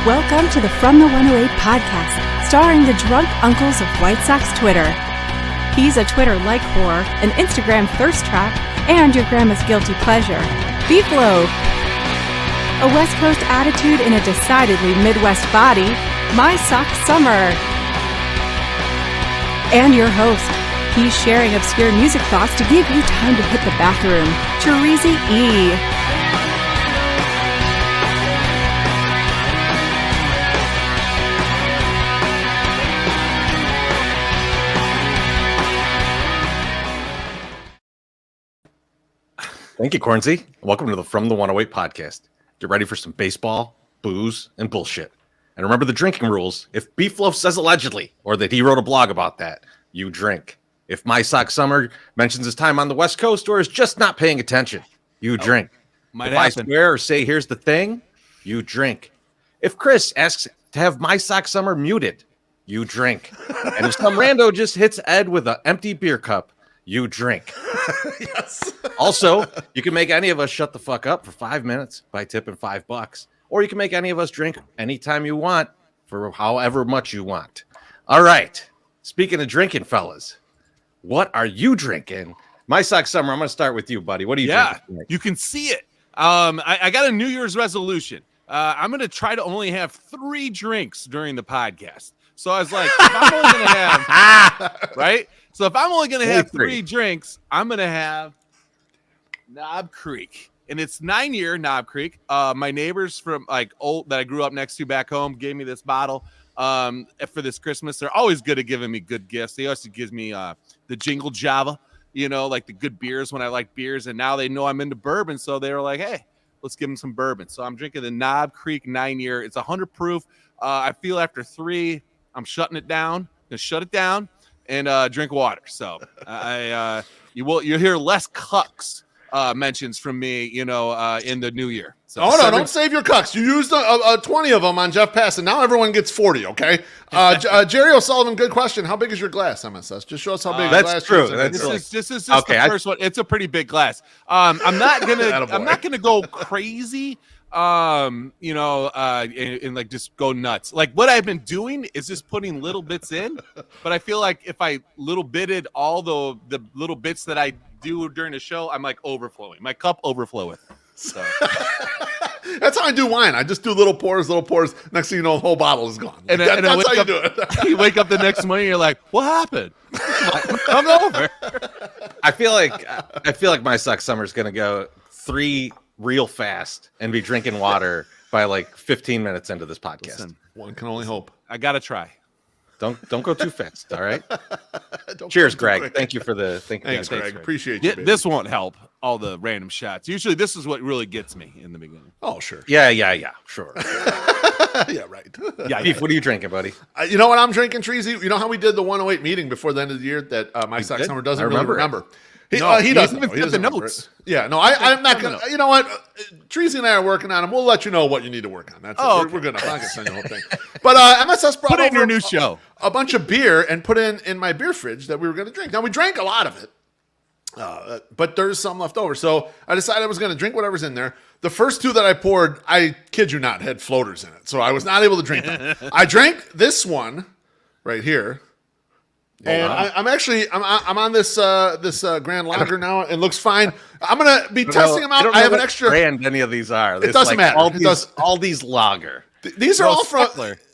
Welcome to the From the 108 podcast, starring the drunk uncles of White Sox Twitter. He's a Twitter like whore, an Instagram thirst trap, and your grandma's guilty pleasure, Beef Loaf. A West Coast attitude in a decidedly Midwest body, My Sock Summer. And your host, he's sharing obscure music thoughts to give you time to hit the bathroom, Cheesy E. Thank you, Cornsey. Welcome to the From the 108 podcast. Get ready for some baseball, booze, and bullshit. And remember the drinking rules. If Beef Loaf says allegedly, or that he wrote a blog about that, you drink. If My Sock Summer mentions his time on the West Coast or is just not paying attention, you drink. Might if happen. I swear or say here's the thing, you drink. If Chris asks to have My Sock Summer muted, you drink. And if some rando just hits Ed with an empty beer cup, you drink. Yes. Also, you can make any of us shut the fuck up for 5 minutes by tipping $5, or you can make any of us drink anytime you want for however much you want. All right. Speaking of drinking, fellas, what are you drinking? My Sock Summer, I'm going to start with you, buddy. What are you drinking tonight? You can see it. I got a New Year's resolution. I'm going to try to only have 3 drinks during the podcast. So I was like, if I'm only going to have, right? So if I'm only going to have 3 drinks, I'm going to have Knob Creek. And it's 9-year Knob Creek. My neighbors from that I grew up next to back home gave me this bottle for this Christmas. They're always good at giving me good gifts. They also give me the Jingle Java, like the good beers when I like beers. And now they know I'm into bourbon. So they were like, hey, let's give them some bourbon. So I'm drinking the Knob Creek 9-year. It's 100 proof. I feel after 3, I'm shutting it down. Just shut it down and drink water. So you'll hear less cucks mentions from me, in the new year. So Don't save your cucks. You used 20 of them on Jeff Pass, and now everyone gets 40, okay? Jerry O'Sullivan, good question. How big is your glass, MSS? Just show us how big the glass true. is. This is just the first one. It's a pretty big glass. I'm not gonna go crazy. And like just go nuts. Like what I've been doing is just putting little bits in, but I feel like if I little bitted all the little bits that I do during the show, I'm like overflowing. My cup overfloweth. So That's how I do wine. I just do little pours. Next thing you know, the whole bottle is gone. And that's how you do it. You wake up the next morning, you're like, what happened? I'm over. I feel like My Sock Summer is going to go 3 real fast and be drinking water by like 15 minutes into this podcast. Listen, one can only hope. I gotta try. Don't go too fast. All right. Cheers, Greg. Quick. Thank you for the Thanks, Greg. Appreciate you. Yeah, this won't help all the random shots. Usually, this is what really gets me in the beginning. Oh, sure. Yeah. Sure. Yeah, right. Yeah, Beef, what are you drinking, buddy? You know what I'm drinking, Treasy? You know how we did the 108 meeting before the end of the year that My Sock Summer doesn't really remember? He doesn't. He doesn't remember notes. Yeah, no, I'm not going to. You know what? Treasy and I are working on them. We'll let you know what you need to work on. That's okay. We're good enough. I'm not going to send you the whole thing. But MSS brought put in over your new show a bunch of beer and put in my beer fridge that we were going to drink. Now, we drank a lot of it, but there's some left over. So I decided I was going to drink whatever's in there. The first 2 that I poured, I kid you not, had floaters in it. So I was not able to drink them. I drank this one right here. And I'm on this Grand Lager now. It looks fine. I'm gonna be testing them out. I have an extra brand. Any of these are? It doesn't matter. All these lager. These are all from.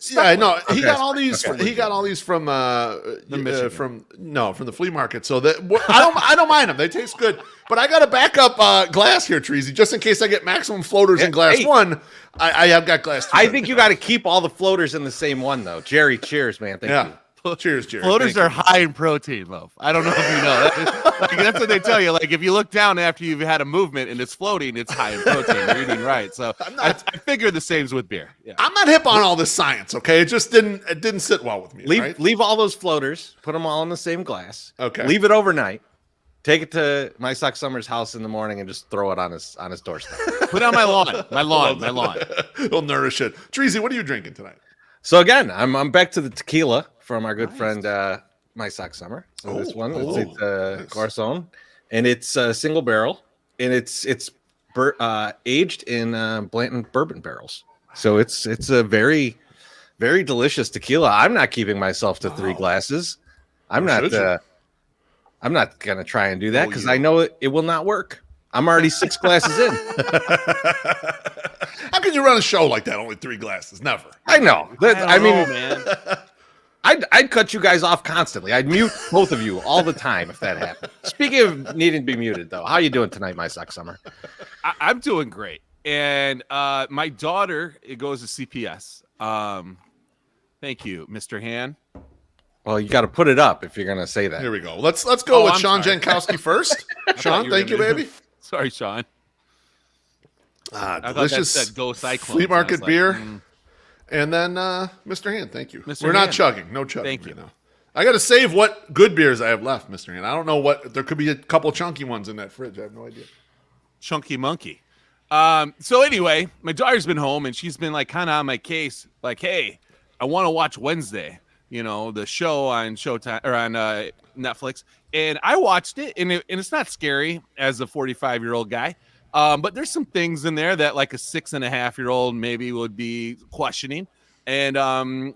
Yeah, no. Okay. He got all these. Okay. He got all these from from the flea market. So that I don't mind them. They taste good. But I got a backup glass here, Treasy, just in case I get maximum floaters in glass 1. I have got glass 2. I think you got to keep all the floaters in the same one, though. Jerry, cheers, man. Thank you. Cheers, Jerry. Floaters are high in protein, Loaf. I don't know if you know. That's what they tell you. Like if you look down after you've had a movement and it's floating, it's high in protein. You're eating right. So I figure the same's with beer. Yeah. I'm not hip on all this science. Okay, it just didn't sit well with me. Leave all those floaters. Put them all in the same glass. Okay. Leave it overnight. Take it to My Sock Summer's house in the morning and just throw it on his doorstep. Put it on my lawn. My lawn. It'll nourish it. Treasy, what are you drinking tonight? So again, I'm back to the tequila from our good friend My Sock Summer. So this one it's Garçon, and it's a single barrel, and it's aged in Blanton bourbon barrels. So it's a very, very delicious tequila. I'm not keeping myself to 3 glasses. I'm not going to try and do that because I know it will not work. I'm already 6 glasses in. How can you run a show like that? Only 3 glasses? Never. I know. I mean, man. I'd cut you guys off constantly. I'd mute both of you all the time if that happened. Speaking of needing to be muted, though, how you doing tonight, my suck summer? I'm doing great. And my daughter, it goes to CPS. Thank you, Mr. Han. Well, you got to put it up if you're going to say that. Here we go. Let's go with Sean Jankowski first. Sean, thank you, baby. Sorry, Sean. Delicious Go Cyclones. flea market beer. And then Mr. Han, thank you. We're not chugging. No chugging. Thank you. Now. I got to save what good beers I have left, Mr. Han. I don't know what. There could be a couple chunky ones in that fridge. I have no idea. Chunky monkey. So anyway, my daughter's been home and she's been like kind of on my case. Like, hey, I want to watch Wednesday. You know, the show on Showtime or on Netflix. And I watched it, and it's not scary as a 45-year-old guy. But there's some things in there that like a 6.5-year-old maybe would be questioning. And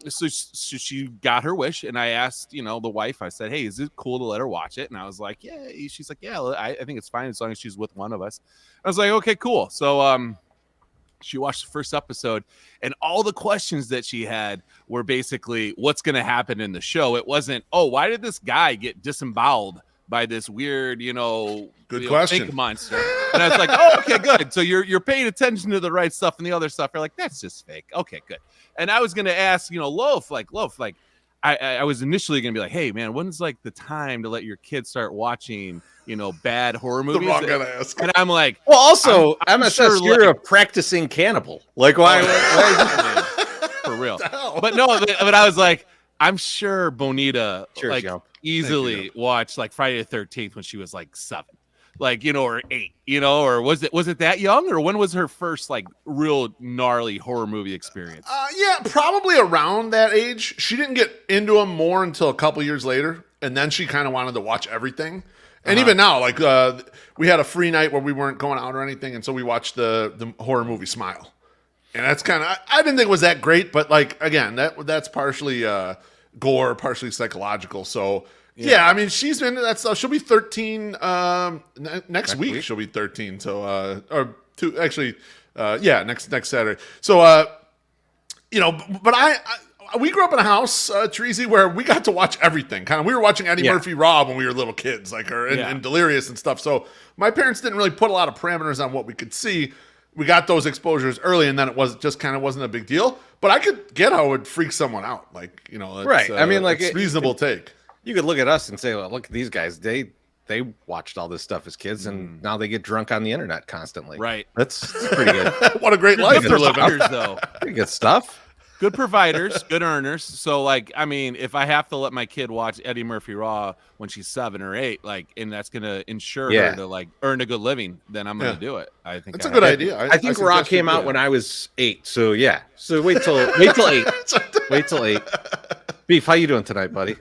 so she got her wish. And I asked, the wife, I said, hey, is it cool to let her watch it? And I was like, yeah. She's like, yeah, I think it's fine as long as she's with one of us. I was like, okay, cool. So she watched the first episode, and all the questions that she had were basically what's going to happen in the show. It wasn't, why did this guy get disemboweled by this weird, good question, fake monster? And I was like, oh, okay, good. So you're paying attention to the right stuff, and the other stuff you're like, that's just fake. Okay, good. And I was going to ask, Loaf, I was initially going to be like, hey, man, when's like the time to let your kids start watching, bad horror movies? The wrong guy to ask. And I'm like, well, also, MSS, sure you're a practicing cannibal. Like, why for real? But no, but I was like, I'm sure Bonita easily watched like Friday the 13th when she was like 7. Or 8, or was it that young, or when was her first like real gnarly horror movie experience? Yeah, probably around that age. She didn't get into them more until a couple years later, and then she kind of wanted to watch everything. And even now, like we had a free night where we weren't going out or anything, and so we watched the horror movie Smile, and that's kind of I didn't think it was that great, but like again, that's partially gore, partially psychological, so. Yeah, I mean, she's been that stuff. She'll be 13 next week. She'll be 13. So, next Saturday. So, but we grew up in a house, Treasy, where we got to watch everything. Kind of, we were watching Eddie Murphy Raw when we were little kids, and Delirious and stuff. So, my parents didn't really put a lot of parameters on what we could see. We got those exposures early, and then it wasn't a big deal. But I could get how it would freak someone out. Right? I mean, it's reasonable take. You could look at us and say, well, look at these guys. They watched all this stuff as kids, and now they get drunk on the internet constantly. Right. That's pretty good. What a great life they're living. Though. Pretty good stuff. Good providers, good earners. So, if I have to let my kid watch Eddie Murphy Raw when she's 7 or 8, and that's going to ensure her to earn a good living, then I'm going to do it. I think that's a good idea. I think Raw came out when I was 8. So yeah. So wait till 8. Wait till 8. Beef, how you doing tonight, buddy?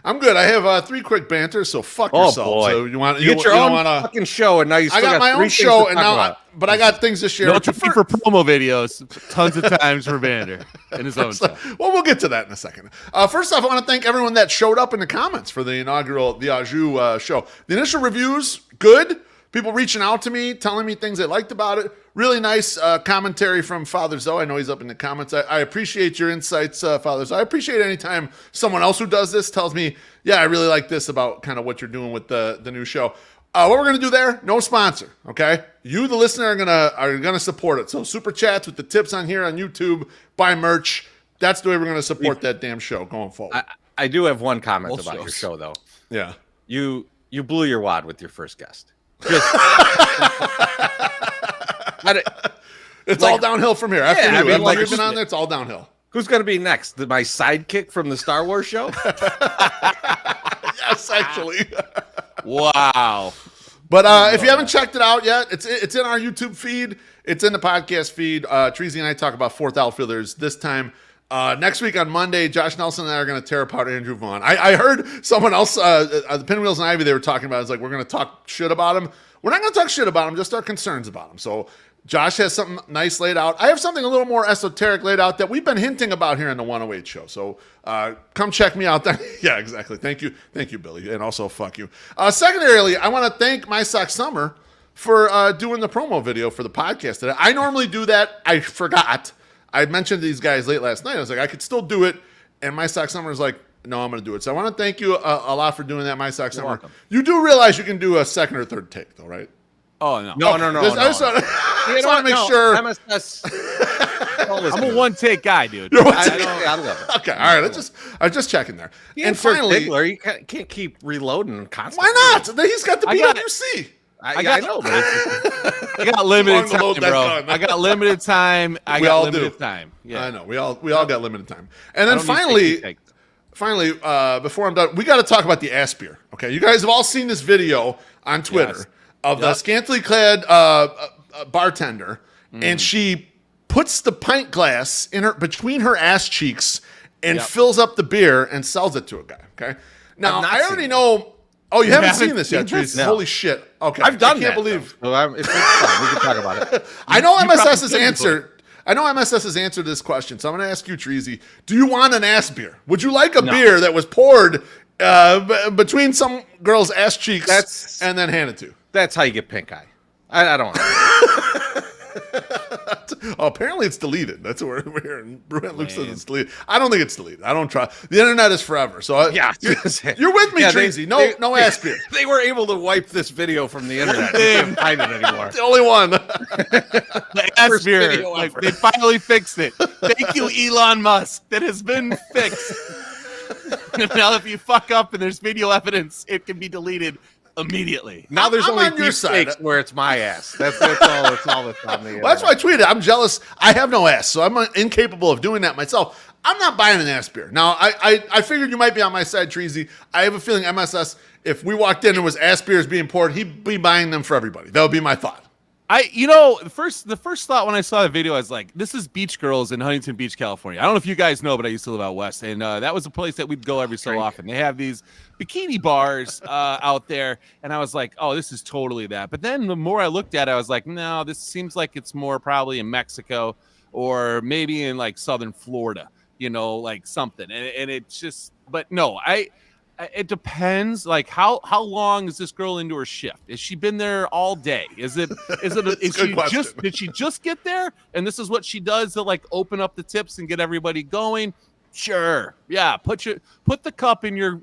I'm good. I have 3 quick banters, so fuck yourself. Boy. So you want get your own fucking show, and now you still got my own show, and now but I got things to share. No time for promo videos. Tons of times for Vander and his own stuff. Well, we'll get to that in a second. First off, I want to thank everyone that showed up in the comments for the inaugural The Ajou show. The initial reviews, good. People reaching out to me, telling me things they liked about it. Really nice commentary from Father Zoe. I know he's up in the comments. I appreciate your insights, Father Zoe. I appreciate any time someone else who does this tells me, yeah, I really like this about kind of what you're doing with the new show. What we're gonna do there? No sponsor. Okay, you, the listener, are gonna support it. So super chats with the tips on here on YouTube, buy merch. That's the way we're gonna support that damn show going forward. I do have one comment about your show, though. Yeah, you blew your wad with your first guest. It's all downhill from here. After you've been on there, it's all downhill. Who's going to be next? My sidekick from the Star Wars show? Yes, actually. Wow. But if you haven't checked it out yet, it's in our YouTube feed. It's in the podcast feed. Treasy and I talk about fourth outfielders this time. Next week on Monday, Josh Nelson and I are going to tear apart Andrew Vaughn. I heard someone else, the Pinwheels and Ivy, they were talking about, it's like, we're going to talk shit about him. We're not going to talk shit about him, just our concerns about him. So Josh has something nice laid out. I have something a little more esoteric laid out that we've been hinting about here in the 108 show. So come check me out there. Yeah, exactly. Thank you, Billy, and also fuck you. Secondarily, I want to thank My Sock Summer for doing the promo video for the podcast today. I normally do that. I forgot. I mentioned to these guys late last night. I was like, I could still do it, and My Sock Summer is like, no, I'm going to do it. So I want to thank you a lot for doing that, My Sock Summer. Welcome. You do realize you can do a second or third take, though, right? Oh, no. No. I just want to make sure. MSS. I'm a one-take guy, dude. You're one I take. love it. Okay, all right. I'm just checking there. And For finally, Diggler, you can't keep reloading constantly. why not? He's got the I got- BWC. I know, but it's, I got limited Long to time, load that bro. gun. I got limited time. We all do. limited time. Yeah. I know. We all got limited time. And I then don't need finally, before I'm done, we got to talk about the ass beer. Okay, you guys have all seen this video on Twitter Yes. of the scantily clad bartender, and she puts the pint glass between her ass cheeks and fills up the beer and sells it to a guy. Okay, now I've not I seen already it. know. Oh, you haven't haven't seen this yet, seen Trees? this? No. Holy shit! Okay, I've done I can't that. believe. though. So it's fine. We can talk about it. I know MSS's probably answer. I know MSS's answer to this question, so I'm going to ask you, Treasy. Do you want an ass beer? Would you like a beer that was poured between some girl's ass cheeks and then handed to you? That's how you get pink eye. I don't want Oh, apparently it's deleted. That's what we're hearing. Bruin Luke says it's deleted. I don't think it's deleted. I don't try. The internet is forever. So Yeah, you're with me, Yeah, Treasy. No ass beer. They were able to wipe this video from the internet. They can't find it anymore. The only one. The ass First beer. video Like, ever. they finally fixed it. Thank you, Elon Musk. That has been fixed. Now, if you fuck up and there's video evidence, it can be deleted immediately. Now there's I'm only on your deep side. fakes where it's my ass. That's all. That's all that's on the. Well, that's why I tweeted. I'm jealous. I have no ass, so I'm incapable of doing that myself. I'm not buying an ass beer. Now, I figured you might be on my side, Treasy. I have a feeling MSS, if we walked in and there was ass beers being poured, he'd be buying them for everybody. That would be my thought. The first thought when I saw the video, I was like, this is Beach Girls in Huntington Beach, California. I don't know if you guys know, but I used to live out west, and that was a place that we'd go every so often. They have these bikini bars out there, and I was like, oh, this is totally that. But then the more I looked at it, I was like, no, this seems like it's more probably in Mexico or maybe in like southern Florida, like something. And it's just, but no, it depends. Like how long is this girl into her shift? Has she been there all day? Is did she just get there and this is what she does to like open up the tips and get everybody going? Sure. Yeah. Put the cup in your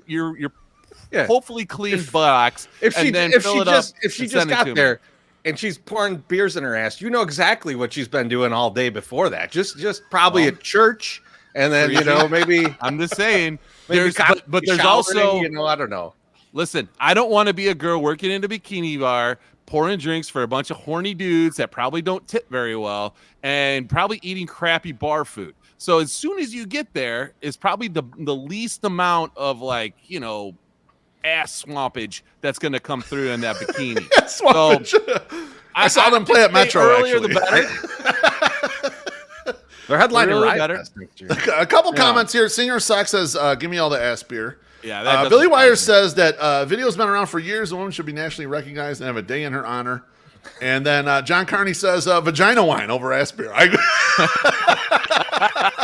hopefully clean box. If she just got me. there and she's pouring beers in her ass, you know exactly what she's been doing all day before that. Just probably at church, and then maybe I'm just saying. maybe But there's showering, also I don't know. Listen, I don't want to be a girl working in a bikini bar, pouring drinks for a bunch of horny dudes that probably don't tip very well and probably eating crappy bar food. So as soon as you get there, is probably the least amount of ass swampage that's going to come through in that bikini. Swampage. So, I saw them play at Metro, earlier, actually. the better. They're headlining Really Riot better. Fest next year. A couple comments here. Singer Sock says, give me all the ass beer. Yeah, that Billy doesn't- Wire says that video's been around for years. The woman should be nationally recognized and have a day in her honor. And then John Carney says vagina wine over ass beer. Is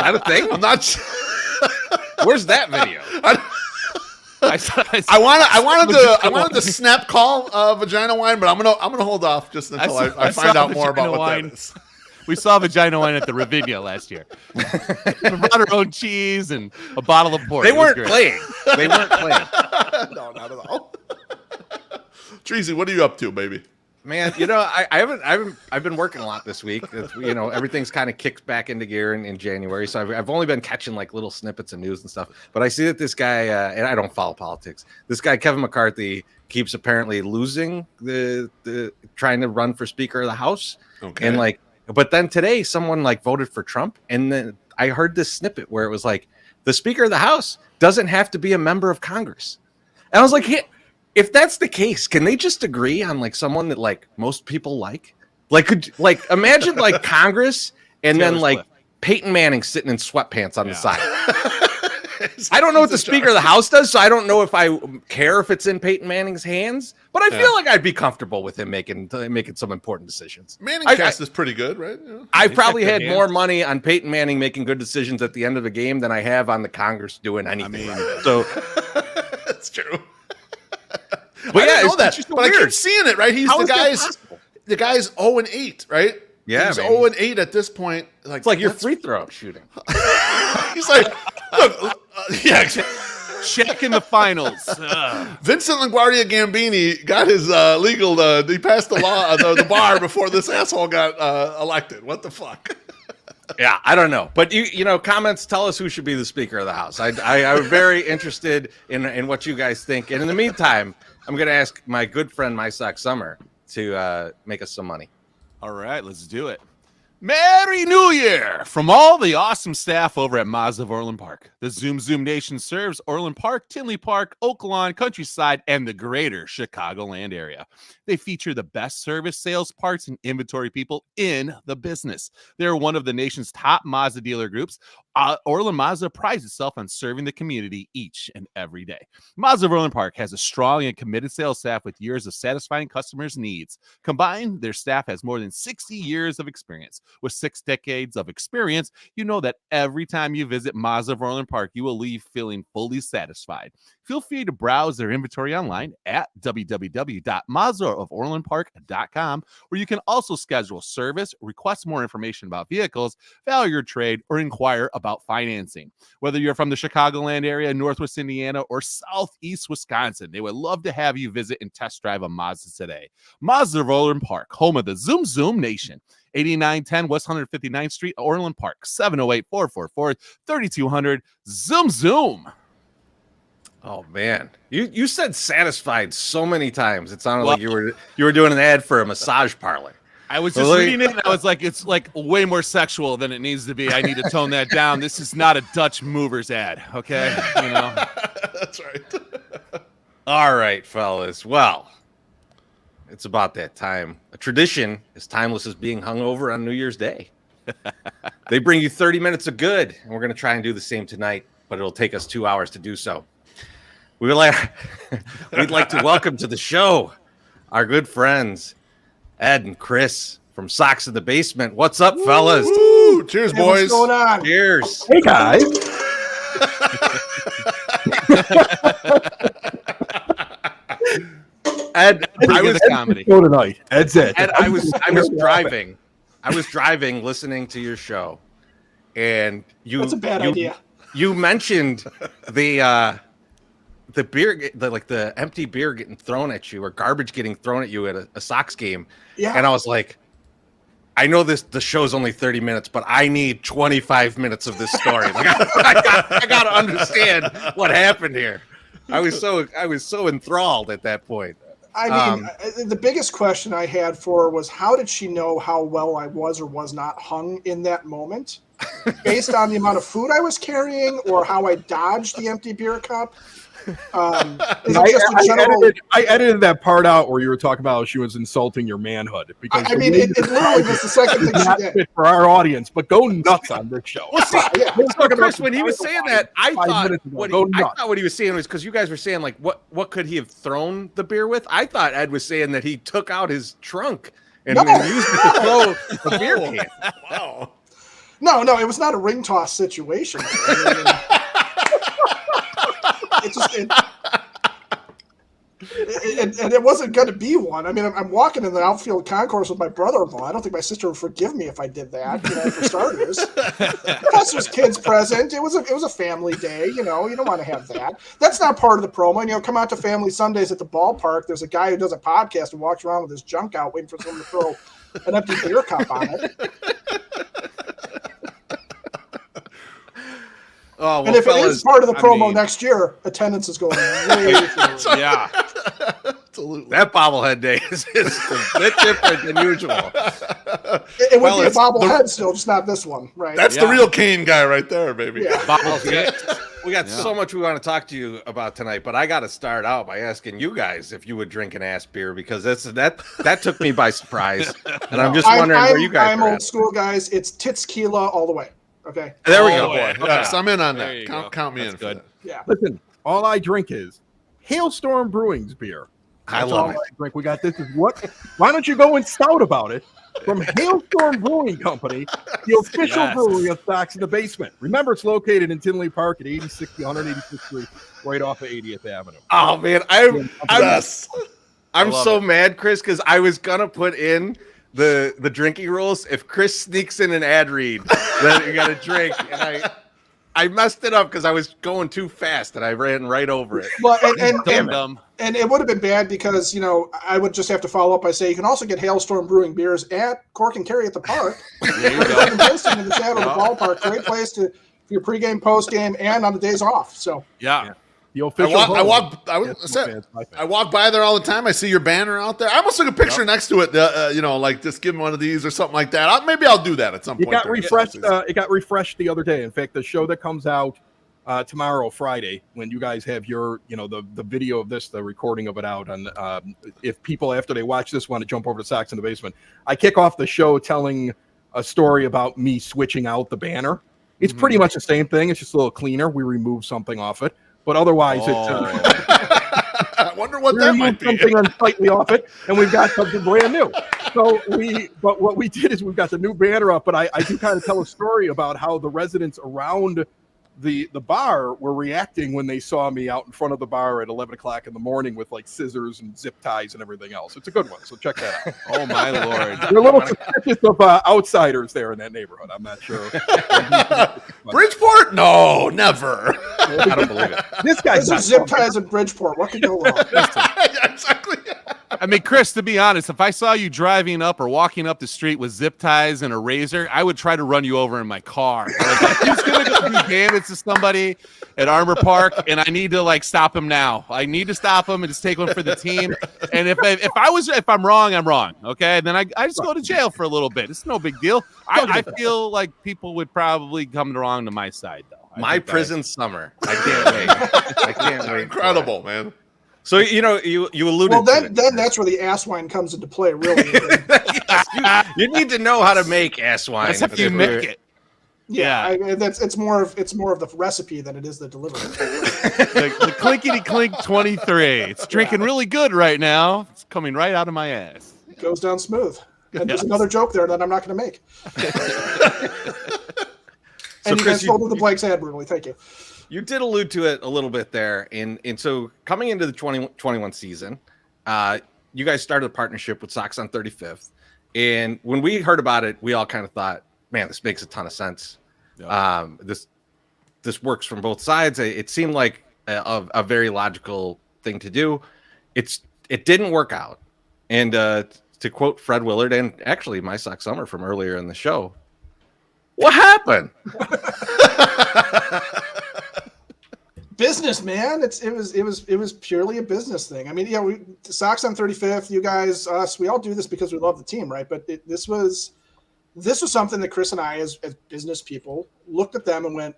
that a thing? I'm not. Where's that video? I wanted to snap call vagina wine, but I'm gonna hold off just until I find out more about what that is. We saw vagina wine at the Ravinia last year. We brought our own cheese and a bottle of port. They It was weren't great. playing. They weren't playing. No, not at all. Treasy, what are you up to, baby? Man, I've been working a lot this week. Everything's kind of kicked back into gear in January. So I've only been catching like little snippets of news and stuff. But I see that this guy, and I don't follow politics. This guy, Kevin McCarthy, keeps apparently losing the trying to run for Speaker of the House. Okay. And but then today someone voted for Trump. And then I heard this snippet where it was like, the Speaker of the House doesn't have to be a member of Congress. And I was like, hey, if that's the case, can they just agree on someone that most people like? Imagine Congress and Taylor then Swift. Peyton Manning sitting in sweatpants on the side. I don't know what the Speaker of the House does, so I don't know if I care if it's in Peyton Manning's hands. But I feel like I'd be comfortable with him making some important decisions. Manning cast is pretty good, right? Yeah. I've probably had more money on Peyton Manning making good decisions at the end of the game than I have on the Congress doing anything. So that's true. But yeah, know that. But weird. I keep seeing it, right? He's the guy's 0-8, right? Yeah, he's 0-8 at this point. Like, it's like your free throw shooting. He's like, look, yeah. Check in the finals. Vincent LaGuardia Gambini got his legal. He passed the law, the bar before this asshole got elected. What the fuck? Yeah, I don't know, but you know, comments tell us who should be the Speaker of the House. I'm very interested in what you guys think, and in the meantime, I'm going to ask my good friend My Sock Summer to make us some money. All right, let's do it. Merry New Year from all the awesome staff over at Mazda of Orland Park. The Zoom Nation serves Orland Park, Tinley Park, Oak Lawn, Countryside, and the greater Chicagoland area. They feature the best service, sales, parts, and inventory people in the business. They're one of the nation's top Mazda dealer groups. Orland Mazda prides itself on serving the community each and every day. Mazda of Orland Park has a strong and committed sales staff with years of satisfying customers' needs. Combined, their staff has more than 60 years of experience. With 6 decades of experience, you know that every time you visit Mazda of Orland Park, you will leave feeling fully satisfied. Feel free to browse their inventory online at www.mazdaoforlandpark.com, where you can also schedule service, request more information about vehicles, value your trade, or inquire about financing. Whether you're from the Chicagoland area, Northwest Indiana, or Southeast Wisconsin, they would love to have you visit and test drive a Mazda today. Mazda of Orland Park, home of the Zoom Nation. 8910 West 159th Street, Orland Park, 708-444-3200. Zoom. Oh man, you said satisfied so many times. It sounded like you were doing an ad for a massage parlor. I was just reading it, and I was like, it's like way more sexual than it needs to be. I need to tone that down. This is not a Dutch Movers ad, okay? You know, that's right. All right, fellas. Well, it's about that time. A tradition as timeless as being hungover on New Year's Day. They bring you 30 minutes of good, and we're going to try and do the same tonight, but it'll take us 2 hours to do so. We'd like to welcome to the show our good friends, Ed and Chris from Socks in the Basement. What's up, fellas? Woo! Cheers, boys. What's going on? Cheers. Hey, guys. Ed, I was comedy. Show tonight. That's it. Ed, I was driving. I was driving, listening to your show, and That's a bad idea. You mentioned the beer, the empty beer getting thrown at you, or garbage getting thrown at you at a Sox game. Yeah. And I was like, I know the show's only 30 minutes, but I need 25 minutes of this story. Like, I got to understand what happened here. I was so enthralled at that point. I mean, the biggest question I had for her was, how did she know how well I was or was not hung in that moment? Based on the amount of food I was carrying, or how I dodged the empty beer cup? I edited that part out where you were talking about how she was insulting your manhood. Because I mean, it literally was the second thing she did. For our audience, but go nuts on this show. Well, see, Yeah. Chris, when he was saying that, I thought what he was saying was, because you guys were saying, like, what could he have thrown the beer with? I thought Ed was saying that he took out his trunk and used it to throw the beer can. Wow. No, it was not a ring toss situation. It wasn't going to be one. I mean, I'm walking in the outfield concourse with my brother-in-law. I don't think my sister would forgive me if I did that, for starters. Plus, there's kids present. It was a family day, you don't want to have that. That's not part of the promo. Come out to Family Sundays at the ballpark. There's a guy who does a podcast and walks around with his junk out waiting for someone to throw an empty beer cup on it. Oh, well, and if it is part of the promo next year, attendance is going way through. Yeah. Absolutely. That bobblehead day is a bit different than usual. It would be a bobblehead still, just not this one, right? That's the real Kane guy right there, baby. Yeah. We got so much we want to talk to you about tonight, but I got to start out by asking you guys if you would drink an ass beer, because that took me by surprise, and I'm just wondering where you guys I'm are old school, guys. It's Titskeela all the way. Okay. There we go. Boy. Okay. Yes, I'm in on There that. you go. Count me That's in good. for that. Yeah. Listen, all I drink is Hailstorm Brewing's beer. I That's love all it. I drink. We got this. Is what? Why don't you go and stout about it from Hailstorm Brewing Company, the official Yes. brewery of Stocks in the Basement. Remember, it's located in Tinley Park at 186th Street, right off of 80th Avenue. Oh man, I'm love so it. mad, Chris, because I was gonna put in the drinking rules. If Chris sneaks in an ad read, then you got to drink, and I messed it up because I was going too fast and I ran right over it. Well, Dumb. and it would have been bad because, I would just have to follow up by saying you can also get Hailstorm Brewing beers at Cork and Kerry at the park. There you In go. Princeton in the shadow of the ballpark. Great place for your pregame, postgame, and on the days off. So Yeah. The official. I walk by there all the time. I see your banner out there. I almost took a picture next to it. Like just give me one of these or something like that. Maybe I'll do that at some point. It got refreshed. It got refreshed the other day. In fact, the show that comes out tomorrow, Friday, when you guys have your, the video of this, the recording of it out, and if people after they watch this want to jump over to Sox in the Basement, I kick off the show telling a story about me switching out the banner. It's pretty much the same thing. It's just a little cleaner. We remove something off it. But otherwise, I wonder what that might be. Something slightly off it, and we've got something brand new. But what we did is we've got the new banner up. But I do kind of tell a story about how the residents around the bar were reacting when they saw me out in front of the bar at 11 o'clock in the morning with like scissors and zip ties and everything else. It's a good one, so check that out. Oh my Lord. They're a little suspicious of outsiders there in that neighborhood. I'm not sure. Bridgeport? No, never. I don't believe it. This guy's there's zip ties in Bridgeport. What could go wrong? Yeah, exactly. I mean, Chris, to be honest, if I saw you driving up or walking up the street with zip ties and a razor, I would try to run you over in my car. He's going to go do damage to somebody at Armor Park, and I need to stop him now. I need to stop him and just take one for the team. And if I'm wrong, I'm wrong. Okay, then I just go to jail for a little bit. It's no big deal. I feel like people would probably come wrong to my side, though. My prison summer. I can't wait. I can't wait. Incredible, man. So you alluded. Well, to then that's where the ass wine comes into play, really. you need to know how to make ass wine. That's how you make it. Yeah, it's more of the recipe than it is the delivery. The clinkety clink 23. It's drinking really good right now. It's coming right out of my ass. It goes down smooth. And there's another joke there that I'm not going to make. And you guys folded the blanks admirably. Thank you. You did allude to it a little bit there, and so coming into the 2021 season, you guys started a partnership with Sox on 35th, and when we heard about it, we all kind of thought, "Man, this makes a ton of sense. Yeah. This works from both sides." It seemed like a very logical thing to do. It didn't work out, and to quote Fred Willard, and actually my Sox Summer from earlier in the show, what happened? Business, man. It was purely a business thing. I mean, Sox on 35th, you guys, us, we all do this because we love the team, right? But this was something that Chris and I, as business people, looked at them and went,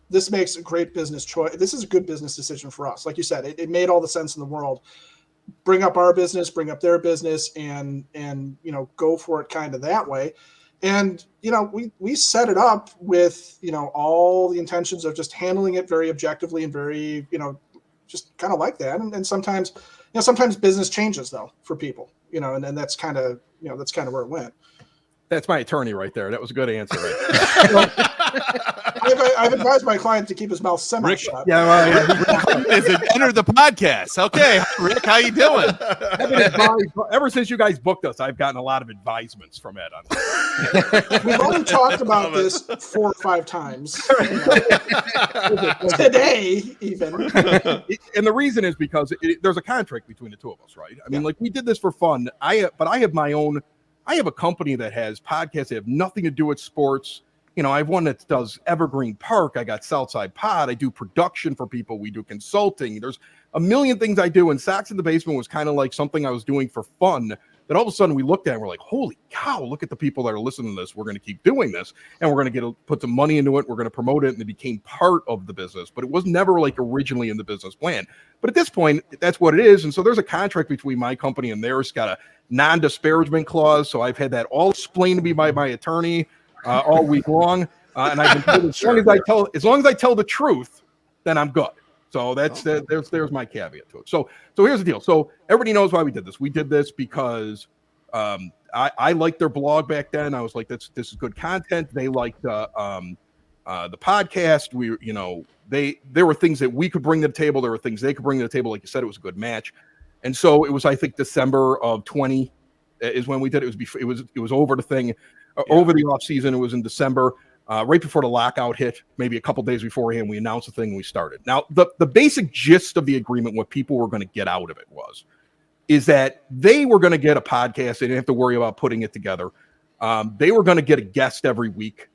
"This makes a great business choice. This is a good business decision for us." Like you said, it made all the sense in the world. Bring up our business, bring up their business, and go for it kind of that way. And, we set it up with, all the intentions of just handling it very objectively and very, just kind of like that. And sometimes, sometimes business changes though for people, and that's kind of, where it went. That's my attorney right there. That was a good answer. Right? I've advised my client to keep his mouth semi-shut. Enter the podcast. Okay, Rick, how you doing? Ever since you guys booked us, I've gotten a lot of advisements from Ed on this. We've only talked about this 4 or 5 times today, even. And the reason is because there's a contract between the two of us, right? I mean, we did this for fun. But I have my own. I have a company that has podcasts that have nothing to do with sports. I have one that does Evergreen Park. I got Southside Pod. I do production for people. We do consulting. There's a million things I do. And Sox in the Basement was kind of like something I was doing for fun. That all of a sudden we looked at and we're like, holy cow, look at the people that are listening to this. We're going to keep doing this. And we're going to put some money into it. We're going to promote it. And it became part of the business. But it was never originally in the business plan. But at this point, that's what it is. And so there's a contract between my company and theirs. It's got a non-disparagement clause. So I've had that all explained to me by my attorney all week long. And I've been told as long as I tell the truth, then I'm good. So there's my caveat to it. So here's the deal. So everybody knows why we did this. We did this because I liked their blog back then. I was like, this is good content. They liked the podcast. There were things that we could bring to the table. There were things they could bring to the table. Like you said, it was a good match. And so it was, I think, December of 20 is when we did it. It was over the thing, over the off season. It was in December. Right before the lockout hit, maybe a couple days beforehand, we announced the thing and we started. Now, the basic gist of the agreement, what people were going to get out of it is that they were going to get a podcast. They didn't have to worry about putting it together. They were going to get a guest every week.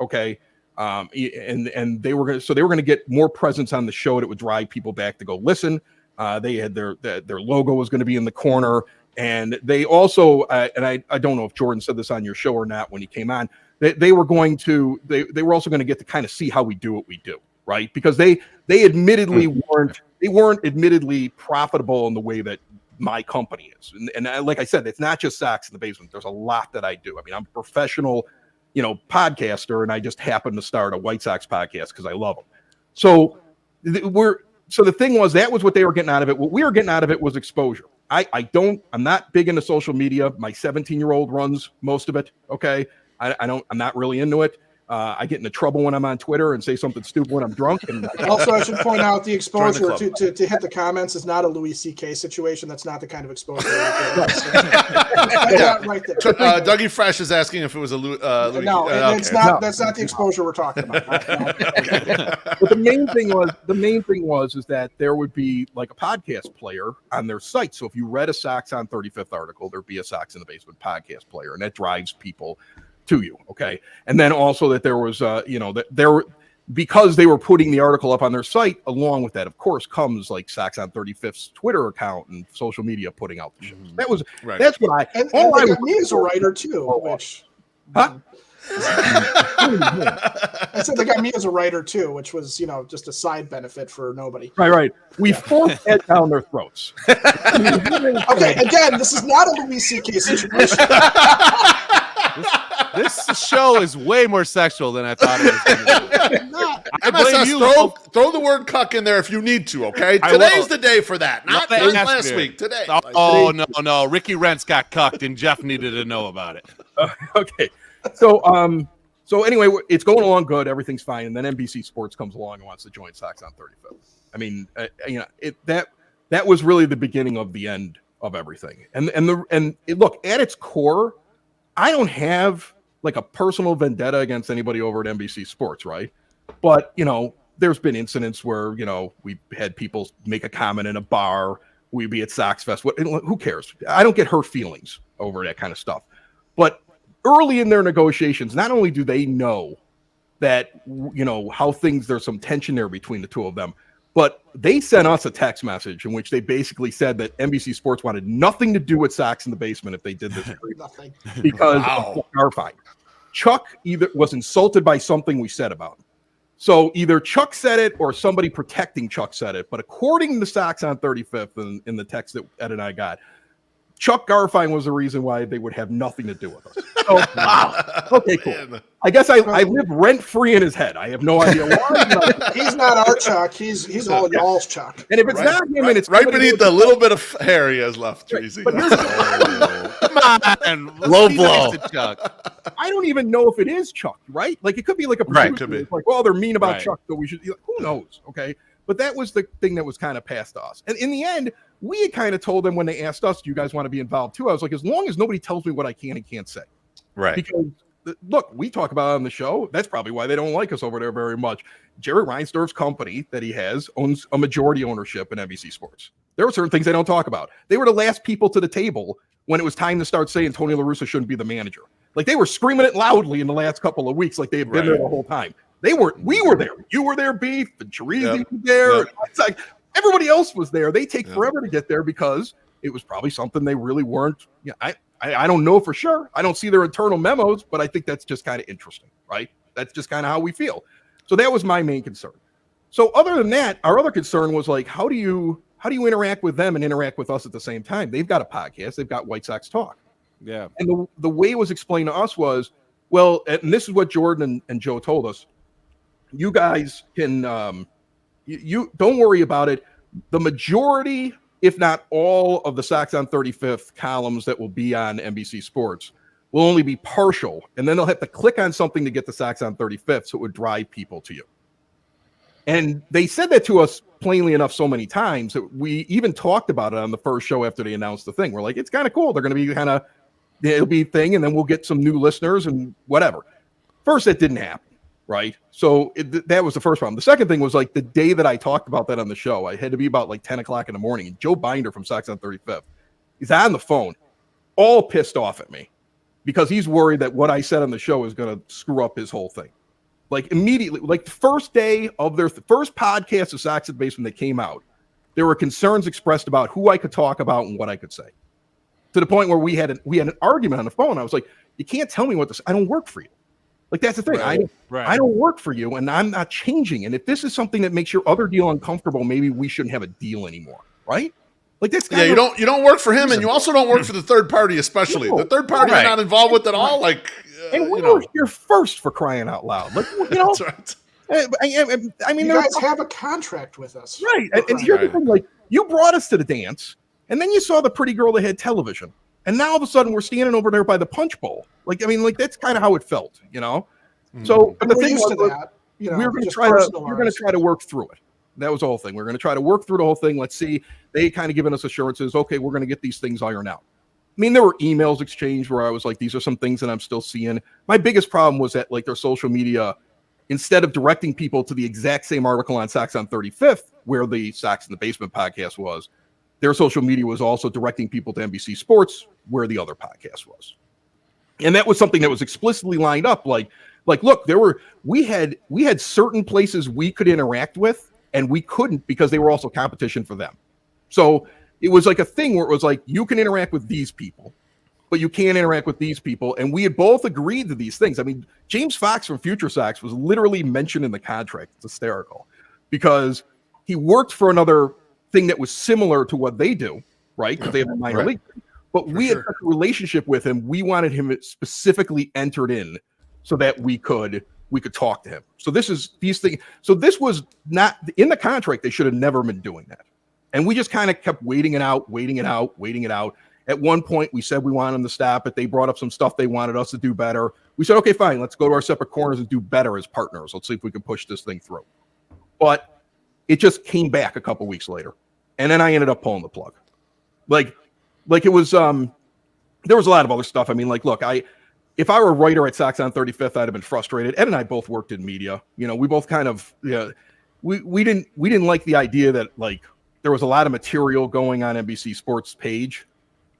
Okay. And they were going to get more presence on the show that would drive people back to go listen. They had their logo was going to be in the corner. And they also, and I don't know if Jordan said this on your show or not when he came on, they were also going to get to kind of see how we do what we do, right? Because they admittedly weren't admittedly profitable in the way that my company is. And like I said, it's not just Sox in the Basement. There's a lot that I do. I mean, I'm a professional, podcaster, and I just happen to start a White Sox podcast because I love them. So the thing was, that was what they were getting out of it. What we were getting out of it was exposure. I'm not big into social media. My 17-year-old runs most of it. Okay. I'm not really into it. I get into trouble when I'm on Twitter and say something stupid when I'm drunk. And also, I should point out the exposure to hit the comments is not a Louis C.K. situation. That's not the kind of exposure. Right there. Dougie Fresh is asking if it was a Louis. No, it's not. No. That's not the exposure we're talking about. But the main thing was that there would be like a podcast player on their site. So if you read a Sox on 35th article, there'd be a Sox in the Basement podcast player, and that drives people to you. Okay. And then also that there was, because they were putting the article up on their site, along with that, of course, comes like Sox on 35th's Twitter account and social media putting out the shows. That's what I got me as a writer too, I said they got me as a writer too, which was, just a side benefit for nobody. Right. We forced that down their throats. Okay. Again, this is not a Louis C.K. situation. This show is way more sexual than I thought it was going to be. I blame you. Throw the word cuck in there if you need to, okay? Today's the day for that. Not last week. Today. Oh, no. Ricky Rentz got cucked, and Jeff needed to know about it. Okay. So anyway, it's going along good. Everything's fine. And then NBC Sports comes along and wants to join Sox on 35th. I mean, that was really the beginning of the end of everything. Look, at its core, I don't have like a personal vendetta against anybody over at NBC Sports, right? But, there's been incidents where, we had people make a comment in a bar. We'd be at Sox Fest. Who cares? I don't get hurt feelings over that kind of stuff. But early in their negotiations, not only do they know that, how there's some tension there between the two of them, but they sent us a text message in which they basically said that NBC Sports wanted nothing to do with Sox in the Basement if they did this. Nothing. Because of our fight. Chuck either was insulted by something we said about him. So either Chuck said it or somebody protecting Chuck said it. But according to Sox on 35th in the text that Ed and I got, Chuck Garfien was the reason why they would have nothing to do with us. So, wow. Okay, cool. I guess I live rent-free in his head. I have no idea why. He's not our Chuck. He's all y'all's Chuck. And if it's not him, and it's right beneath the little bit of hair he has left, Tracy. But come on, low blow. Chuck. I don't even know if it is Chuck, right? Like it could be like a producer. Right, could be. Like, well, they're mean about Chuck, so we should. Who knows? Okay, but that was the thing that was kind of passed to us. And in the end, we had kind of told them when they asked us, "Do you guys want to be involved too?" I was like, as long as nobody tells me what I can and can't say, right? Because look, we talk about it on the show. That's probably why they don't like us over there very much. Jerry Reinsdorf's company that he has owns a majority ownership in NBC Sports. There are certain things they don't talk about. They were the last people to the table when it was time to start saying Tony La Russa shouldn't be the manager. Like they were screaming it loudly in the last couple of weeks, like they had been there the whole time. They weren't. We were there. You were there, Beef. And Teresi was there. Yep. It's like everybody else was there. They take forever to get there because it was probably something they really weren't. Yeah, I don't know for sure. I don't see their internal memos, but I think that's just kind of interesting, right? That's just kind of how we feel. So that was my main concern. So other than that, our other concern was like, how do you interact with them and interact with us at the same time? They've got a podcast. They've got White Sox Talk. Yeah. And the way it was explained to us was, well, and this is what Jordan and Joe told us. You guys can You don't worry about it. The majority, if not all, of the Sox on 35th columns that will be on NBC Sports will only be partial, and then they'll have to click on something to get the Sox on 35th, so it would drive people to you. And they said that to us plainly enough so many times that we even talked about it on the first show after they announced the thing. We're like, it's kind of cool. They're going to be kind of, it'll be a thing, and then we'll get some new listeners and whatever. First, that didn't happen, right? So that was the first problem. The second thing was like the day that I talked about that on the show, I had to be about like 10 o'clock in the morning, and Joe Binder from Sox on 35th, he's on the phone, all pissed off at me because he's worried that what I said on the show is going to screw up his whole thing. Like immediately, like the first day of their first podcast of Sox at Base when they came out, there were concerns expressed about who I could talk about and what I could say. To the point where we had an argument on the phone. I was like, you can't tell me what to say. I don't work for you. Like, that's the thing. I don't work for you, and I'm not changing. And if this is something that makes your other deal uncomfortable, maybe we shouldn't have a deal anymore, right? Like that's you don't work for him, and you also don't work for the third party, especially the third party you're not involved with at all. Like, and we were here first, for crying out loud. Like, that's right. I mean, you guys have a contract with us, right? And here's the thing: like, you brought us to the dance, and then you saw the pretty girl that had television, and now all of a sudden we're standing over there by the punch bowl. Like, I mean, like that's kind of how it felt, you know. So, but the thing was, we were going to try to work through it. That was the whole thing. We're going to try to work through the whole thing. Let's see. They kind of given us assurances. Okay, we're going to get these things ironed out. I mean, there were emails exchanged where I was like, these are some things that I'm still seeing. My biggest problem was that like their social media, instead of directing people to the exact same article on Sox on 35th, where the Sox in the Basement podcast was, their social media was also directing people to NBC Sports, where the other podcast was. And that was something that was explicitly lined up. Like, look, we had certain places we could interact with, and we couldn't because they were also competition for them. So it was like a thing where it was like, you can interact with these people, but you can't interact with these people. And we had both agreed to these things. I mean, James Fox from Future Sox was literally mentioned in the contract. It's hysterical because he worked for another thing that was similar to what they do, right? Because they have a minor league. But we had a relationship with him. We wanted him specifically entered in so that we could talk to him. So this is these things. So this was not in the contract. They should have never been doing that. And we just kind of kept waiting it out. At one point, we said we wanted them to stop, but they brought up some stuff they wanted us to do better. We said, okay, fine, let's go to our separate corners and do better as partners. Let's see if we can push this thing through. But it just came back a couple weeks later. And then I ended up pulling the plug. Like it was, there was a lot of other stuff. I mean, like, look, if I were a writer at Sox on 35th, I'd have been frustrated. Ed and I both worked in media. You know, we both kind of, we didn't like the idea that like there was a lot of material going on NBC Sports page,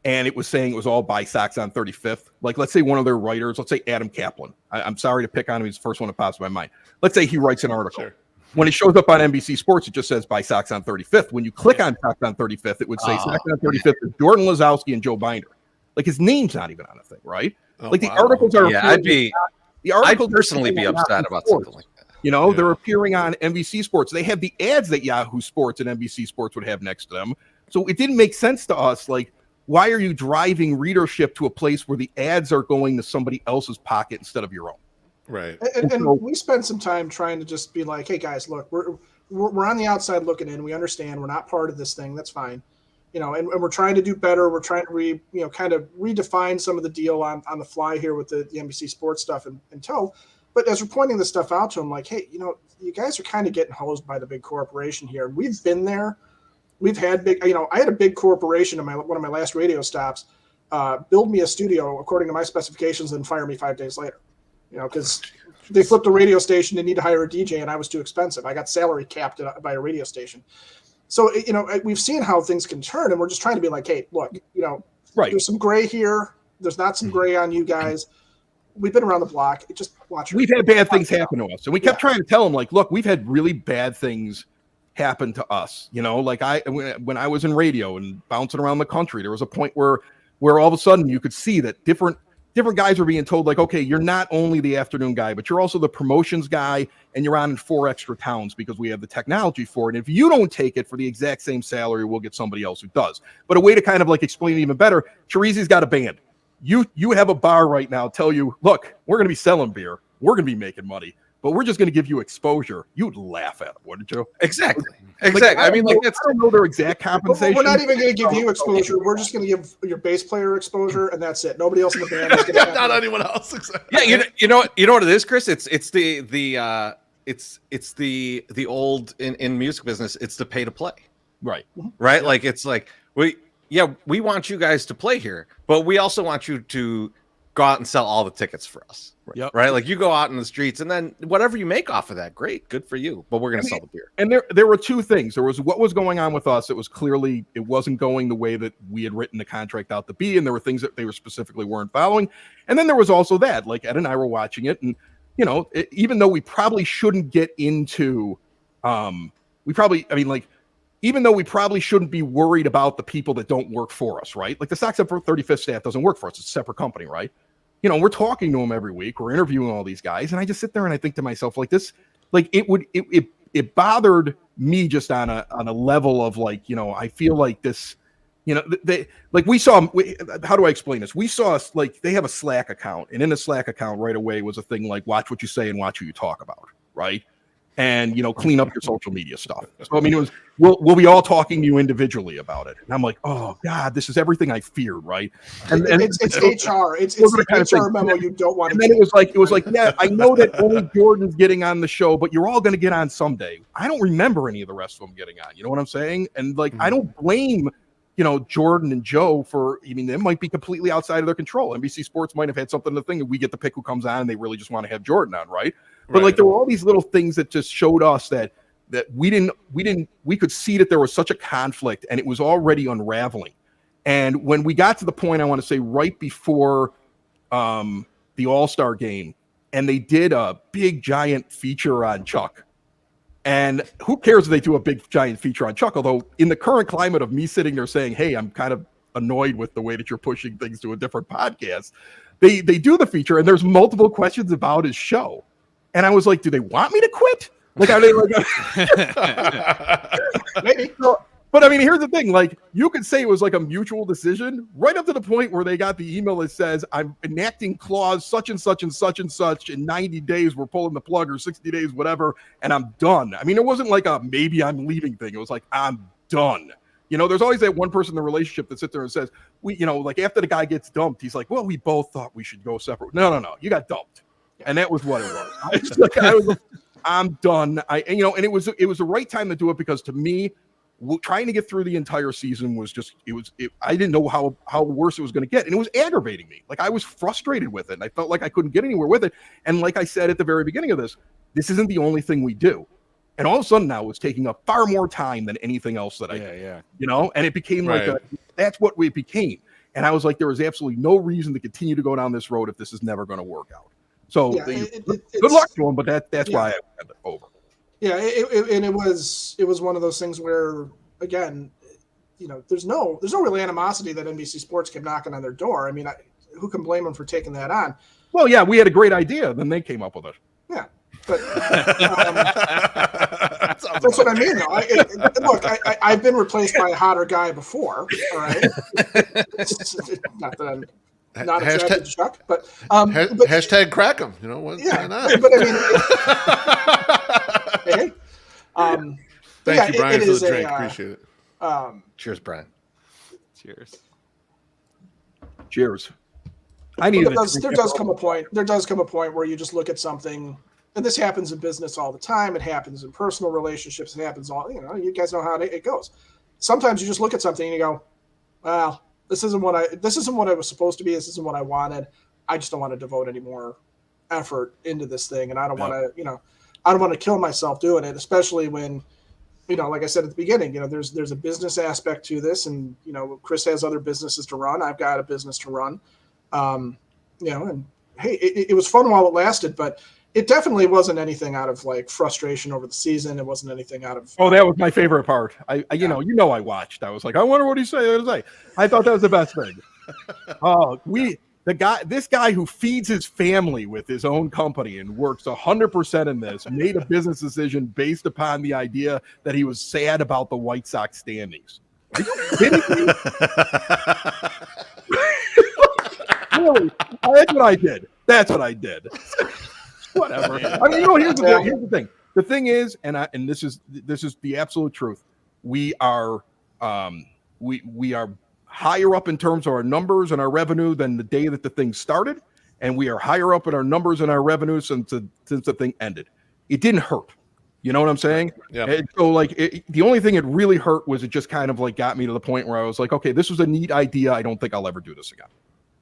and it was saying it was all by Sox on 35th. Like, let's say one of their writers, let's say Adam Kaplan. I'm sorry to pick on him. He's the first one that pops in my mind. Let's say he writes an article. Sure. When it shows up on NBC Sports, it just says by Sox on 35th. When you click on Sox on 35th, it would say Sox on 35th is Jordan Lazowski and Joe Binder. Like, his name's not even on the thing, right? The articles are. Yeah, I'd personally be upset about something like that. You know, they're appearing on NBC Sports. They have the ads that Yahoo Sports and NBC Sports would have next to them. So it didn't make sense to us. Like, why are you driving readership to a place where the ads are going to somebody else's pocket instead of your own? Right. And we spent some time trying to just be like, hey guys, look, we're on the outside looking in. We understand we're not part of this thing. That's fine. You know, and we're trying to do better. We're trying to kind of redefine some of the deal on the fly here with the NBC Sports stuff in tow. But as we're pointing this stuff out to them, like, hey, you know, you guys are kind of getting hosed by the big corporation here. We've been there. We've had big, I had a big corporation in one of my last radio stops build me a studio according to my specifications and fire me 5 days later. You know, because they flipped a radio station, they need to hire a DJ, and I was too expensive. I got salary capped by a radio station. So, you know, we've seen how things can turn, and we're just trying to be like, hey, look, you know, there's some gray here. There's not some gray on you guys. We've been around the block. Just watch. We've had bad things happen to us. And we kept trying to tell them, like, look, we've had really bad things happen to us. You know, like when I was in radio and bouncing around the country, there was a point where all of a sudden you could see that different guys were being told, like, okay, you're not only the afternoon guy, but you're also the promotions guy, and you're on in 4 extra towns because we have the technology for it. And if you don't take it for the exact same salary, we'll get somebody else who does. But a way to kind of like explain it even better, Chirizi's got a band. You have a bar right now, tell you, look, we're going to be selling beer. We're going to be making money. but we're just going to give you exposure, you'd laugh at it, wouldn't you? Exactly. Like, I mean, like, that's I don't know their exact compensation. We're not even going to give you exposure. We're just going to give your bass player exposure, and that's it. Nobody else in the band is going to Not anyone else. Exactly. yeah. You know what it is, Chris? It's the old in music business. It's the pay to play, Right. right? Like it's like we want you guys to play here, but we also want you to go out and sell all the tickets for us. Yep. Right? Like you go out in the streets and then whatever you make off of that, great, good for you. But we're going to sell the beer. And there were two things. There was what was going on with us. It was clearly it wasn't going the way that we had written the contract out to be, and there were things that they were specifically weren't following. And then there was also that, like Ed and I were watching it, and even though we probably shouldn't get into, even though we probably shouldn't be worried about the people that don't work for us, right? Like the Sox Up for 35th staff doesn't work for us. It's a separate company, right? We're talking to them every week. We're interviewing all these guys. And I just sit there and I think to myself, like this, like it bothered me just on a level of like, I feel like this, they like how do I explain this? We saw like they have a Slack account, and in the Slack account right away was a thing like watch what you say and watch who you talk about, right? And clean up your social media stuff. So I mean, it was we'll be all talking to you individually about it. And I'm like, oh God, this is everything I feared, right? And it's HR. It's the HR memo you don't want to. And then it was like, yeah, I know that only Jordan's getting on the show, but you're all going to get on someday. I don't remember any of the rest of them getting on. You know what I'm saying? And like, I don't blame Jordan and Joe for. I mean, it might be completely outside of their control. NBC Sports might have had something to think, and we get to pick who comes on, and they really just want to have Jordan on, right? But like there were all these little things that just showed us that we could see that there was such a conflict, and it was already unraveling. And when we got to the point, I want to say right before the All-Star game, and they did a big giant feature on Chuck. And who cares if they do a big giant feature on Chuck? Although in the current climate of me sitting there saying, hey, I'm kind of annoyed with the way that you're pushing things to a different podcast, they do the feature, and there's multiple questions about his show. And I was like, do they want me to quit? Like, are they like, maybe. But I mean, here's the thing. Like, you could say it was like a mutual decision right up to the point where they got the email that says, I'm enacting clause such and such and such and such. In 90 days, we're pulling the plug, or 60 days, whatever. And I'm done. I mean, it wasn't like a maybe I'm leaving thing. It was like, I'm done. There's always that one person in the relationship that sits there and says, like after the guy gets dumped, he's like, well, we both thought we should go separate. No. You got dumped. And that was what it was. I'm done. And it was the right time to do it, because to me, trying to get through the entire season was just, I didn't know how worse it was going to get. And it was aggravating me. Like I was frustrated with it. And I felt like I couldn't get anywhere with it. And like I said at the very beginning of this isn't the only thing we do. And all of a sudden now it's taking up far more time than anything else that I do. Yeah. And it became like that's what it became. And I was like, there was absolutely no reason to continue to go down this road if this is never going to work out. So good luck to him, but that's why I had it over. Yeah, it was one of those things where, again, there's no real animosity that NBC Sports kept knocking on their door. I mean, who can blame them for taking that on? Well, yeah, we had a great idea, then they came up with it. Yeah, but that's what I mean. Though. Look, I've been replaced by a hotter guy before. All right, not that I'm. Not attracted to Chuck, but hashtag crack 'em. Why not? But I mean, thank you, Brian, for the drink. Appreciate it. Cheers, Brian. Cheers. There does come a point where you just look at something, and this happens in business all the time. It happens in personal relationships. It happens you guys know how it goes. Sometimes you just look at something and you go, well, this isn't what I was supposed to be. This isn't what I wanted. I just don't want to devote any more effort into this thing. And I don't want to, I don't want to kill myself doing it, especially when, like I said at the beginning, there's a business aspect to this, and, Chris has other businesses to run. I've got a business to run, and hey, it was fun while it lasted, but it definitely wasn't anything out of like frustration over the season. It wasn't anything out of. Oh, that was my favorite part. I watched. I was like, I wonder what he's saying. I thought that was the best thing. Oh, this guy who feeds his family with his own company and works 100% in this made a business decision based upon the idea that he was sad about the White Sox standings. Are you kidding me? Really? That's what I did. Whatever. I mean, here's the thing. The thing is, and this is the absolute truth. We are we are higher up in terms of our numbers and our revenue than the day that the thing started, and we are higher up in our numbers and our revenue since the thing ended. It didn't hurt. You know what I'm saying? Yeah. And so the only thing it really hurt was it just kind of like got me to the point where I was like, okay, this was a neat idea. I don't think I'll ever do this again.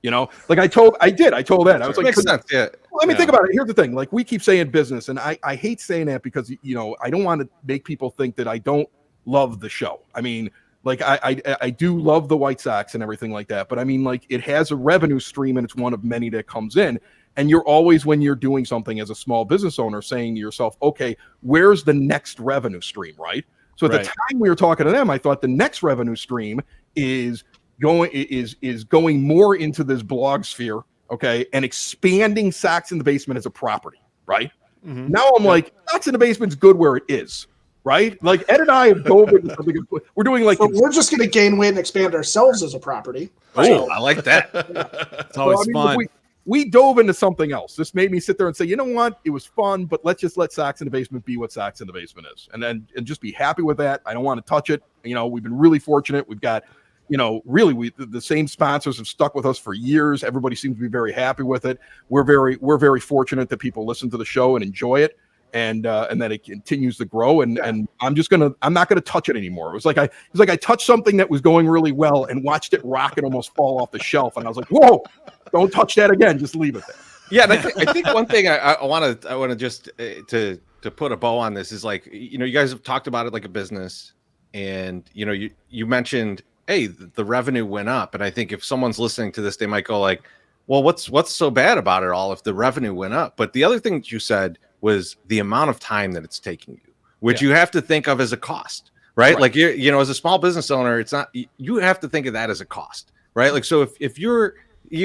You know, like I told Ed, I was like, makes sense. Yeah. Let me think about it. Here's the thing. Like we keep saying business, and I hate saying that because, I don't want to make people think that I don't love the show. I mean, like I do love the White Sox and everything like that. But I mean, like it has a revenue stream and it's one of many that comes in. And you're always, when you're doing something as a small business owner, saying to yourself, okay, where's the next revenue stream, right? So at the time we were talking to them, I thought the next revenue stream is going more into this blog sphere, okay, and expanding Sox in the Basement as a property, right? Mm-hmm. Now I'm like, Sox in the Basement's good where it is, right? Like Ed and I have dove into something. We're doing like, so we're just going to gain weight and expand ourselves as a property. Oh, I like that. It's always fun. We dove into something else. This made me sit there and say, you know what? It was fun, but let's just let Sox in the Basement be what Sox in the Basement is, and just be happy with that. I don't want to touch it. We've been really fortunate. We've got, really the same sponsors have stuck with us for years. Everybody seems to be very happy with it. We're very fortunate that people listen to the show and enjoy it, and that it continues to grow. And I'm not gonna touch it anymore. It was like I touched something that was going really well and watched it rock and almost fall off the shelf, and I was like, whoa. Don't touch that again. Just leave it there. Yeah, and I think one thing I want to just to put a bow on this is like, you guys have talked about it like a business, and you mentioned, hey, the revenue went up, and I think if someone's listening to this, they might go like, well, what's so bad about it all if the revenue went up? But the other thing that you said was the amount of time that it's taking you, which you have to think of as a cost, right? Like as a small business owner, it's not, you have to think of that as a cost, right? Like, so if you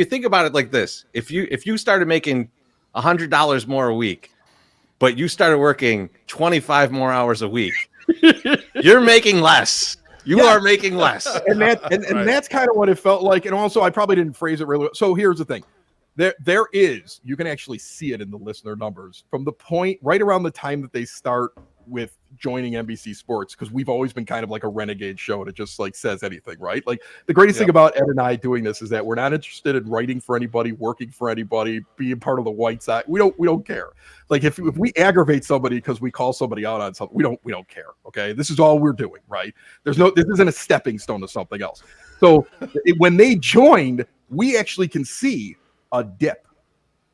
think about it like this, if you started making $100 more a week, but you started working 25 more hours a week, you're making less. You are making less. And that's kind of what it felt like. And also, I probably didn't phrase it really well. So here's the thing. There is, you can actually see it in the listener numbers from the point right around the time that they start with joining NBC Sports, because we've always been kind of like a renegade show that just like says anything, right? Like the greatest thing about Ed and I doing this is that we're not interested in writing for anybody, working for anybody, being part of the White Sox. We don't care. Like if we aggravate somebody because we call somebody out on something, we don't care. Okay, this is all we're doing, right? This isn't a stepping stone to something else. So when they joined, we actually can see a dip.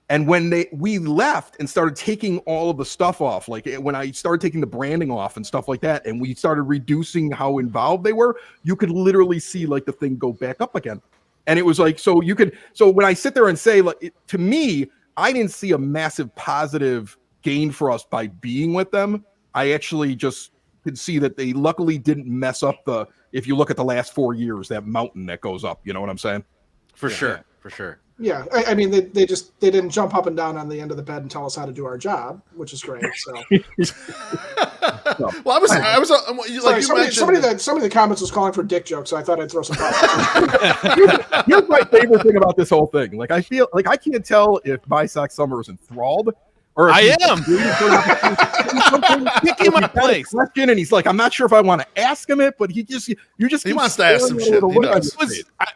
And when we left and started taking all of the stuff off, like when I started taking the branding off and stuff like that, and we started reducing how involved they were, you could literally see like the thing go back up again. And it was like, so when I sit there and say, like, to me, I didn't see a massive positive gain for us by being with them. I actually just could see that they luckily didn't mess up if you look at the last 4 years, that mountain that goes up, you know what I'm saying? For sure. Yeah, I mean, they didn't jump up and down on the end of the bed and tell us how to do our job, which is great. So, well, I was like, somebody in the comments was calling for dick jokes, so I thought I'd throw some. Here's my favorite thing about this whole thing. Like, I feel like I can't tell if my Sox Summer is enthralled. Or I am picking my place. Question, and he's like, I'm not sure if I want to ask him it, but he wants to ask some shit.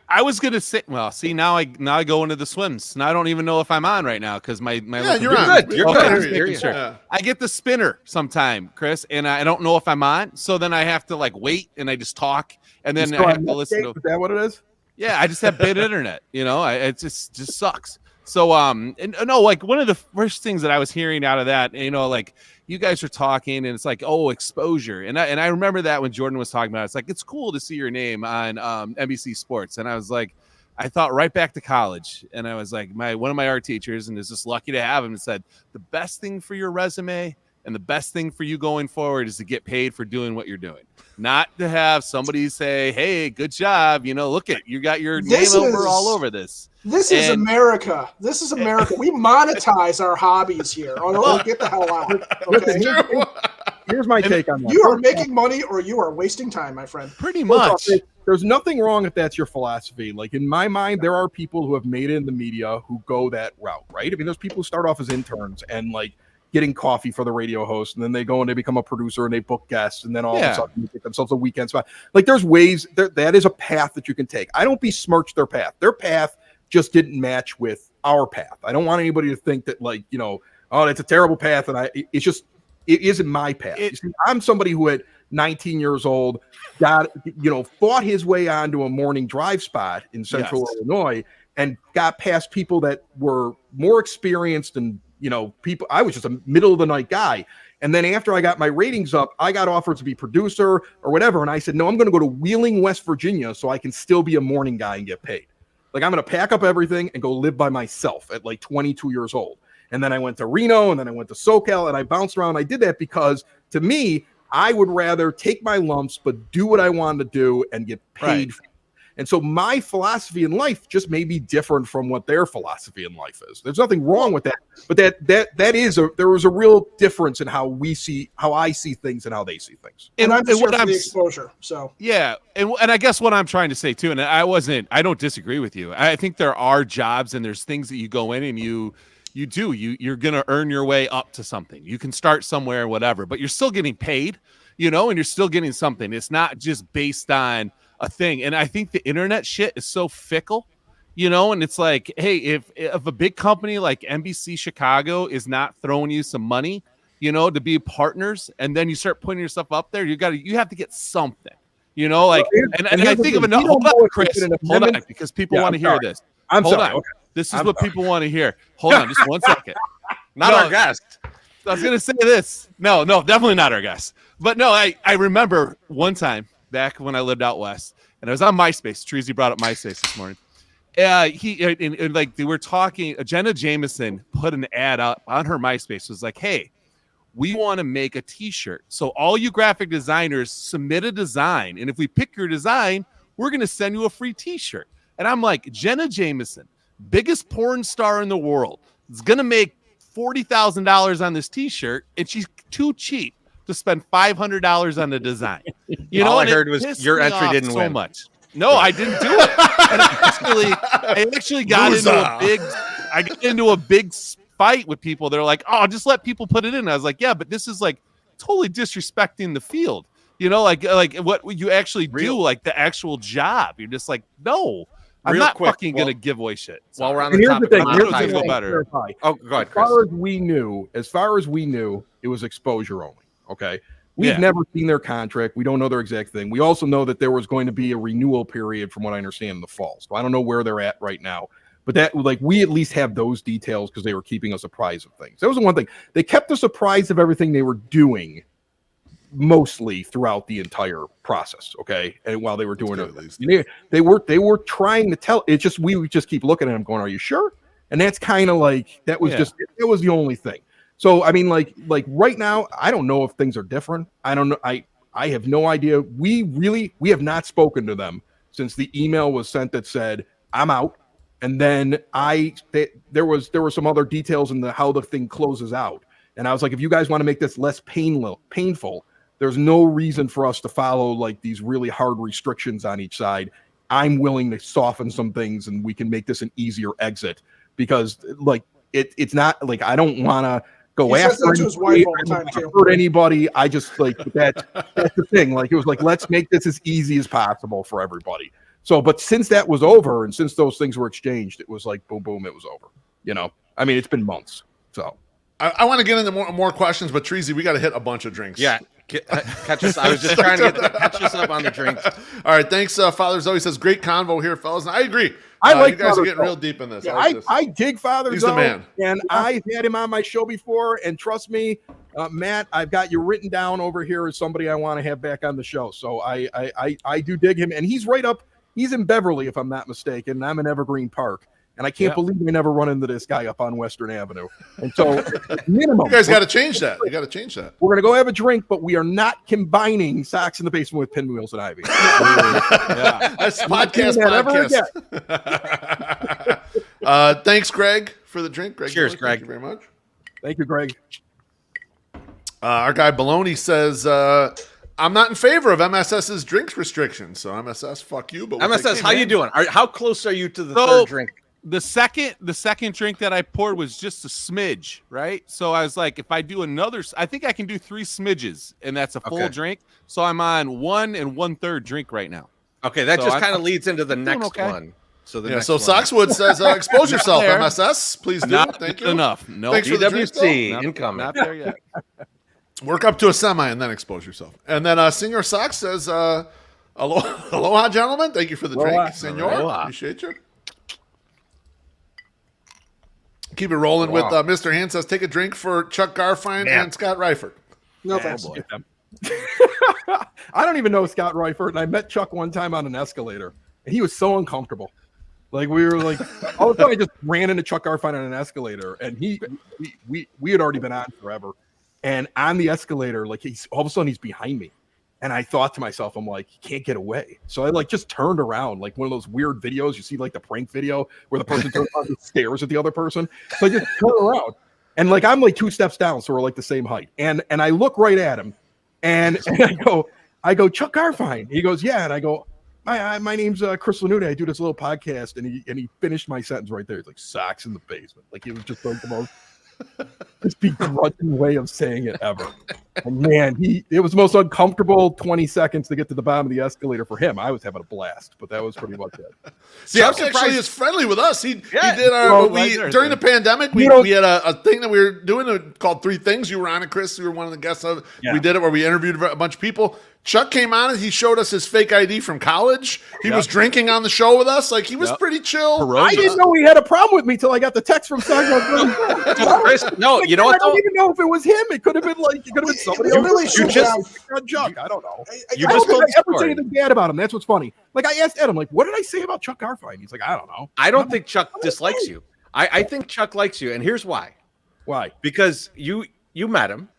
I was gonna say, well, see, now I go into the swims, and I don't even know if I'm on right now because my you're good. You're good. Sure. Yeah. I get the spinner sometime, Chris, and I don't know if I'm on, so then I have to like wait, and I just talk, and then I have to listen to. Is that what it is? Yeah, I just have bad internet. It just sucks. So, like one of the first things that I was hearing out of that, like you guys are talking and it's like, oh, exposure. And I remember that when Jordan was talking about it, it's like, it's cool to see your name on NBC Sports. And I was like, I thought right back to college. And I was like, one of my art teachers, and is just lucky to have him, said, the best thing for your resume and the best thing for you going forward is to get paid for doing what you're doing. Not to have somebody say, hey, good job. Look at, you got your name all over this. This is America. This is America. We monetize our hobbies here. Oh, get the hell out. Okay? Here's my take on that. You are making money or you are wasting time, my friend. Pretty much. there's nothing wrong if that's your philosophy. Like in my mind, there are people who have made it in the media who go that route, right? I mean, there's people who start off as interns and like getting coffee for the radio host, and then they go and they become a producer and they book guests, and then all of a sudden they get themselves a weekend spot. Like there's ways that is a path that you can take. I don't besmirch their path. Their path just didn't match with our path. I don't want anybody to think that like, you know, oh, that's a terrible path. And it isn't my path. You see, I'm somebody who at 19 years old fought his way onto a morning drive spot in central Illinois and got past people that were more experienced and, you know, people. I was just a middle of the night guy. And then after I got my ratings up, I got offered to be producer or whatever. And I said, no, I'm going to go to Wheeling, West Virginia so I can still be a morning guy and get paid. Like I'm going to pack up everything and go live by myself at like 22 years old. And then I went to Reno and then I went to SoCal and I bounced around. I did that because to me, I would rather take my lumps, but do what I wanted to do and get paid. Right. And so my philosophy in life just may be different from what their philosophy in life is. There's nothing wrong with that, but there was a real difference in how I see things and how they see things. And I'm just here for the exposure. So yeah, and I guess what I'm trying to say too, and I don't disagree with you. I think there are jobs and there's things that you go in and you're going to earn your way up to something. You can start somewhere, whatever, but you're still getting paid, you know, and you're still getting something. It's not just based on a thing. And I think the internet shit is so fickle, you know, and it's like, hey, if a big company like NBC Chicago is not throwing you some money, you know, to be partners, and then you start putting yourself up there, you have to get something, you know, like, and I think of enough. Hold on, Chris, hold on, because people want to hear this. Hold on. Okay. This is what people want to hear. Hold on, just 1 second. Not our guest. I was going to say this. No, definitely not our guest. But no, I remember one time back when I lived out west, and I was on MySpace. Treasy brought up MySpace this morning. Like they were talking. Jenna Jameson put an ad up on her MySpace. It was like, hey, we want to make a T-shirt. So all you graphic designers submit a design, and if we pick your design, we're going to send you a free T-shirt. And I'm like, Jenna Jameson, biggest porn star in the world, is going to make $40,000 on this T-shirt, and she's too cheap to spend $500 on the design. You know, all I heard was your entry didn't win. Much. No, I didn't do it. And I actually got into a big fight with people. They're like, "Oh, just let people put it in." I was like, "Yeah, but this is like totally disrespecting the field." You know, like what you actually do, like the actual job. You're just like, no. I'm not fucking going to give away shit. While we're on the topic, here's go better. Oh, go ahead, Chris. As far as we knew, it was exposure only. Okay. We've never seen their contract. We don't know their exact thing. We also know that there was going to be a renewal period, from what I understand, in the fall. So I don't know where they're at right now. But that, like, we at least have those details because they were keeping us apprised of things. That was the one thing. They kept us apprised of everything they were doing mostly throughout the entire process. Okay. And while they were doing it, they were trying to tell it. Just, we would just keep looking at them going, are you sure? And that's kind of like, that was it was the only thing. So, I mean, like right now, I don't know if things are different. I don't know. I have no idea. We have not spoken to them since the email was sent that said, I'm out. And then there were some other details in how the thing closes out. And I was like, if you guys want to make this less painful, there's no reason for us to follow like these really hard restrictions on each side. I'm willing to soften some things and we can make this an easier exit, because like it's not like I don't want to go after anybody. I just like that's the thing. Like it was like, let's make this as easy as possible for everybody. So, but since that was over and since those things were exchanged, it was like boom, boom, it was over. You know, I mean, it's been months. So I want to get into more questions, but Treasy, we got to hit a bunch of drinks. Yeah. Catch us. I was just trying to catch us up on the drinks. All right. Thanks. Father Zoe says, great convo here, fellas. And I agree. I like you guys Father are getting Zoe. real deep in this. Yeah, I dig Father He's Zoe, the man. And I've had him on my show before. And trust me, Matt, I've got you written down over here as somebody I want to have back on the show. So I do dig him. And he's right up. He's in Beverly, if I'm not mistaken. And I'm in Evergreen Park. And I can't believe we never run into this guy up on Western Avenue. And so, minimum. You guys got to change that. You got to change that. We're going to go have a drink, but we are not combining Socks in the Basement with Pinwheels and Ivy. That's podcast. Thanks, Greg, for the drink. Greg, cheers, Greg. Thank you very much. Thank you, Greg. Our guy Baloney says, I'm not in favor of MSS's drink restrictions. So MSS, fuck you. But we'll MSS, take how it. you doing? How close are you to the So- third drink? The second drink that I poured was just a smidge, right? So I was like, if I do another, I think I can do 3 smidges, and that's a full Okay. drink. So I'm on 1 1/3 drink right now. Okay, that So just I'm- kind of leads into the doing next okay. one. So the Yeah. next So one. Soxwood says, expose yourself, there. MSS. Please do. Not Thank good you. enough. No, Thanks for the drink, DWC not, incoming. not there yet. Work up to a semi and then expose yourself. And then Senor Sox says, aloha, gentlemen. Thank you for the Aloha. drink, Senor. Aloha. Appreciate you. Keep it rolling with Mr. Hand says, take a drink for Chuck Garfien Man. and Scott Reifert. No thanks. boy. I don't even know Scott Reifert, and I met Chuck one time on an escalator, and he was so uncomfortable. Like we were like, all of a sudden I just ran into Chuck Garfien on an escalator, and we had already been on forever, and on the escalator, like he's all of a sudden he's behind me, and I thought to myself, I'm like, he can't get away. So I like just turned around, like one of those weird videos you see, like the prank video where the person turns around and stares at the other person. So I just turn around, and like I'm like 2 steps down, so we're like the same height, and I look right at him. And I go, Chuck Garfien. He goes, yeah. And I go, my name's Chris Lanuti. I do this little podcast. And he finished my sentence right there. He's like, socks in the basement. Like it was just like the most just begrudging way of saying it ever. And man, it was the most uncomfortable 20 seconds to get to the bottom of the escalator for him. I was having a blast, but that was pretty much it. See, I'm Chuck actually is friendly with us. He did Well, right there, during the pandemic. We had a thing that we were doing called 3 Things. You were on it, Chris. You were one of the guests of. Yeah. We did it where we interviewed a bunch of people. Chuck came on and he showed us his fake ID from college. He was drinking on the show with us. Like he was pretty chill. I didn't know he had a problem with me till I got the text from Sergeant. Chris, no, you know I what? don't Though? even know if it was him. It could have been somebody It else. really should Chuck. I don't know. You I just don't told think I the ever say story. anything bad about him. That's what's funny. Like I asked Ed, I'm like, what did I say about Chuck Garfien? He's like, I don't know. I don't think Chuck dislikes you. I think Chuck likes you, and here's why. Why? Because you met him.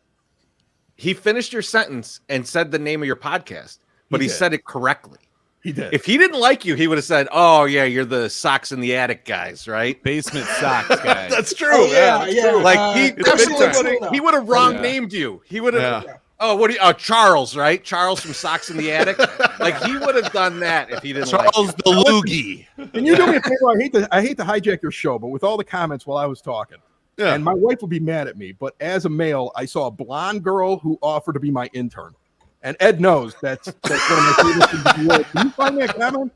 He finished your sentence and said the name of your podcast, but he did. said it correctly. He did. If he didn't like you, he would have said, "Oh yeah, you're the socks in the attic guys, right?" Basement socks, guys. That's true. Oh, yeah. Like absolutely true. he would have wrong named you. He would have. Yeah. Oh, what do you? Oh, Charles, right? Charles from Socks in the Attic. Like he would have done that if he didn't. Charles like the Loogie. Can you do me a favor? I hate to hijack your show, but with all the comments while I was talking, Yeah. and my wife would be mad at me, but as a male, I saw a blonde girl who offered to be my intern. And Ed knows that's one of my favorite things in the world. Can you find that comment?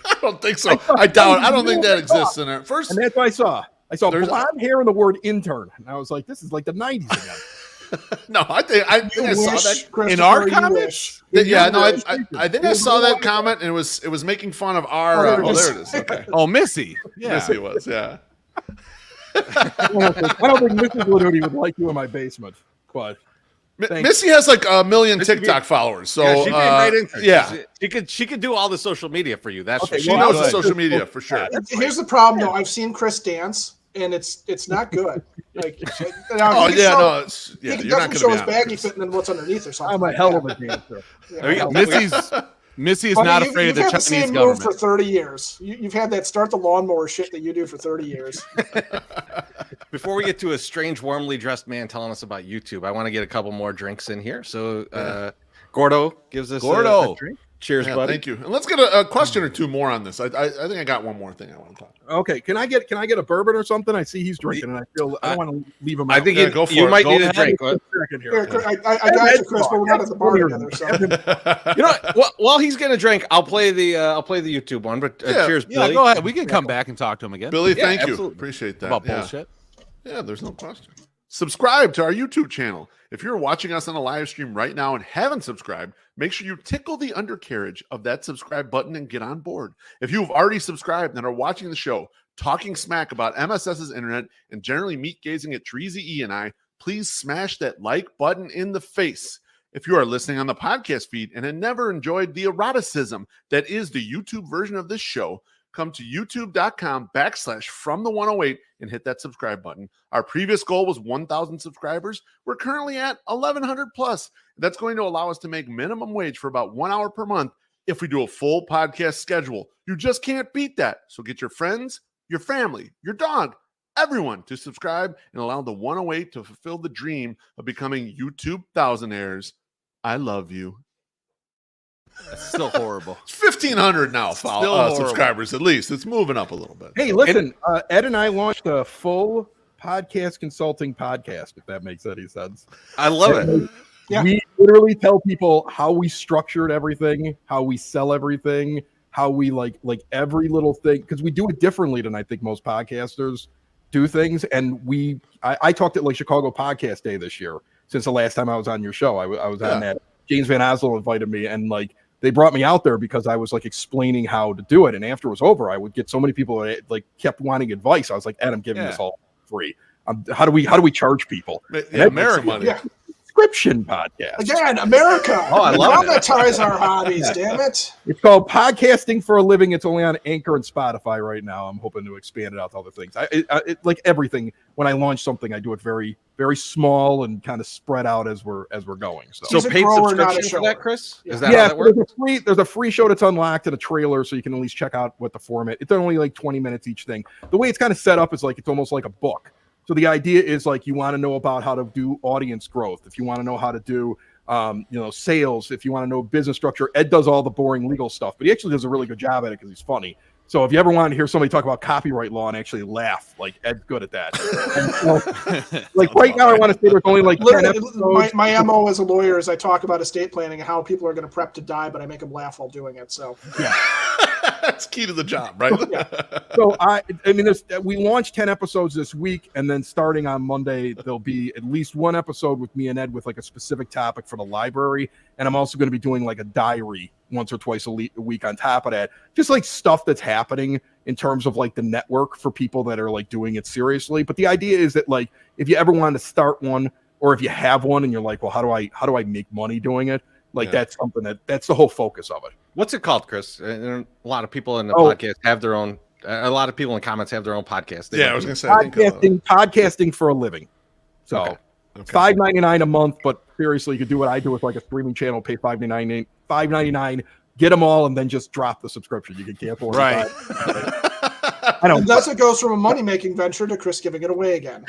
I don't think so. I doubt. I don't think that exists in there. First, And that's what I saw. I saw There's- blonde hair and the word intern. And I was like, this is like the 90s again. no, I think I saw that. In our Christopher, you comments? wish. Yeah, no, It I think I saw that comment, and it was making fun of our. Oh, there it Oh, is. there it is. Okay, Oh, Missy. Yeah. yes, he was. Yeah, I don't think Mrs. Lanuti would like you in my basement, but Thanks. Missy has like 1 million Missy TikTok followers. So yeah, she'd be a great intern. yeah, She could do all the social media for you. That's Okay, for she sure. well, knows the social media for sure. Here's the problem, though. I've seen Chris dance, and it's not good. Like, Oh yeah, no, it's, yeah, he you're not doesn't going show to his be baggy fit and then what's underneath or something. I'm a hell of a dancer. Missy is Buddy, not you've afraid of the had the Chinese same move for government. 30 years. You've had that start the lawnmower shit that you do for 30 years. Before we get to a strange, warmly dressed man telling us about YouTube, I want to get a couple more drinks in here. So, Gordo gives us a drink. Cheers, Yeah, buddy. thank you. And let's get a question or two more on this. I think I got one more thing I want to talk about. Okay, can I get a bourbon or something? I see he's drinking, and I feel I don't want to leave him out. I think Yeah, go for you it. might Go need a ahead. drink. Just a second here. Here, I got you, Chris, but we're not at the bar together. So. You know what? While he's gonna drink, I'll play the YouTube one. But Yeah. cheers, Yeah, Billy. go ahead. We can come back and talk to him again. Billy, Yeah, thank you. absolutely. Appreciate that. About Yeah. bullshit. Yeah, there's no question. Subscribe to our YouTube channel. If you're watching us on a live stream right now and haven't subscribed, make sure you tickle the undercarriage of that subscribe button and get on board. If you've already subscribed and are watching the show, talking smack about MSS's internet and generally meat gazing at Treasy E and I, please smash that like button in the face. If you are listening on the podcast feed and have never enjoyed the eroticism that is the YouTube version of this show, come to youtube.com/FromThe108 and hit that subscribe button. Our previous goal was 1,000 subscribers. We're currently at 1,100 plus. That's going to allow us to make minimum wage for about 1 hour per month if we do a full podcast schedule. You just can't beat that. So get your friends, your family, your dog, everyone to subscribe and allow the 108 to fulfill the dream of becoming YouTube thousandaires. I love you. That's still horrible. It's 1,500 now, horrible. subscribers at least. It's moving up a little bit. Hey, listen, Ed and I launched a full podcast consulting podcast, if that makes any sense. I love it. Yeah. We literally tell people how we structured everything, how we sell everything, how we like every little thing, because we do it differently than I think most podcasters do things. And I talked at like Chicago Podcast Day this year since the last time I was on your show. I was on that. James Van Oslo invited me, and like they brought me out there because I was like explaining how to do it. And after it was over, I would get so many people that like kept wanting advice. I was like, Ed, I'm giving this all free. How do we charge people? Yeah, American money. Yeah. Subscription podcast. Again, America. Oh, I love it. Monetize our hobbies, damn it. It's called Podcasting for a Living. It's only on Anchor and Spotify right now. I'm hoping to expand it out to other things. It like everything, when I launch something, I do it very, very small and kind of spread out as we're going. So He's a paid grower, not a subscription for that, shower. Chris? Yeah. Is that how that works? there's a free show that's unlocked and a trailer, so you can at least check out what the format. It's only like 20 minutes each thing. The way it's kind of set up is like it's almost like a book. So the idea is like you want to know about how to do audience growth. If you want to know how to do sales, if you want to know business structure, Ed does all the boring legal stuff, but he actually does a really good job at it because he's funny. So if you ever want to hear somebody talk about copyright law and actually laugh, like Ed's good at that. And, like right now, I want to say there's only like 10 episodes. My MO as a lawyer is I talk about estate planning and how people are going to prep to die, but I make them laugh while doing it. So Yeah. That's key to the job, right? So I mean, we launched 10 episodes this week, and then starting on Monday, there'll be at least one episode with me and Ed with like a specific topic for the library. And I'm also going to be doing like a diary once or twice a week on top of that, just like stuff that's happening in terms of like the network for people that are like doing it seriously. But the idea is that like, if you ever want to start one, or if you have one and you're like, well, how do I make money doing it? Like that's something that's the whole focus of it. What's it called, Chris? A lot of people in the podcast have their own. A lot of people in comments have their own podcast. I was going to say podcasting for a living. So Okay. $5.99 a month, but seriously, you could do what I do with like a streaming channel, pay $5.99, get them all, and then just drop the subscription. You can cancel it. Right. I don't. thus it goes from a money-making venture to Chris giving it away again.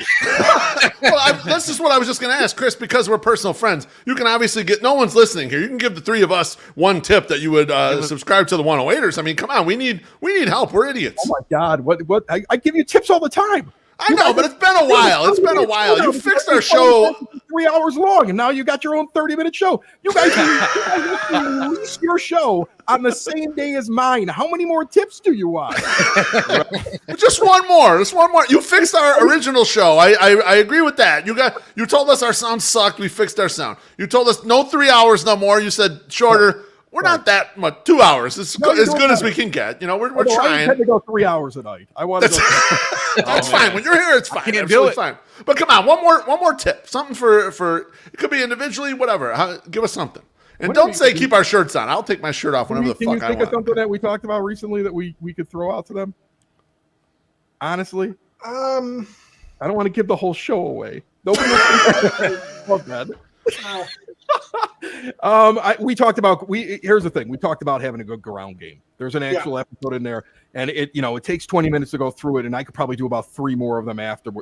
Well, that's just what I was just going to ask, Chris, because we're personal friends. You can obviously no one's listening here. You can give the three of us one tip that you would subscribe to the 108ers. I mean, come on, we need help. We're idiots. Oh my God. What I give you tips all the time. I know, but it's been a while. It's been a while. You fixed our show. 3 hours long, and now you got your own 30-minute show. You guys release your show on the same day as mine. How many more tips do you want? Just one more. Just one more. You fixed our original show. I agree with that. You told us our sound sucked. We fixed our sound. You told us no 3 hours no more. You said shorter. We're not that much. 2 hours. It's as good as we can get. You know, we're trying. I intend to go 3 hours a night. I want to go. That's fine. When you're here, it's fine. can't Absolutely do it. fine. But come on, one more tip. Something for it could be individually, whatever. Give us something. And don't say keep our shirts on. I'll take my shirt off whenever the Can you fuck I think of want. something that we talked about recently that we could throw out to them? Honestly, I don't want to give the whole show away. Nobody love that. We talked about here's the thing. We talked about having a good ground game. There's an actual episode in there, and it takes 20 minutes to go through it, and I could probably do about 3 more of them after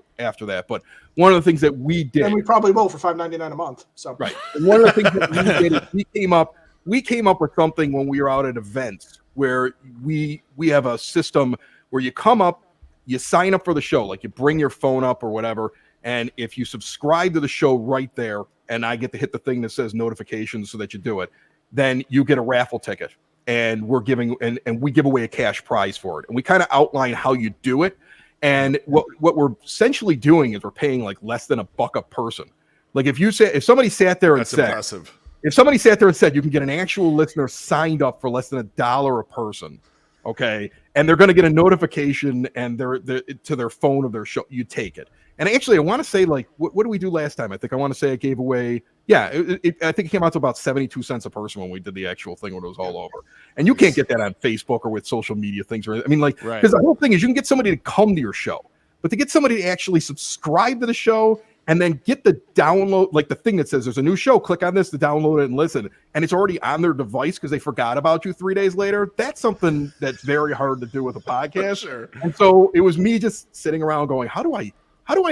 that. But one of the things that we did, And we probably will for $5.99 a month. So right. And one of the things that we did is we came up with something when we were out at events where we have a system where you come up, you sign up for the show, like you bring your phone up or whatever, and if you subscribe to the show right there, and I get to hit the thing that says notifications so that you do it, then you get a raffle ticket, and we're giving and we give away a cash prize for it, and we kind of outline how you do it. And what we're essentially doing is we're paying like less than $1 a person. Like if somebody sat there and That's said, impressive. if somebody sat there and said you can get an actual listener signed up for less than $1 a person, okay, and they're going to get a notification and they're to their phone of their show, you take it. And actually, I want to say, like, what did we do last time? I think I want to say I gave away, I think it came out to about 72 cents a person when we did the actual thing when it was all over. And you can't get that on Facebook or with social media things. I mean, because the whole thing is you can get somebody to come to your show, but to get somebody to actually subscribe to the show and then get the download, like the thing that says there's a new show, click on this to download it and listen, and it's already on their device because they forgot about you 3 days later. That's something that's very hard to do with a podcast. Sure. And so it was me just sitting around going, how do I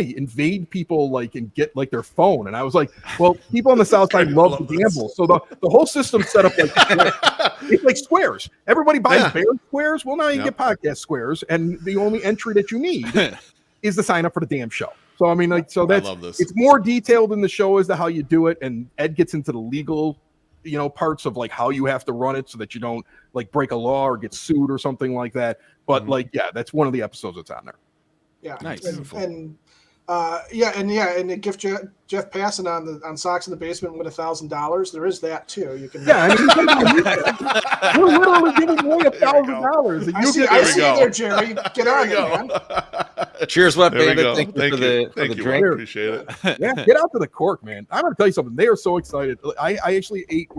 invade people like and get like their phone? And I was like, well, people on the South Side love to gamble. So the whole system's set up like it's like squares. Everybody buys bear squares. Well, now you get podcast squares, and the only entry that you need is to sign up for the damn show. So I mean, like, so that's it's more detailed in the show as to how you do it, and Ed gets into the legal, parts of like how you have to run it so that you don't like break a law or get sued or something like that. But that's one of the episodes that's on there. Yeah, nice. And to gift Jeff Passan on Socks in the Basement with $1,000. There is that too. You can. Yeah, we're literally giving away $1,000. I see you there, Jerry. Get on it, man. Cheers, Wet Bandit. Thank you for the drink. Appreciate it. Yeah, get out to the Cork, man. I'm gonna tell you something. They are so excited. I actually ate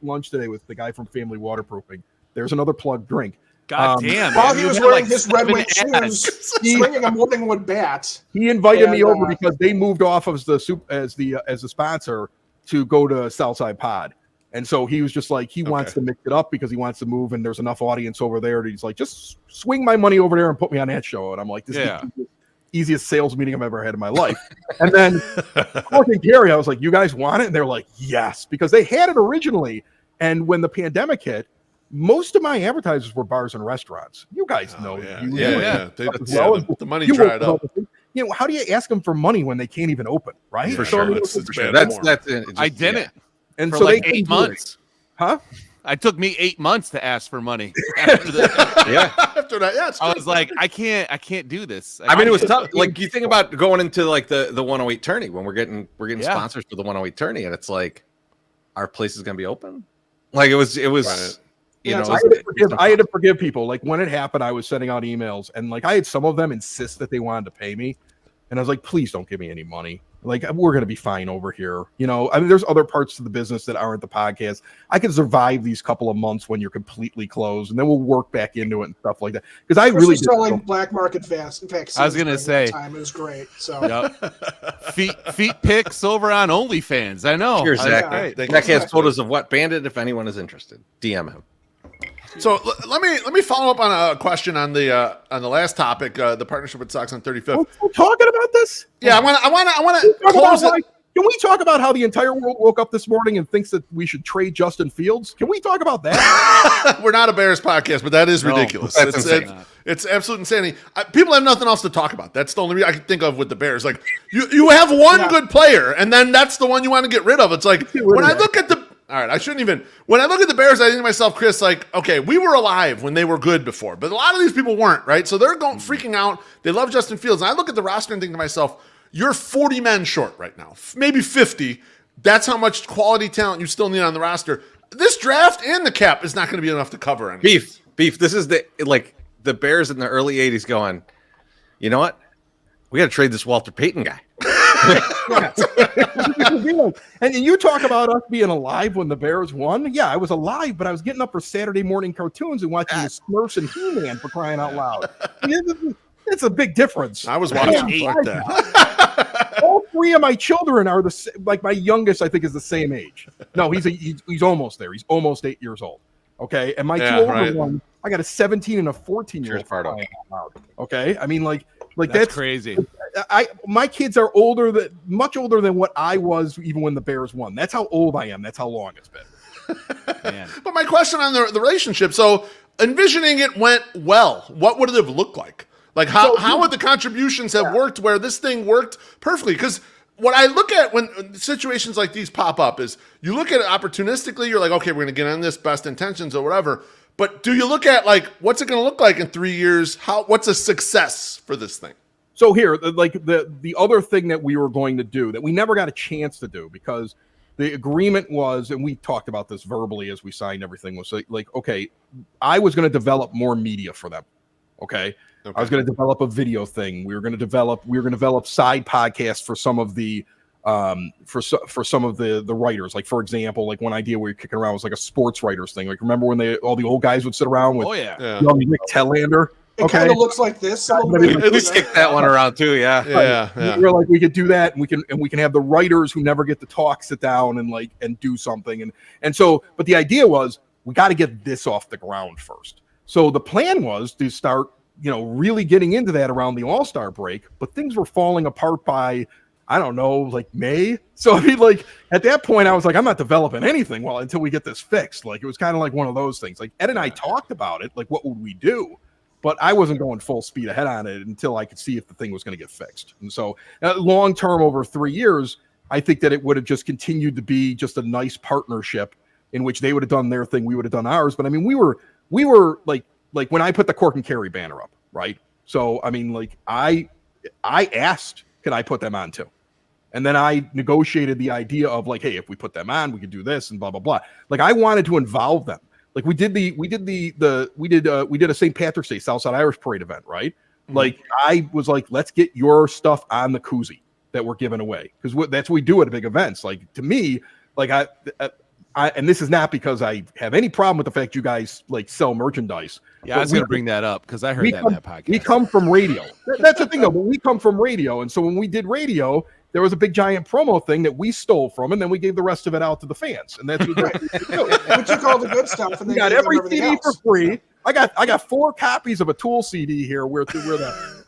lunch today with the guy from Family Waterproofing. There's another plug drink. God damn! While he was wearing his red wing shoes, swinging a Morningwood bat. He invited me over because they moved off as the sponsor to go to Southside Pod, and so he was just like he wants to mix it up because he wants to move, and there's enough audience over there. That he's like, just swing my money over there and put me on that show. And I'm like, this is the easiest sales meeting I've ever had in my life. And then Cork and Gary, I was like, you guys want it? And they're like, yes, because they had it originally, and when the pandemic hit, most of my advertisers were bars and restaurants. You guys know. The money dried up. How do you ask them for money when they can't even open, right? For sure. I didn't. And for so like 8 months. Huh? It took me 8 months to ask for money. After that, I was like, I can't do this. I mean, it was tough. Like you think about going into like the 108 tourney when we're getting sponsors for the 108 tourney, and it's like, our place is going to be open. Like it was. Right. I had to forgive people. Like when it happened, I was sending out emails, and like I had some of them insist that they wanted to pay me, and I was like, please don't give me any money. Like we're gonna be fine over here. I mean, there's other parts of the business that aren't the podcast. I can survive these couple of months when you're completely closed, and then we'll work back into it and stuff like that. Because I really selling black market vaccines. I was gonna say time it was great. So feet pics over on OnlyFans. I know. Cheers, Zach. Zach has photos of Wet Bandit. If anyone is interested, DM him. So let me follow up on a question on the last topic, the partnership with Sox on 35th. We're talking about this? Yeah, I want to close it. Can we talk about how the entire world woke up this morning and thinks that we should trade Justin Fields? Can we talk about that? We're not a Bears podcast, but that is ridiculous. It's absolute insanity. People have nothing else to talk about. That's the only reason I can think of with the Bears. Like you have one good player, and then that's the one you want to get rid of. It's like when I look at all right, I shouldn't even. When I look at the Bears, I think to myself, Chris, like, okay, we were alive when they were good before, but a lot of these people weren't, right? So they're freaking out. They love Justin Fields. And I look at the roster and think to myself, you're 40 men short right now, maybe 50. That's how much quality talent you still need on the roster. This draft and the cap is not going to be enough to cover anything. Beef. This is the Bears in the early 80s going, you know what? We got to trade this Walter Payton guy. And you talk about us being alive when the Bears won. Yeah, I was alive, but I was getting up for Saturday morning cartoons and watching the Smurfs and He-Man, for crying out loud. It's a big difference. I was watching like that. All three of my children are like my youngest, I think, is the same age. No, he's almost there. He's almost 8 years old. Okay, and my two older ones, I got a 17 and a 14-year-old. Okay, I mean, like that's crazy. My kids are much older than what I was even when the Bears won. That's how old I am. That's how long it's been. But my question on the relationship. So envisioning it went well. What would it have looked like? Like how would the contributions have worked where this thing worked perfectly? Because what I look at when situations like these pop up is you look at it opportunistically. You're like, okay, we're going to get on this, best intentions or whatever. But do you look at like what's it going to look like in 3 years? What's a success for this thing? So here, like the other thing that we were going to do that we never got a chance to do because the agreement was, and we talked about this verbally as we signed everything, was like, okay, I was going to develop more media for them. Okay. I was going to develop a video thing. We were going to develop side podcasts for some of the for some of the writers. Like, for example, like one idea we were kicking around was like a sports writers thing. Like, remember when all the old guys would sit around with Nick Tellander? It kind of looks like this. A little bit, We kicked that one around too. Yeah. We're like, we could do that, and we can have the writers who never get to talk sit down and do something, and so. But the idea was we got to get this off the ground first. So the plan was to start, really getting into that around the All-Star break, but things were falling apart by, I don't know, like May. So I mean, like at that point, I was like, I'm not developing anything until we get this fixed. Like it was kind of like one of those things. Like Ed and I talked about it, like what would we do? But I wasn't going full speed ahead on it until I could see if the thing was going to get fixed. And so long term, over 3 years, I think that it would have just continued to be just a nice partnership in which they would have done their thing, we would have done ours. But I mean, we were like when I put the Cork and Carry banner up, right? So I mean, like I asked, can I put them on too? And then I negotiated the idea of like, hey, if we put them on, we could do this and blah blah blah. Like I wanted to involve them. Like we did a St. Patrick's Day Southside Irish Parade event, right? Mm-hmm. Like I was like, let's get your stuff on the koozie that we're giving away, because that's what we do at big events. Like to me, like I and this is not because I have any problem with the fact you guys like sell merchandise. Yeah, I was going to bring that up because I heard that in that podcast. We come from radio. That's the thing though. But we come from radio, and so when we did radio, there was a big giant promo thing that we stole from, and then we gave the rest of it out to the fans, and that's what we took all the good stuff and we got every CD for free. I got 4 copies of a Tool CD here where the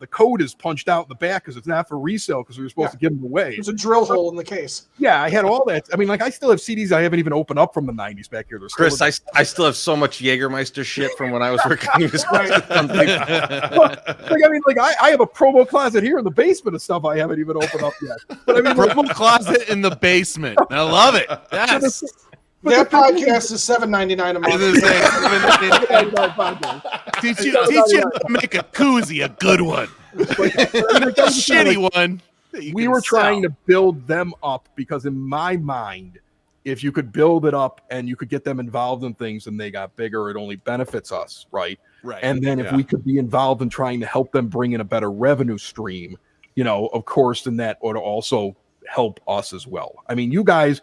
code is punched out in the back because it's not for resale because we were supposed to give them away. There's a drill hole in the case. Yeah, I had all that. I mean, like I still have CDs I haven't even opened up from the 90s back here. Chris, I still have so much Jägermeister shit from when I was working. I have a promo closet here in the basement of stuff I haven't even opened up yet. But I mean, promo closet in the basement. I love it. Yes. That podcast is $7.99 a month. Teach you to make a koozie, a good one. Shitty one. We were trying to build them up because in my mind, if you could build it up and you could get them involved in things and they got bigger, it only benefits us, right? Right. And then if we could be involved in trying to help them bring in a better revenue stream, of course, then that would also help us as well. I mean, you guys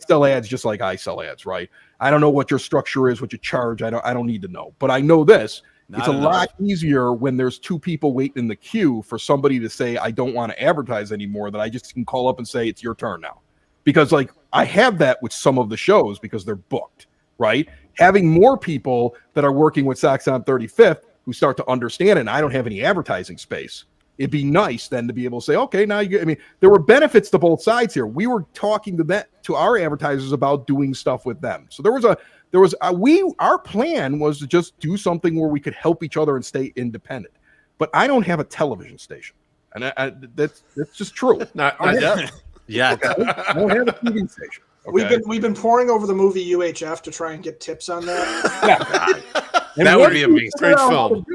sell ads just like I sell ads, right? I don't know what your structure is, what you charge. I don't need to know, but I know this. It's a lot easier when there's 2 people waiting in the queue for somebody to say, I don't want to advertise anymore, that I just can call up and say, it's your turn now. Because like I have that with some of the shows because they're booked, right? Having more people that are working with Sox on 35th who start to understand it, and I don't have any advertising space. It'd be nice then to be able to say, okay, now there were benefits to both sides here. We were talking to our advertisers about doing stuff with them. So our plan was to just do something where we could help each other and stay independent. But I don't have a television station, and that's just true. Not yet. Yeah, okay? I don't have a TV station. Okay? We've been pouring over the movie UHF to try and get tips on that. Yeah. That would be amazing. Great film.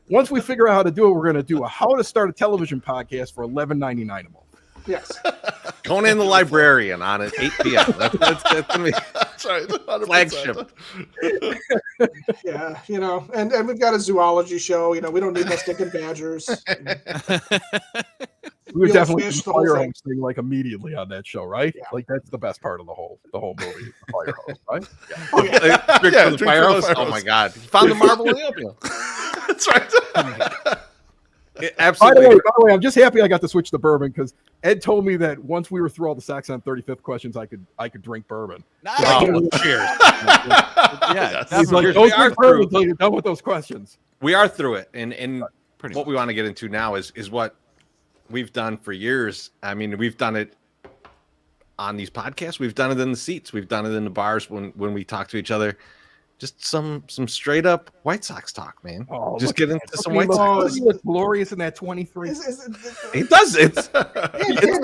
Once we figure out how to do it, we're going to do a how to start a television podcast for $11.99 a month. Yes. Conan the Librarian on at 8 p.m. That's going to be flagship. Yeah, and we've got a zoology show. We don't need no stinking badgers. We would definitely do the fire hose thing like immediately on that show, right? Yeah. Like that's the best part of the whole movie, the fire hose, right? Yeah. Oh, yeah. Drink from the fire hose. Oh my God! You found the marble ambulance. That's right. Absolutely. By the way, I'm just happy I got to switch to bourbon because Ed told me that once we were through all the Sox on 35th questions, I could drink bourbon. Nice. Cheers. Yeah, he's like, don't drink bourbon until you're done with those questions. We are through it, and what we want to get into now is what we've done for years. I mean, we've done it on these podcasts. We've done it in the seats. We've done it in the bars when we talk to each other. Just some straight up White Sox talk, man. Oh, just get into some White Sox. He looks glorious in that 23. He does. He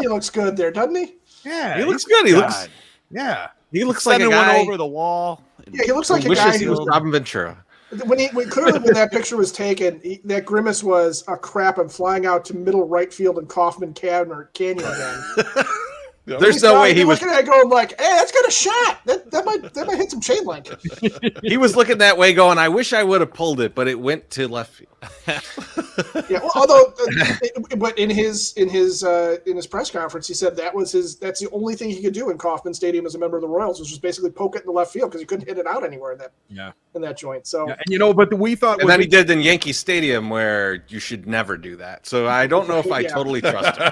looks good there, doesn't he? Yeah, he looks good. He looks. Yeah, he looks like a guy one over the wall. Yeah, he looks like a wishes guy he was Robin Ventura. When that picture was taken, that grimace was a crap. I'm flying out to middle right field in Kaufman Canyon again. There's no way he was looking at it going like, "Hey, that's got a shot. That might hit some chain link." he was looking that way, going, "I wish I would have pulled it, but it went to left field." Yeah, well, although, but in his press conference, he said that's the only thing he could do in Kauffman Stadium as a member of the Royals, was just basically poke it in the left field because he couldn't hit it out anywhere in that joint. So, and but we thought, and then he did in Yankee Stadium, where you should never do that. So I don't know if I totally trust him.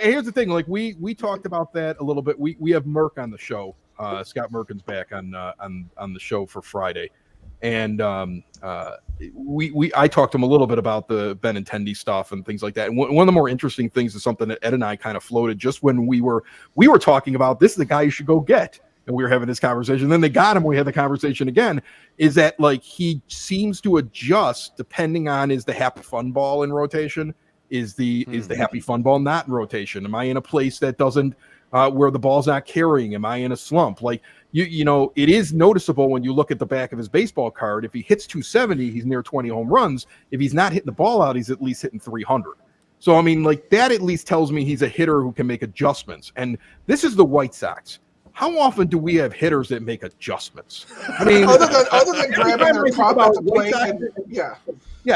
Here's the thing: like we talked about that a little bit. We have Merck on the show. Scott Merkin's back on the show for Friday, and I talked to him a little bit about the Benintendi stuff and things like that. And one of the more interesting things is something that Ed and I kind of floated just when we were talking about, this is the guy you should go get. And we were having this conversation. Then they got him. We had the conversation again. Is that like he seems to adjust depending on, is the happy fun ball in rotation? Is the happy fun ball not in rotation? Am I in a place that doesn't where the ball's not carrying? Am I in a slump? Like you know, it is noticeable when you look at the back of his baseball card. If he hits 270, he's near 20 home runs. If he's not hitting the ball out, he's at least hitting 300. So I mean, like that at least tells me he's a hitter who can make adjustments. And this is the White Sox. How often do we have hitters that make adjustments? I mean, other than grabbing their prop at the plate,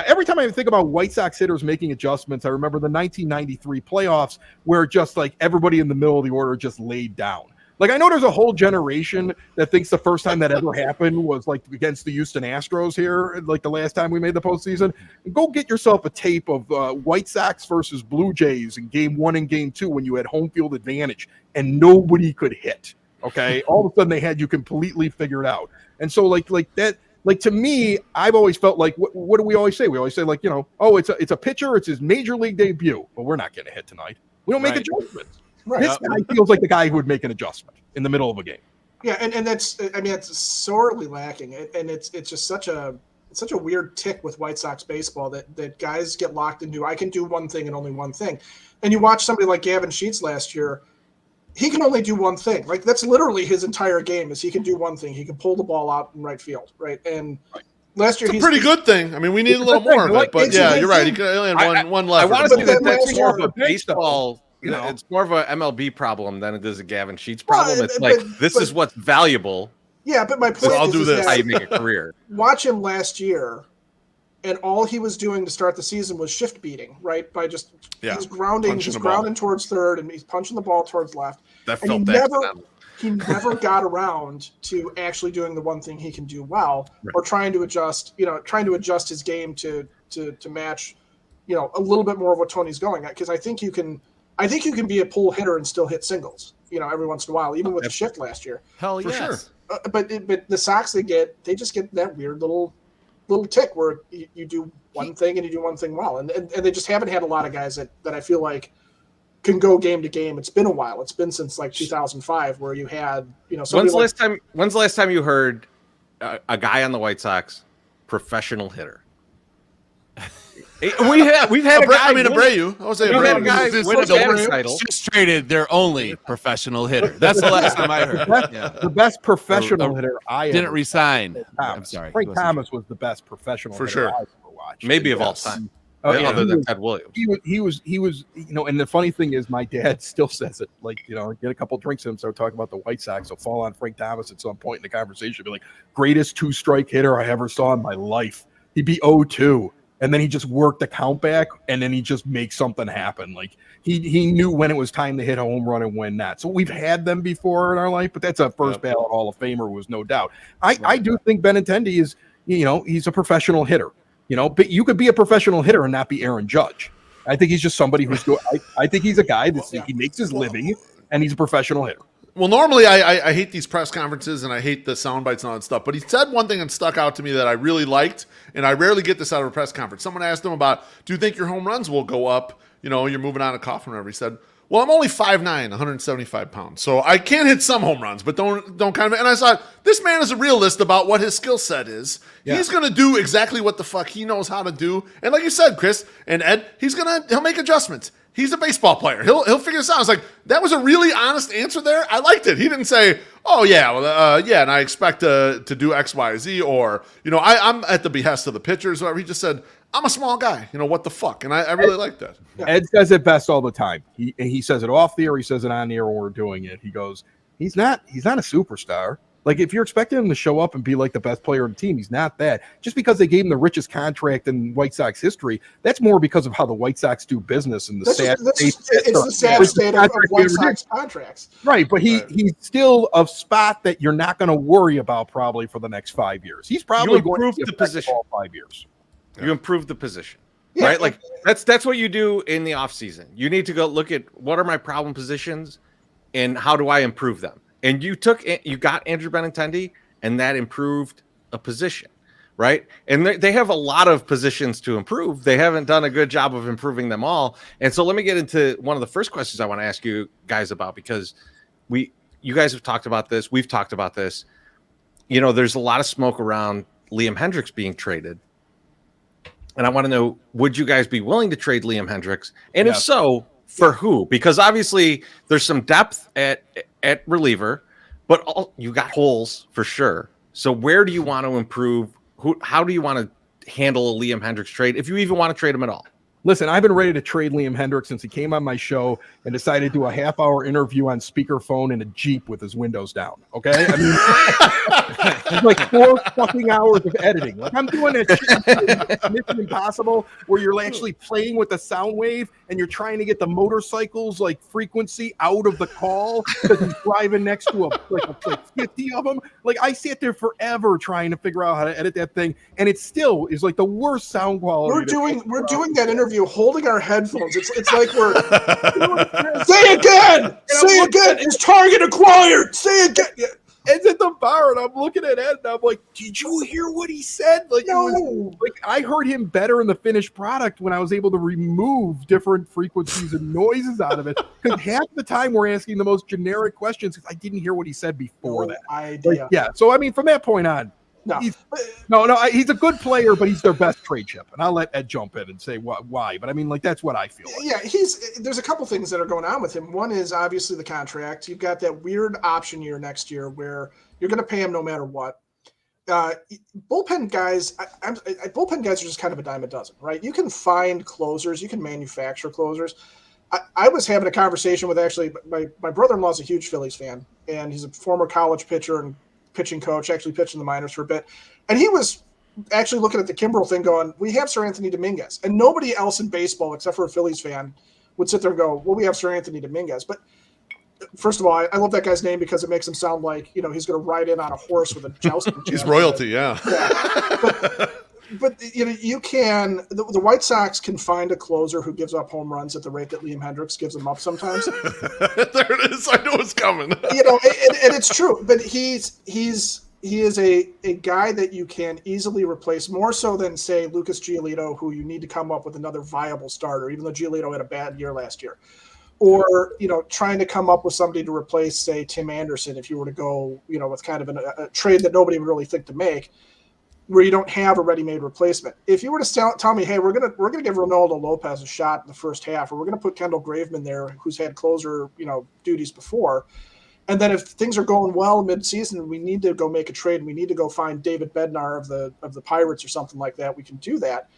every time I think about White Sox hitters making adjustments, I remember the 1993 playoffs where just like everybody in the middle of the order just laid down. Like I know there's a whole generation that thinks the first time that ever happened was like against the Houston Astros here, like the last time we made the postseason. And go get yourself a tape of White Sox versus Blue Jays in Game 1 and Game 2 when you had home field advantage and nobody could hit. Okay, all of a sudden they had you completely figured out, and so like that, like to me, I've always felt like what do we always say? We always say like, you know, oh, it's a pitcher, it's his major league debut, but we're not going to hit tonight. We don't make adjustments. Right. This guy feels like the guy who would make an adjustment in the middle of a game. Yeah, and that's, I mean, it's sorely lacking, and it's just such a weird tick with White Sox baseball that guys get locked into. I can do one thing and only one thing, and you watch somebody like Gavin Sheets last year. He can only do one thing. Like that's literally his entire game is he can do one thing. He can pull the ball out in right field, right? And last year, it's a pretty good thing. I mean, we need a little more of it, but yeah, you're right. He could only had one left. I want to say that's more of a baseball. You know, it's more of a MLB problem than it is a Gavin Sheets problem. It's like this is what's valuable. Yeah, but my point I'll do this. How you make a career. Watch him last year, and all he was doing to start the season was shift beating, right? By just he's grounding towards third, and he's punching the ball towards left. That felt accidental. He never got around to actually doing the one thing he can do well, or trying to adjust his game to match, you know, a little bit more of what Tony's going at. Because I think you can be a pull hitter and still hit singles, you know, every once in a while, even with the shift last year. Hell yeah, sure. But the Sox they just get that weird little tick where you do one thing and you do one thing well, and they just haven't had a lot of guys that I feel like can go game to game. It's been a while. It's been since like 2005 where you had, you know. When's the last time you heard a guy on the White Sox professional hitter? We've had a guy. I mean, Abreu. I was saying Abreu. We've had a guy win a batting title. Just traded their only professional hitter. That's the last time I heard. The best professional hitter I didn't resign. I'm sorry. Frank Thomas was the best professional for hitter sure. I ever watched. Maybe of all time. Other than Ted Williams. He was, you know, and the funny thing is my dad still says it, like, you know, get a couple drinks in him, start talking about the White Sox, so fall on Frank Thomas at some point in the conversation, be like, greatest 2-strike hitter I ever saw in my life. He'd be 0-2, and then he just worked the count back, and then he just makes something happen. Like he knew when it was time to hit a home run and when not. So we've had them before in our life, but that's a first ballot Hall of Famer was no doubt. I do think Benintendi is, you know, he's a professional hitter. You know, but you could be a professional hitter and not be Aaron Judge. I think he's just somebody who's good. I think he's a guy that he makes his living, and he's a professional hitter. Well, normally I hate these press conferences and I hate the sound bites and all that stuff. But he said one thing that stuck out to me that I really liked, and I rarely get this out of a press conference. Someone asked him about, do you think your home runs will go up? You know, you're moving on a Kauffman or whatever. He said, well, I'm only 5'9", 175 pounds, so I can hit some home runs, but don't kind of. And I thought, this man is a realist about what his skill set is. Yeah. He's going to do exactly what the fuck he knows how to do. And like you said, Chris and Ed, he'll make adjustments. He's a baseball player. He'll figure this out. It's like, that was a really honest answer there. I liked it. He didn't say, oh yeah, well, and I expect to do X, Y, Z, or, you know, I'm at the behest of the pitchers, whatever. He just said, I'm a small guy. What the fuck? And I really like that. Ed says it best all the time. He says it off the air. He says it on the air when we're doing it. He goes, he's not a superstar. Like, if you're expecting him to show up and be like the best player on the team, he's not that. Just because they gave him the richest contract in White Sox history, that's more because of how the White Sox do business in the sad state. It's the sad state of White Sox contracts. Right, but he's still a spot that you're not going to worry about probably for the next 5 years. He's probably going to be the position all 5 years. You improve the position. Right? Like that's what you do in the offseason. You need to go look at what are my problem positions and how do I improve them? And you got Andrew Benintendi, and that improved a position, right? And they have a lot of positions to improve. They haven't done a good job of improving them all. And so let me get into one of the first questions I want to ask you guys about, because you guys have talked about this. We've talked about this. There's a lot of smoke around Liam Hendriks being traded. And I want to know, would you guys be willing to trade Liam Hendriks? And if so, for who? Because obviously there's some depth at reliever, but you got holes for sure. So where do you want to improve? How do you want to handle a Liam Hendriks trade, if you even want to trade him at all? Listen, I've been ready to trade Liam Hendriks since he came on my show and decided to do a half-hour interview on speakerphone in a Jeep with his windows down. Okay, I mean, it's like 4 fucking hours of editing. Like, I'm doing that shit Mission Impossible, where you're actually playing with the sound wave and you're trying to get the motorcycles like frequency out of the call because he's driving next to like 50 of them. Like, I sat there forever trying to figure out how to edit that thing, and it still is like the worst sound quality. We're doing that interview holding our headphones. It's like we're say again. Is target acquired? Say again. Ed's at the bar, and I'm looking at Ed, and I'm like, "Did you hear what he said?" Like, no. I heard him better in the finished product when I was able to remove different frequencies and noises out of it. Because half the time we're asking the most generic questions because I didn't hear what he said before that. Idea. Yeah. So I mean, from that point on. No. He's a good player, but he's their best trade chip. And I'll let Ed jump in and say why. But I mean, like, that's what I feel like. Yeah, there's a couple things that are going on with him. One is obviously the contract. You've got that weird option year next year where you're going to pay him no matter what. Bullpen guys are just kind of a dime a dozen, right? You can find closers. You can manufacture closers. I was having a conversation with actually my brother-in-law is a huge Phillies fan, and he's a former college pitcher and pitching coach, actually pitched in the minors for a bit. And he was actually looking at the Kimbrel thing going, we have Sir Anthony Dominguez. And nobody else in baseball, except for a Phillies fan, would sit there and go, well, we have Sir Anthony Dominguez. But first of all, I love that guy's name because it makes him sound like, he's going to ride in on a horse with a jousting. He's royalty, yeah. But you can. The White Sox can find a closer who gives up home runs at the rate that Liam Hendriks gives them up sometimes. There it is. I knew it's coming. And it's true. But he is a guy that you can easily replace, more so than, say, Lucas Giolito, who you need to come up with another viable starter, even though Giolito had a bad year last year. Or, trying to come up with somebody to replace, say, Tim Anderson, if you were to go, with kind of a trade that nobody would really think to make, where you don't have a ready-made replacement. If you were to tell me, hey, we're gonna give Ronaldo Lopez a shot in the first half, or we're gonna put Kendall Graveman there, who's had closer, duties before, and then if things are going well mid-season, we need to go make a trade, and we need to go find David Bednar of the Pirates or something like that. We can do that.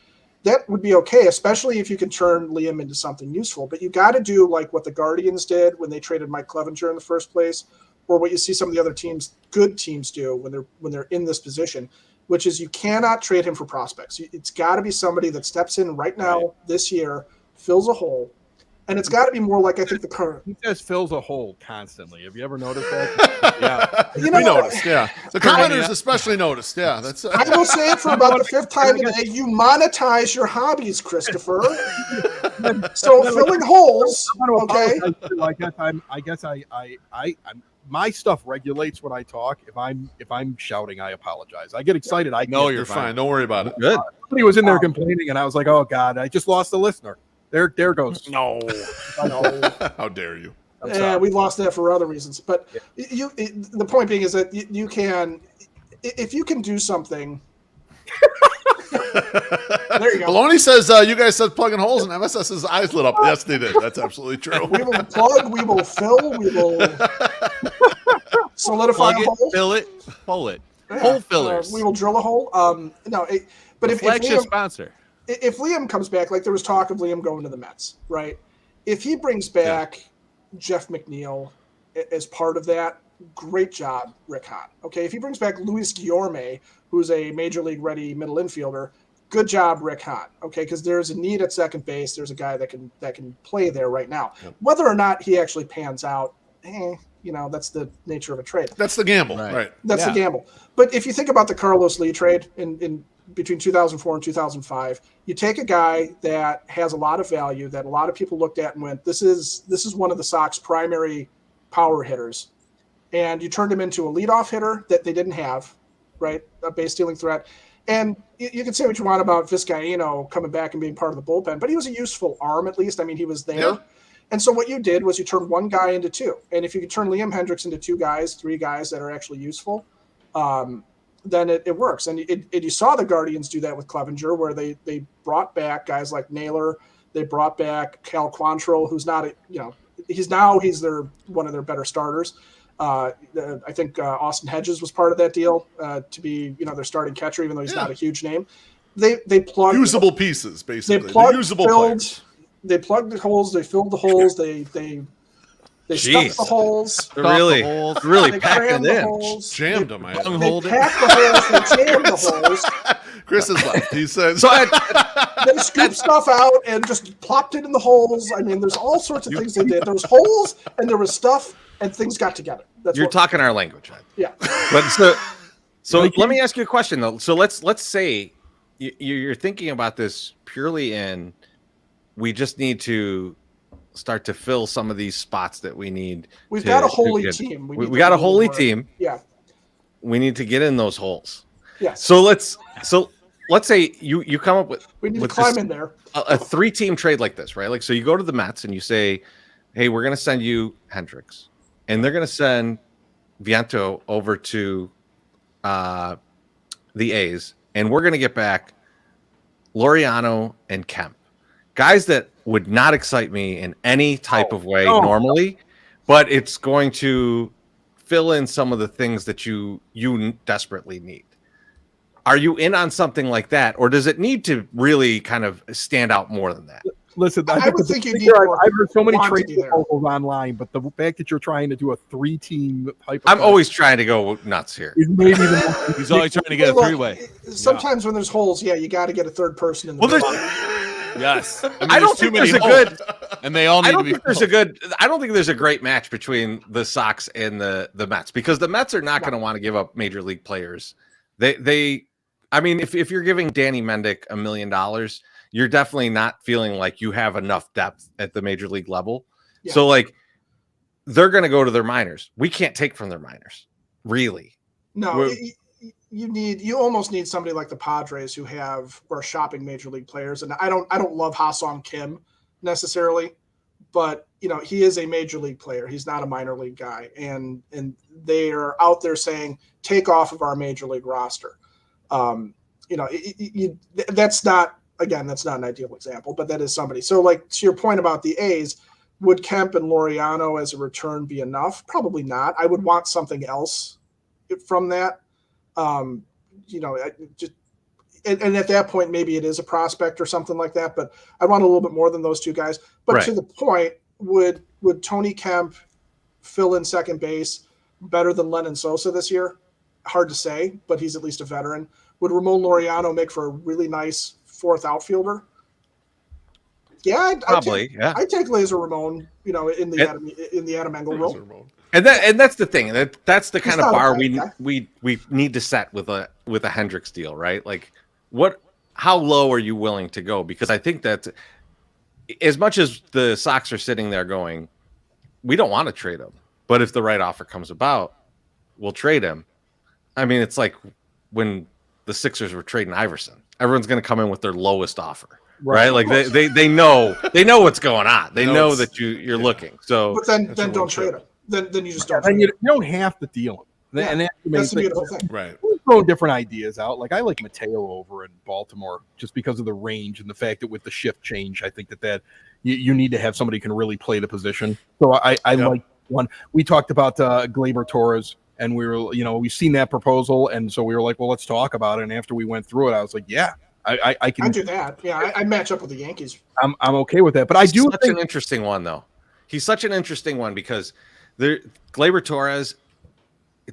That would be okay, especially if you can turn Liam into something useful. But you got to do like what the Guardians did when they traded Mike Clevenger in the first place, or what you see some of the other good teams do when they're in this position, which is you cannot trade him for prospects. It's got to be somebody that steps in right now this year, fills a hole, and it's got to be more like I think the current. He says fills a hole constantly. Have you ever noticed that? Yeah, we noticed. Yeah, the commenters especially noticed. Yeah, that's. I will say it for about the 5th time today. You monetize your hobbies, Christopher. So filling holes. Okay. I guess my stuff regulates when I talk. If I'm shouting, I apologize. I get excited. You're fine. Don't worry about it. Good. Somebody was in there complaining, and I was like, "Oh God, I just lost a listener." There goes. No. How dare you? Yeah, we lost that for other reasons. But the point being is that you can, if you can do something. There you go. Maloney says you guys said plugging holes, and MSS's eyes lit up. Yes, they did. That's absolutely true. We will plug. We will fill. We will solidify plug a hole. Fill it. Pull it. Yeah. Hole fillers. We will drill a hole. But if flagship Liam, sponsor. if Liam comes back, like there was talk of Liam going to the Mets, right? If he brings back Jeff McNeil as part of that, great job, Rick Hahn. Okay, if he brings back Luis Guillorme, who's a major league ready middle infielder, good job, Rick Hahn. Okay, because there's a need at second base. There's a guy that can play there right now. Yep. Whether or not he actually pans out, that's the nature of a trade. That's the gamble, right? That's the gamble. But if you think about the Carlos Lee trade in between 2004 and 2005, you take a guy that has a lot of value that a lot of people looked at and went, this is one of the Sox primary power hitters, and you turned him into a leadoff hitter that they didn't have, right? A base stealing threat. And you can say what you want about Vizcaíno coming back and being part of the bullpen, but he was a useful arm at least. I mean, he was there. Yeah. And so what you did was you turned one guy into two. And if you could turn Liam Hendriks into two guys, three guys that are actually useful, then it works. And you saw the Guardians do that with Clevenger, where they brought back guys like Naylor. They brought back Cal Quantrill, who's not he's one of their better starters. I think Austin Hedges was part of that deal to be their starting catcher, even though he's not a huge name. They plugged usable pieces, basically. Usable players. They plugged the holes. They filled the holes. They stuffed the holes. They're really packing it in. Jammed them. They packed the holes. They jammed the holes. Chris is left. He says. So they scooped stuff out and just plopped it in the holes. I mean, there's all sorts of things they did. There was holes and there was stuff and things got together. You're talking our language, right? Yeah. But so let me ask you a question though. So let's say you're thinking about this purely in we just need to start to fill some of these spots that we need. We've got a holy team. We got a holy team. Yeah. We need to get in those holes. Yes. So let's say you come up with we need to climb in there. A 3-team trade like this, right? Like so you go to the Mets and you say, hey, we're gonna send you Hendricks, and they're gonna send Viento over to the A's, and we're gonna get back Laureano and Kemp. Guys that would not excite me in any type of way normally, but it's going to fill in some of the things that you desperately need. Are you in on something like that, or does it need to really kind of stand out more than that? Listen, I would think you need more. I've heard so many trade proposals online, but the fact that you're trying to do a 3-team type of I'm always trying to go nuts here. He's always trying to get a 3-way. Sometimes when there's holes, you got to get a third person in the middle. Yes. I don't think there's a good, and they all need to be. I don't think there's a great match between the Sox and the Mets, because the Mets are not going to want to give up major league players. I mean, if you're giving Danny Mendick $1 million, you're definitely not feeling like you have enough depth at the major league level. Yeah. So like, they're going to go to their minors. We can't take from their minors, really. No. You almost need somebody like the Padres who are shopping major league players. And I don't love Ha-Sung Kim necessarily, but he is a major league player. He's not a minor league guy. And they are out there saying, take off of our major league roster. That's not an ideal example, but that is somebody. So like to your point about the A's, would Kemp and Laureano as a return be enough? Probably not. I would want something else from that. And at that point, maybe it is a prospect or something like that, but I want a little bit more than those two guys. But to the point, would Tony Kemp fill in second base better than Lennon Sosa this year? Hard to say, but he's at least a veteran. Would Ramon Laureano make for a really nice fourth outfielder? Yeah, I'd take Laser Ramon, in the Adam Engel role. And that's the thing. That's the kind of bar we need to set with a Hendricks deal, right? Like, how low are you willing to go? Because I think that as much as the Sox are sitting there going, we don't want to trade him, but if the right offer comes about, we'll trade him. I mean, it's like when the Sixers were trading Iverson. Everyone's going to come in with their lowest offer. Right, like they know what's going on. They know that you're looking. So, but then don't trade him. Then you just don't. And you don't have to deal him. Yeah, and that's the beautiful thing. Right. We're throwing different ideas out. Like I like Mateo over in Baltimore just because of the range and the fact that with the shift change, I think that you need to have somebody who can really play the position. So I like one. We talked about Gleyber Torres, and we were we've seen that proposal, and so we were like, well, let's talk about it. And after we went through it, I was like, yeah. I can I do that. Yeah, I match up with the Yankees. I'm okay with that. But I do Such think an interesting one, though. He's such an interesting one because Gleyber Torres,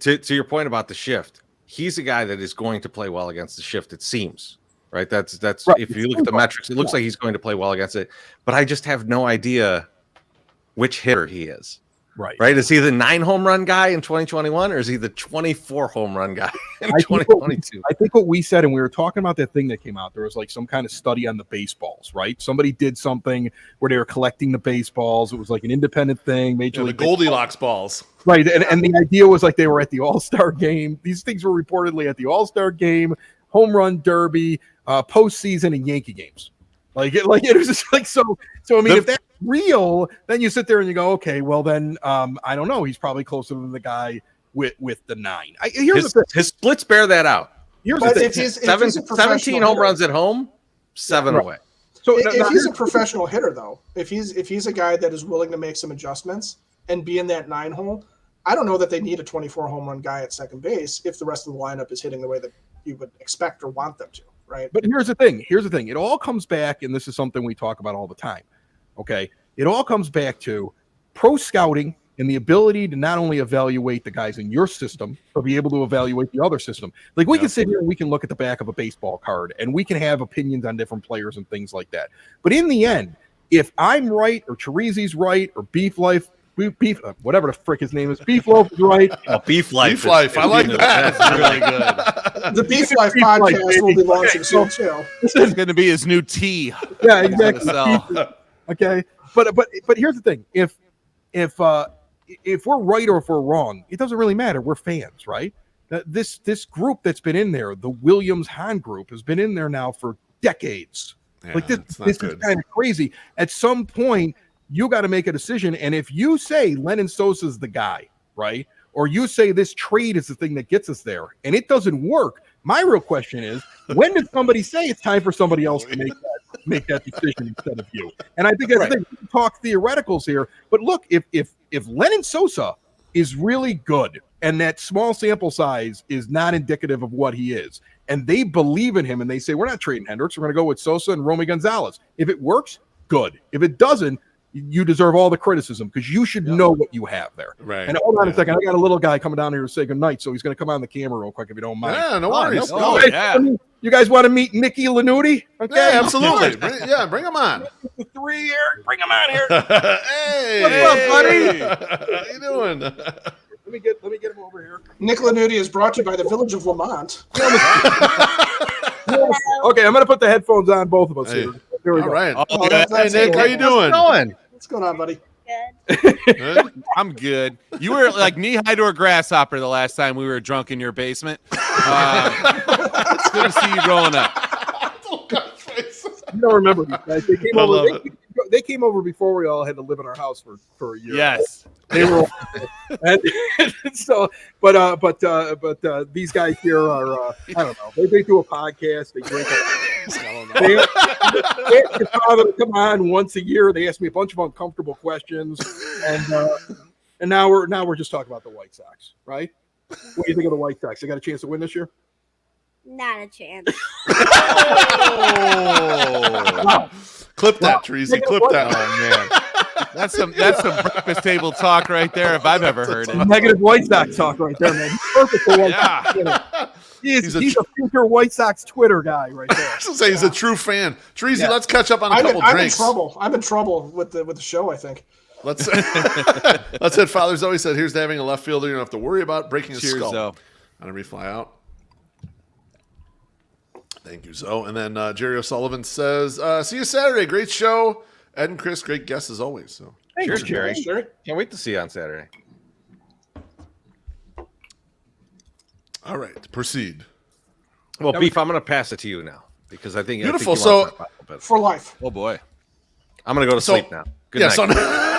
to your point about the shift, he's a guy that is going to play well against the shift, it seems. Right? That's Right. If you look at the metrics, it looks like he's going to play well against it. But I just have no idea which hitter he is. right. Is he the 9 home run guy in 2021, or is he the 24 home run guy in I think 2022? I think what we said, and we were talking about that thing that came out, there was like some kind of study on the baseballs, right? Somebody did something where they were collecting the baseballs. It was like an independent thing, Major The League Goldilocks balls. Right, and the idea was like they were at the All-Star game. These things were reportedly at the All-Star game, home run derby, postseason, and Yankee games. Like it was just like so. I mean, if that's real, then you sit there and you go, okay, well then, I don't know. He's probably closer than the guy with the 9. His splits bear that out. Here's But the thing. if he's a professional 17 home hitter- runs at home, 7 away. So If he's a professional hitter, though, if he's a guy that is willing to make some adjustments and be in that 9 hole, I don't know that they need a 24 home run guy at second base if the rest of the lineup is hitting the way that you would expect or want them to, right? But here's the thing. It all comes back, and this is something we talk about all the time. Okay, it all comes back to pro scouting and the ability to not only evaluate the guys in your system, but be able to evaluate the other system. Like we can sit here and we can look at the back of a baseball card and we can have opinions on different players and things like that. But in the end, if I'm right or Chirizi's right or Beef whatever the frick his name is, Beef Loaf is right. Beef Life. Beef Life. I like that. That's really good. The Beef Life Beef Life, podcast will be baby. launching soon too. This is going to be his new tea. Yeah, He's gonna exactly. sell. Okay, but here's the thing: if we're right or if we're wrong, it doesn't really matter. We're fans, right? This group that's been in there, the Williams Hahn group, has been in there now for decades. Yeah, Like this it's not is good. kind of crazy. At some point, you got to make a decision. And if you say Lennon Sosa's the guy, right, or you say this trade is the thing that gets us there, and it doesn't work, my real question is, when did somebody say it's time for somebody else to make that decision instead of you? And I think that's the thing. We can talk theoreticals here, but look, if Lennon Sosa is really good and that small sample size is not indicative of what he is, and they believe in him and they say, we're not trading Hendricks, we're going to go with Sosa and Romy Gonzalez. If it works, good. If it doesn't, you deserve all the criticism because you should know what you have there. Right. And hold on a second. I got a little guy coming down here to say goodnight, so he's going to come on the camera real quick if you don't mind. Yeah, no worries. no. Go. Oh, yeah. You guys want to meet Nicky Lanuti? Okay. Yeah, absolutely. Bring him on. 3 here. Bring him on here. Hey, What's up, buddy? How you doing? Let me get him over here. Nick Lanuti is brought to you by the Village of Lamont. Okay, I'm going to put the headphones on, both of us Hey. here. There we All go. right. Oh, that's Hey, Nick, cool. how you doing? Going. What's going on, buddy? Good? I'm good. You were like knee-high to a grasshopper the last time we were drunk in your basement. It's good to see you growing up. You don't remember these guys. They came I over. love They came over before we all had to live in our house for a year. Yes. They were, and so, but these guys here are, I don't know. They do a podcast. They drink. They ask your father to come on once a year. They ask me a bunch of uncomfortable questions, and now we're just talking about the White Sox, right? What do you think of the White Sox? They got a chance to win this year? Not a chance. Wow. Clip that, Treasy. Clip that. Oh man, that's some breakfast table talk right there if I've ever heard it. Negative White Sox talk right there, man. Perfect for White Yeah. Sox Twitter. He's a a future White Sox Twitter guy right there. I was say he's a true fan. Treasy, Yeah. let's catch up on a I'm couple in drinks. trouble. I'm in trouble with the show, I think. Let's hit Father Zoe said, here's to having a left fielder you don't have to worry about breaking his Cheers, skull. Zoe. On a refly out. Thank you, Zoe. And then Jerry O'Sullivan says, see you Saturday. Great show. Ed and Chris, great guests as always. So Cheers, Jerry. Sure. Can't wait to see you on Saturday. all right, proceed. Well, Beef, I'm going to pass it to you now because I think Beautiful. I think you want So- to talk about it a bit. For life. Oh boy, I'm going to go to So- sleep now. Good yeah, night. so-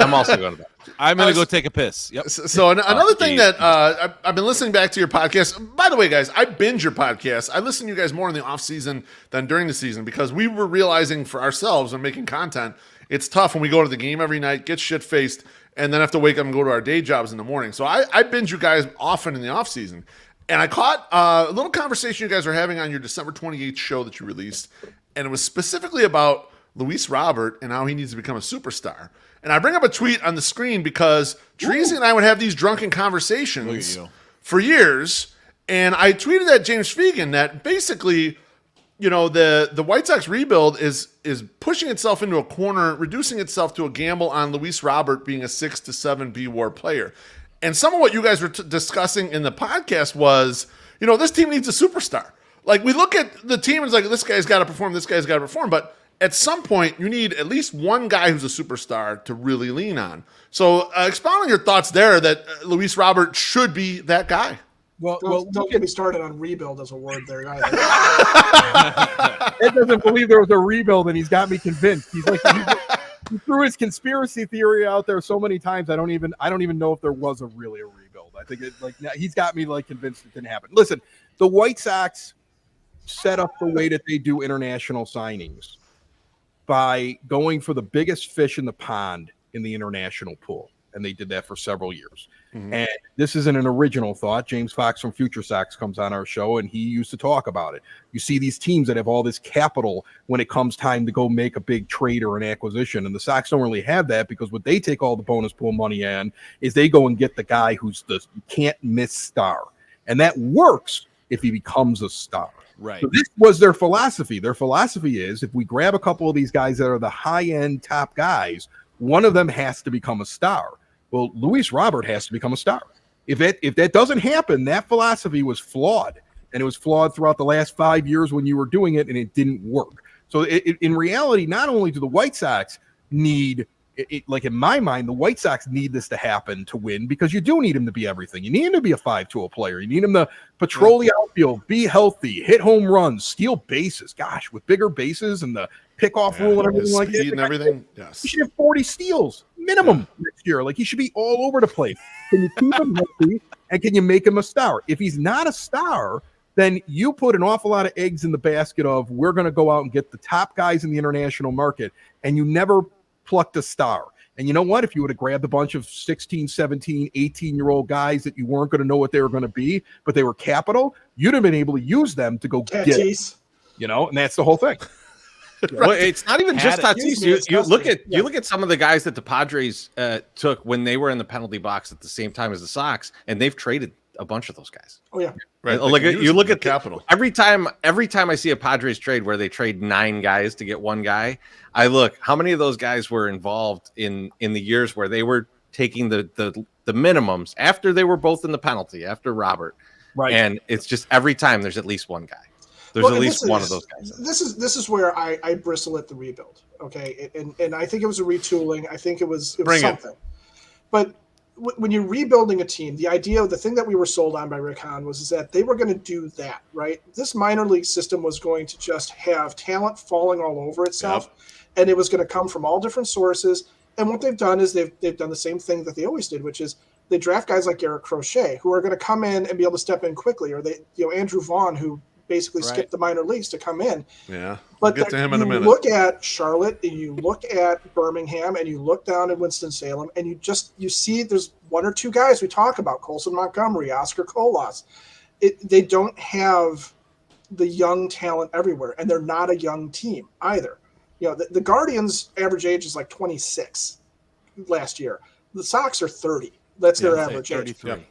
I'm also going to bed. I'm gonna go take a piss. Yep. So another thing geez. that I've been listening back to your podcast. By the way, guys, I binge your podcast. I listen to you guys more in the off season than during the season because we were realizing for ourselves when making content, it's tough when we go to the game every night, get shit faced, and then have to wake up and go to our day jobs in the morning. So I binge you guys often in the off season. And I caught a little conversation you guys were having on your December 28th show that you released, and it was specifically about Luis Robert and how he needs to become a superstar. And I bring up a tweet on the screen because Treasy and I would have these drunken conversations for years, and I tweeted at James Fegan that basically, you know, the White Sox rebuild is pushing itself into a corner, reducing itself to a gamble on Luis Robert being a 6 to 7 B-WAR player. And some of what you guys were discussing in the podcast was, you know, this team needs a superstar. Like, we look at the team and it's like, this guy's got to perform, this guy's got to perform. But at some point, you need at least one guy who's a superstar to really lean on. So expound on your thoughts there that Luis Robert should be that guy. Well, Don't get me started on rebuild as a word there either. Ed doesn't believe there was a rebuild, and he's got me convinced. He's like, he threw his conspiracy theory out there so many times. I don't even know if there was really a rebuild. I think he's got me like convinced it didn't happen. Listen, the White Sox set up the way that they do international signings by going for the biggest fish in the pond in the international pool. And they did that for several years. Mm-hmm. And this isn't an original thought. James Fox from Future Sox comes on our show, and he used to talk about it. You see these teams that have all this capital when it comes time to go make a big trade or an acquisition. And the Sox don't really have that because what they take all the bonus pool money in is they go and get the guy who's the can't-miss star. And that works if he becomes a star. Right. So this was their philosophy. Their philosophy is if we grab a couple of these guys that are the high-end top guys, one of them has to become a star. Well, Luis Robert has to become a star. If that doesn't happen, that philosophy was flawed, and it was flawed throughout the last 5 years when you were doing it, and it didn't work. So in reality, not only do the White Sox need like in my mind, the White Sox need this to happen to win because you do need him to be everything. You need him to be a 5-tool player. You need him to patrol the outfield, be healthy, hit home runs, steal bases. Gosh, with bigger bases and the pickoff rule and everything like that. And everything. Yes. He should have 40 steals minimum next year. Like, he should be all over the place. Can you keep him healthy and can you make him a star? If he's not a star, then you put an awful lot of eggs in the basket of we're going to go out and get the top guys in the international market, and you never plucked a star. And you know what? If you would have grabbed a bunch of 16, 17, 18-year-old guys that you weren't going to know what they were going to be, but they were capital, you'd have been able to use them to go get it. You know, and that's the whole thing. Well, it's not even just Tatis. You look at some of the guys that the Padres took when they were in the penalty box at the same time as the Sox, and they've traded a bunch of those guys. Oh yeah, right. Like you look at capital. Every time I see a Padres trade where they trade 9 guys to get one guy, I look how many of those guys were involved in the years where they were taking the minimums after they were both in the penalty after Robert, right? And it's just every time there's at least one guy. There's at least one of those guys. This is where I bristle at the rebuild. Okay, and I think it was a retooling. I think it was something. But when you're rebuilding a team, the thing that we were sold on by Rick Hahn was that they were going to do that, right? This minor league system was going to just have talent falling all over itself, and it was going to come from all different sources. And what they've done is they've done the same thing that they always did, which is they draft guys like Garrett Crochet who are going to come in and be able to step in quickly, or Andrew Vaughn, who basically skipped the minor leagues to come in. Yeah, but we'll get to him in a minute. You look at Charlotte and you look at Birmingham and you look down at Winston-Salem and you see there's 1 or 2 guys we talk about, Colson Montgomery, Oscar Colas. They don't have the young talent everywhere, and they're not a young team either. You know, the Guardians' average age is like 26 last year. The Sox are 30. That's their average age. Yep.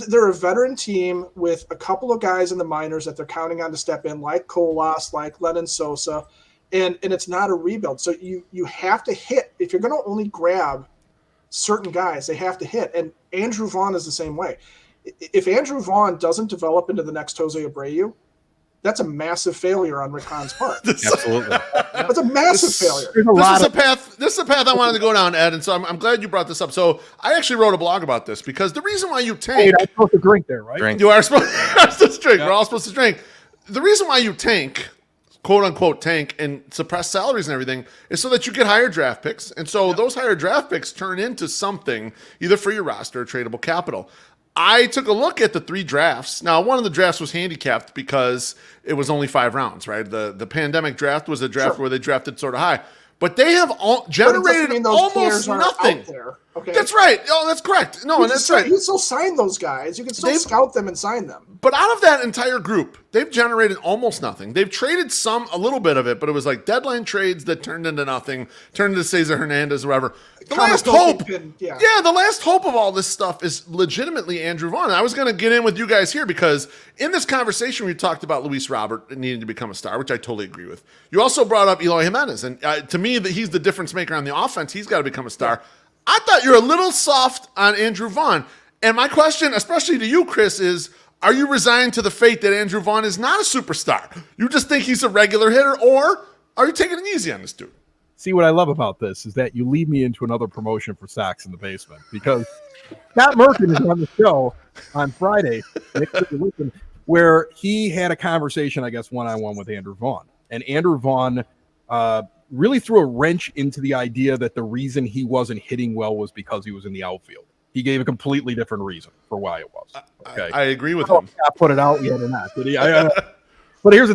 They're a veteran team with a couple of guys in the minors that they're counting on to step in, like Colas, like Lennon Sosa, and it's not a rebuild. So you have to hit. If you're going to only grab certain guys, they have to hit. And Andrew Vaughn is the same way. If Andrew Vaughn doesn't develop into the next Jose Abreu, that's a massive failure on Rick Hahn's part. Absolutely. That's a massive failure. This is a path I wanted to go down, Ed, and so I'm glad you brought this up. So I actually wrote a blog about this because the reason why you tank... I'm supposed to drink there, right? You are supposed to drink. We're all supposed to drink. The reason why you tank, quote-unquote tank, and suppress salaries and everything is so that you get higher draft picks. And so those higher draft picks turn into something, either for your roster or tradable capital. I took a look at the 3 drafts. Now, one of the drafts was handicapped because it was only 5 rounds, right? The pandemic draft was a draft where they drafted sort of high. But they have generated almost nothing. Okay, That's right. Oh, that's correct. No, and that's right. You can still sign those guys. You can still scout them and sign them. But out of that entire group, they've generated almost nothing. They've traded a little bit of it, but it was like deadline trades that turned into nothing, turned into Cesar Hernandez or whatever. The last hope, the last hope of all this stuff is legitimately Andrew Vaughn. I was going to get in with you guys here because in this conversation we talked about Luis Robert needing to become a star, which I totally agree with. You also brought up Eloy Jimenez, and to me, he's the difference maker on the offense. He's got to become a star. I thought you're a little soft on Andrew Vaughn. And my question, especially to you, Chris, is are you resigned to the fate that Andrew Vaughn is not a superstar? You just think he's a regular hitter, or are you taking it easy on this dude? See, what I love about this is that you lead me into another promotion for Sox in the Basement, because Scott Merkin is on the show on Friday, where he had a conversation, I guess, one-on-one with Andrew Vaughn. And Andrew Vaughn really threw a wrench into the idea that the reason he wasn't hitting well was because he was in the outfield. He gave a completely different reason for why it was. Okay, I agree with him. I put it out yet or not? Did he? But here's the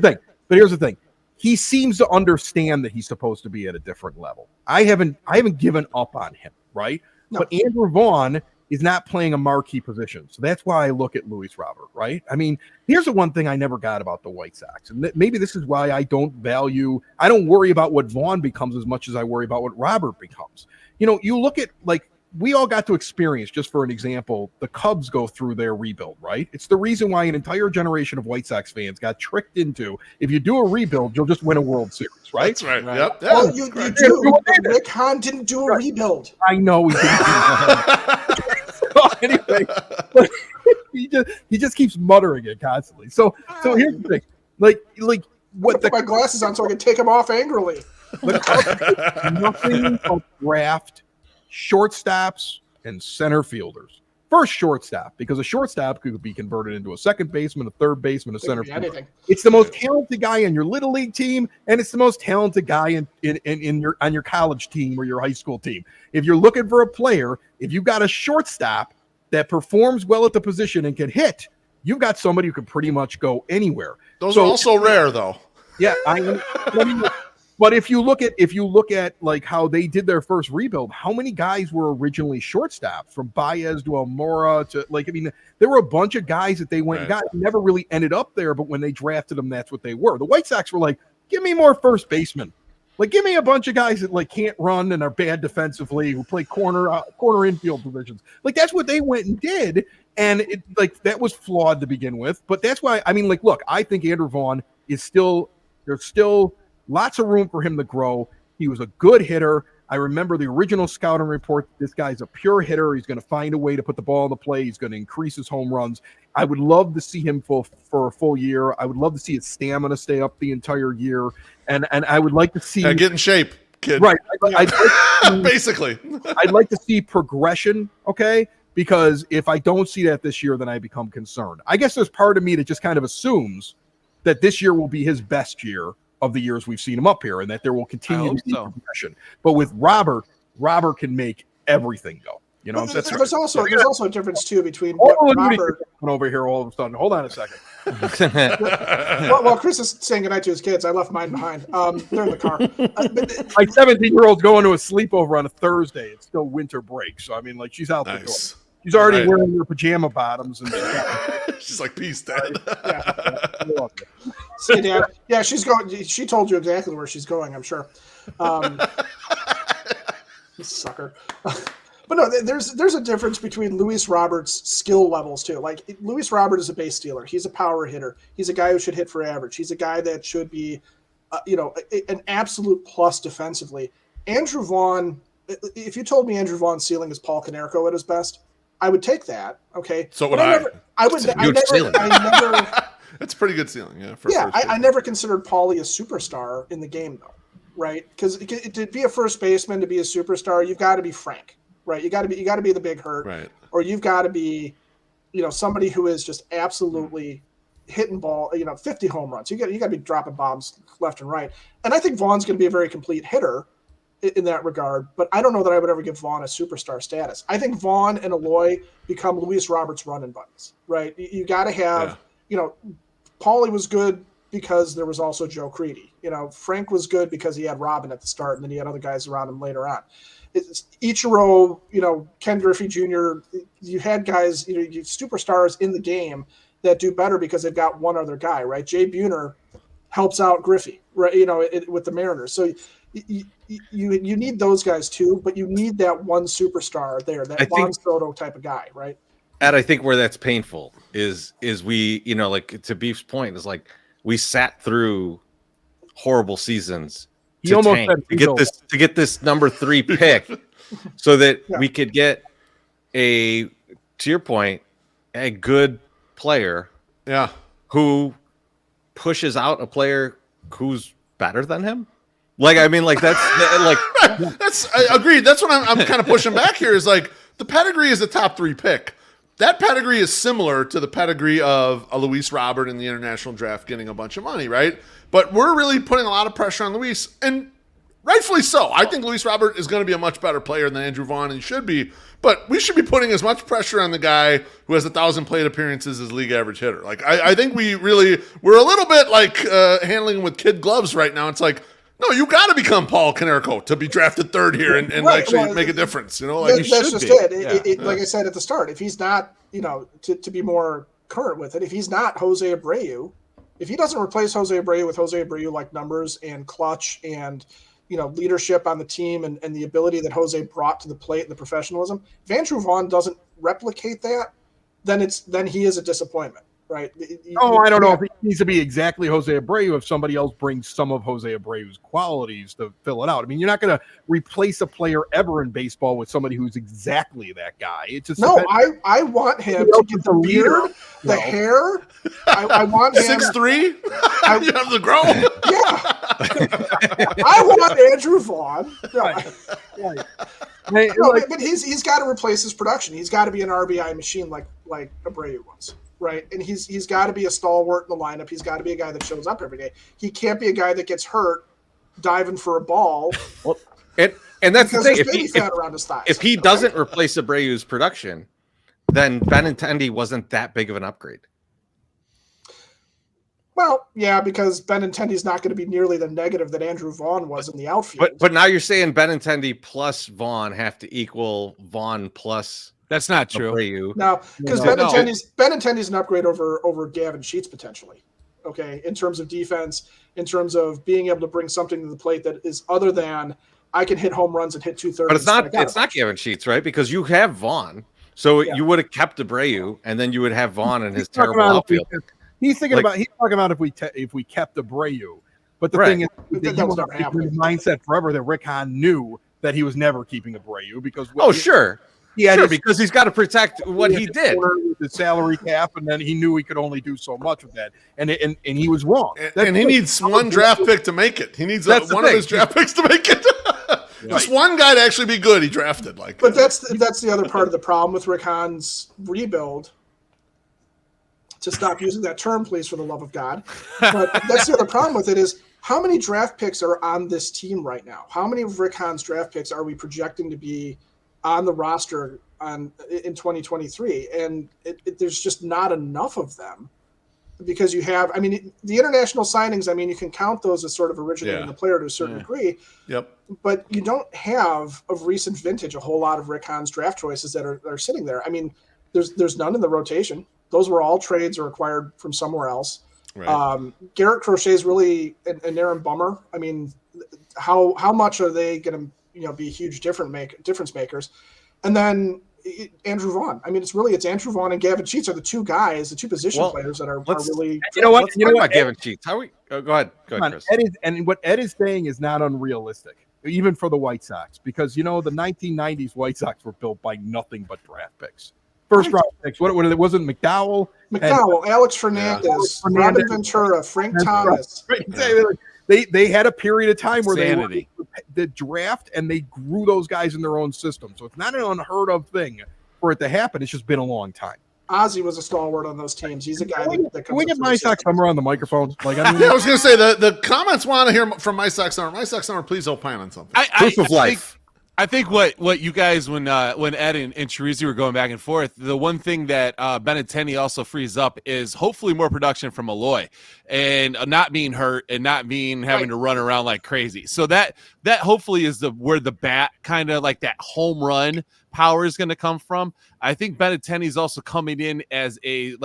thing. He seems to understand that he's supposed to be at a different level. I haven't given up on him, right? No. But Andrew Vaughn is not playing a marquee position. So that's why I look at Luis Robert, right? I mean, here's the one thing I never got about the White Sox. And maybe this is why I don't worry about what Vaughn becomes as much as I worry about what Robert becomes. You know, you look at, like, we all got to experience, just for an example, the Cubs go through their rebuild, right? It's the reason why an entire generation of White Sox fans got tricked into, if you do a rebuild, you'll just win a World Series, right? That's right. Yep. Yeah. Well, you do. Rick Hahn didn't do a rebuild. I know he didn't. So anyway, but he just keeps muttering it constantly. So here's the thing. Like what put my glasses on so I can take them off angrily. Nothing but draft shortstops and center fielders. First shortstop, because a shortstop could be converted into a second baseman, a third baseman, a center fielder. It's the most talented guy on your little league team, and it's the most talented guy on your college team or your high school team. If you're looking for a player, if you've got a shortstop that performs well at the position and can hit, you've got somebody who can pretty much go anywhere. Those are also rare, though. Yeah, but if you look at like how they did their first rebuild, how many guys were originally shortstops, from Baez to Almora to, like, I mean, there were a bunch of guys that they went and got, never really ended up there, but when they drafted them, that's what they were. The White Sox were like, give me more first basemen. Like, give me a bunch of guys that, like, can't run and are bad defensively, who play corner infield positions. Like, that's what they went and did, and it, like, that was flawed to begin with. But that's why, I mean, like, look, I think Andrew Vaughn there's still lots of room for him to grow. He was a good hitter. I remember the original scouting report. This guy's a pure hitter. He's going to find a way to put the ball in the play. He's going to increase his home runs. I would love to see him for a full year. I would love to see his stamina stay up the entire year. And I would like to see get in shape, kid. Right. Basically. I'd like to see progression, okay? Because if I don't see that this year, then I become concerned. I guess there's part of me that just kind of assumes that this year will be his best year of the years we've seen him up here, and that there will continue to be progression. But with Robert can make everything go. You know, there's also a difference too between what Robert over here all of a sudden. Hold on a second. Well, Chris is saying goodnight to his kids. I left mine behind. They're in the car. My 17-year-old's going to a sleepover on a Thursday. It's still winter break, so I mean, like, she's out the door. She's already wearing her pajama bottoms, and she's like, "Peace, Dad." See, Dad. Yeah, she's going. She told you exactly where she's going, I'm sure. Sucker. But no, there's a difference between Luis Robert's skill levels too. Like, Luis Robert is a base stealer. He's a power hitter. He's a guy who should hit for average. He's a guy that should be, an absolute plus defensively. Andrew Vaughn. If you told me Andrew Vaughn's ceiling is Paul Konerko at his best, I would take that. Okay. So would I. It's a pretty good ceiling, yeah. I never considered Paulie a superstar in the game, though, right? Because to be a first baseman, to be a superstar, you've got to be Frank, right? You got to be the big hurt, right? Or you've got to be, somebody who is just absolutely hitting ball, 50 home runs. You got to be dropping bombs left and right. And I think Vaughn's going to be a very complete hitter in that regard, but I don't know that I would ever give Vaughn a superstar status. I think Vaughn and Eloy become Luis Roberts running buddies, right? You got to have, Paulie was good because there was also Joe Creedy. Frank was good because he had Robin at the start, and then he had other guys around him later on. It's Ichiro, Ken Griffey Jr. You had guys, you superstars in the game that do better because they've got one other guy, right? Jay Buhner helps out Griffey, right? With the Mariners. So you need those guys too, but you need that one superstar there, that Juan Soto type of guy, right? And I think where that's painful is we, like to Beef's point, is like we sat through horrible seasons to get this number 3 pick so that we could get to your point, a good player who pushes out a player who's better than him. That's I agreed. That's what I'm kind of pushing back here is like the pedigree is a top 3 pick. That pedigree is similar to the pedigree of a Luis Robert in the international draft getting a bunch of money, right? But we're really putting a lot of pressure on Luis, and rightfully so. I think Luis Robert is going to be a much better player than Andrew Vaughn, and he should be. But we should be putting as much pressure on the guy who has 1,000 plate appearances as league average hitter. Like I think we're a little bit like handling with kid gloves right now. It's like, no, you got to become Paul Konerko to be drafted 3rd here and actually make a difference. That's just it. Like I said at the start, if he's not, to be more current with it, if he's not Jose Abreu, if he doesn't replace Jose Abreu with Jose Abreu like numbers and clutch and leadership on the team and the ability that Jose brought to the plate and the professionalism, if Andrew Vaughn doesn't replicate that, then he is a disappointment. Right. I don't know if it needs to be exactly Jose Abreu if somebody else brings some of Jose Abreu's qualities to fill it out. I mean, you're not going to replace a player ever in baseball with somebody who's exactly that guy. It's just I want him to get the beard, the hair. I want him 6'3". You have the grow. Yeah. I want Andrew Vaughn. Right. But he's got to replace his production. He's got to be an RBI machine like Abreu was. Right, and he's got to be a stalwart in the lineup. He's got to be a guy that shows up every day. He can't be a guy that gets hurt diving for a ball. Well, and that's the thing. If he doesn't replace Abreu's production, then Benintendi wasn't that big of an upgrade. Well, yeah, because Benintendi's not going to be nearly the negative that Andrew Vaughn was in the outfield. But now you're saying Benintendi plus Vaughn have to equal Vaughn plus. That's not true. No, because Benintendi's an upgrade over Gavin Sheets potentially. Okay, in terms of defense, in terms of being able to bring something to the plate that is other than I can hit home runs and hit 230. But it's not Gavin Sheets, right? Because you have Vaughn, so you would have kept Abreu, and then you would have Vaughn in his terrible outfield. He's talking about if we kept Abreu, but the thing is, that was never happening. Mindset forever that Rick Hahn knew that he was never keeping Abreu because because he's got to protect what he did. The salary cap, and then he knew he could only do so much with that, and he was wrong. And he needs one draft pick to make it. He needs one of his draft picks to make it. Just one guy to actually be good. He drafted But that's the other part of the problem with Rick Hahn's rebuild. To stop using that term, please, for the love of God. But that's the other problem with it is how many draft picks are on this team right now? How many of Rick Hahn's draft picks are we projecting to be on the roster in 2023? And there's just not enough of them because you have, the international signings, you can count those as sort of originating the player to a certain degree. Yep. But you don't have of recent vintage a whole lot of Rick Hahn's draft choices that are sitting there. There's none in the rotation. Those were all trades or acquired from somewhere else. Right. Garrett Crochet is really an Aaron Bummer. How much are they going to be huge difference makers? And then Andrew Vaughn. It's Andrew Vaughn and Gavin Sheets are the two guys, the two position players that are really. Let's talk about Gavin Sheets. Go ahead, Chris. What Ed is saying is not unrealistic, even for the White Sox, because the 1990s White Sox were built by nothing but draft picks. First round picks. What it wasn't McDowell, Alex Fernandez, Robin Ventura, Frank Thomas. They had a period of time where they were the draft and they grew those guys in their own system. So it's not an unheard of thing for it to happen. It's just been a long time. Ozzie was a stalwart on those teams. He's a guy that Can we get My Sox Summer on the microphone? I was going to say the comments want to hear from My Sox Summer. My Sox Summer, please opine on something. Proof of life. I think what you guys when Ed and Chirizi were going back and forth, the one thing that Benintendi also frees up is hopefully more production from Eloy and not being hurt and not being having to run around like crazy. So that hopefully is where the bat kind of like that home run power is going to come from. I think Benintendi is also coming in as a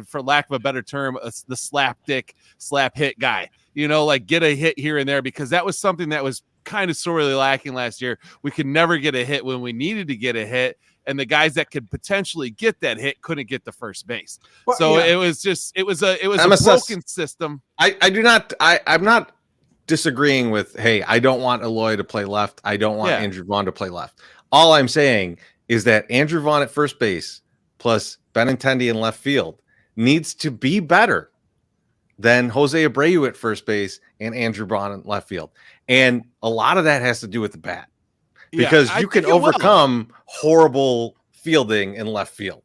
for lack of a better term, the slap hit guy. Like get a hit here and there, because that was something that was kind of sorely lacking last year. We could never get a hit when we needed to get a hit, and the guys that could potentially get that hit couldn't get the first base. Well, so it was a broken system. I'm not disagreeing with, hey, I don't want Eloy to play left. I don't want Andrew Vaughn to play left. All I'm saying is that Andrew Vaughn at first base plus Benintendi in left field needs to be better than Jose Abreu at first base and Andrew Vaughn in left field. And a lot of that has to do with the bat, because you can overcome horrible fielding in left field.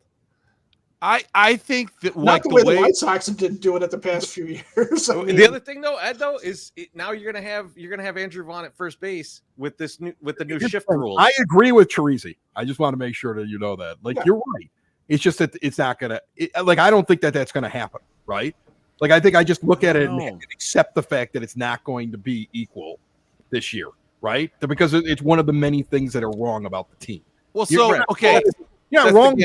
I think that not the way the White Sox have been doing it the past few years. The other thing though, Ed, is now you're gonna have Andrew Vaughn at first base with the new shift rules. I agree with Chirizi. I just want to make sure that you know that. You're right. It's just that it's not gonna. I don't think that that's gonna happen. Right. I think I just look at it and accept the fact that it's not going to be equal this year, right? Because it's one of the many things that are wrong about the team. Well, okay. Yeah, wrong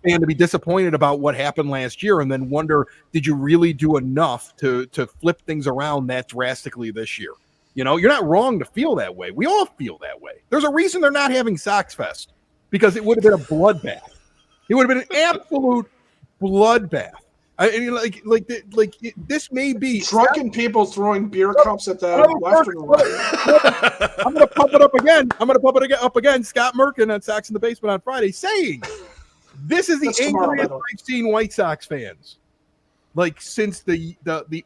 fan to be disappointed about what happened last year and then wonder, did you really do enough to flip things around that drastically this year? You're not wrong to feel that way. We all feel that way. There's a reason they're not having Sox Fest, because it would have been a bloodbath. It would have been an absolute bloodbath. This may be drunken people throwing beer cups at the Western line. I'm going to pump it up again. Up again. Scott Merkin on Sox in the Basement on Friday saying, this is the angriest I've seen White Sox fans. Since the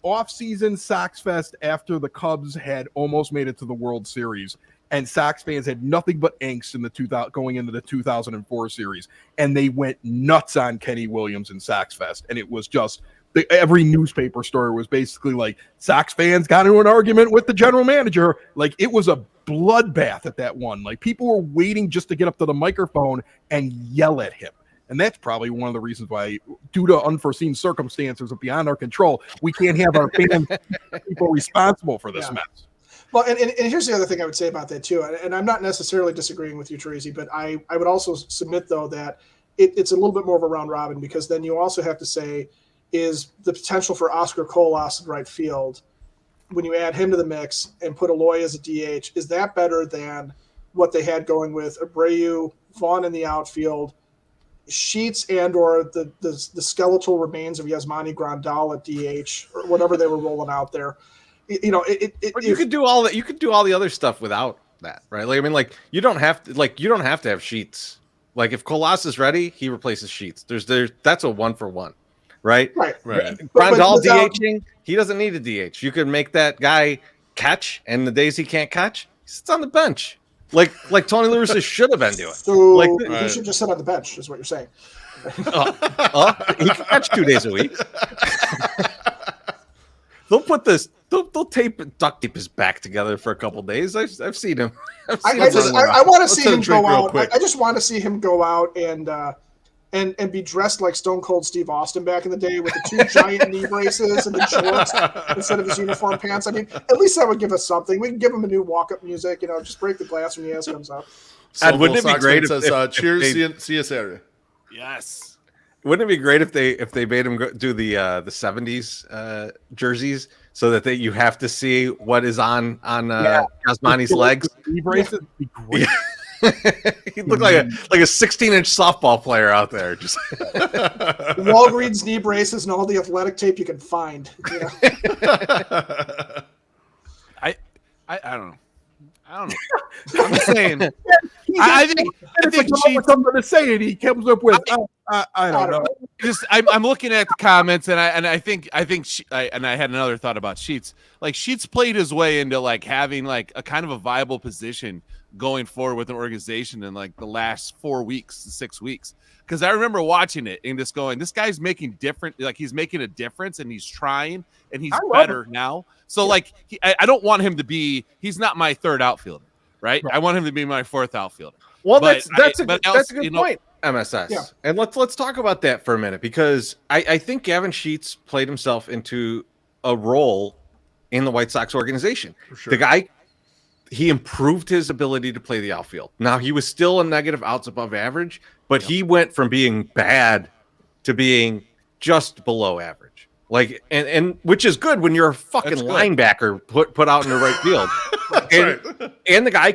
off-season Sox Fest after the Cubs had almost made it to the World Series, and Sox fans had nothing but angst going into the 2004 series, and they went nuts on Kenny Williams and Sox Fest, and it was just every newspaper story was basically like Sox fans got into an argument with the general manager. It was a bloodbath at that one. People were waiting just to get up to the microphone and yell at him. And that's probably one of the reasons why, due to unforeseen circumstances beyond our control, we can't have our fans people responsible for this mess. Well, and here's the other thing I would say about that too, and I'm not necessarily disagreeing with you, Teresi, but I would also submit though that it's a little bit more of a round robin, because then you also have to say, is the potential for Oscar Colas in right field, when you add him to the mix and put Eloy as a DH, is that better than what they had going with Abreu, Vaughn in the outfield, Sheets and or the skeletal remains of Yasmani Grandal at DH, or whatever they were rolling out there? You could do all that. You could do all the other stuff without that, right? You don't have to have Sheets. If Colas is ready, he replaces Sheets. That's a 1-for-1, right? Right. Grandal DHing, he doesn't need a DH. You could make that guy catch, and the days he can't catch, he sits on the bench, like Tony Lewis should have been doing. So he should just sit on the bench, is what you're saying. He can catch 2 days a week. They'll duct tape his back together for a couple days. I've seen him. I want to see him go out. I just want to see him go out and be dressed like Stone Cold Steve Austin back in the day, with the 2 giant knee braces and the shorts instead of his uniform pants. I mean, at least that would give us something. We can give him a new walk-up music. Just break the glass when Yaz comes up. And wouldn't it be great if cheers, see us area. Yes. Wouldn't it be great if they made him do the 70s jerseys, so that you have to see what is on Yasmani's legs? Knee braces would be great. He'd look like a 16-inch softball player out there. Just Walgreens knee braces and all the athletic tape you can find. I don't know. I'm just saying. I think Sheets something to say, and he comes up with I don't know. I'm looking at the comments, and I think and I had another thought about Sheets. Sheets played his way into having a kind of a viable position going forward with an organization in the last 4 weeks to 6 weeks. Because I remember watching it and just going, this guy's making he's making a difference, and he's trying, and he's better now. So I don't want him to be. He's not my third outfielder, right? I want him to be my fourth outfielder. Well, But that's a else, good you know- point, MSS. Yeah. And let's talk about that for a minute, because I think Gavin Sheets played himself into a role in the White Sox organization. For sure. The guy, he improved his ability to play the outfield. Now, he was still a negative outs above average, but he went from being bad to being just below average. Like, and which is good when you're a fucking That's good. linebacker put out in the right field. And the guy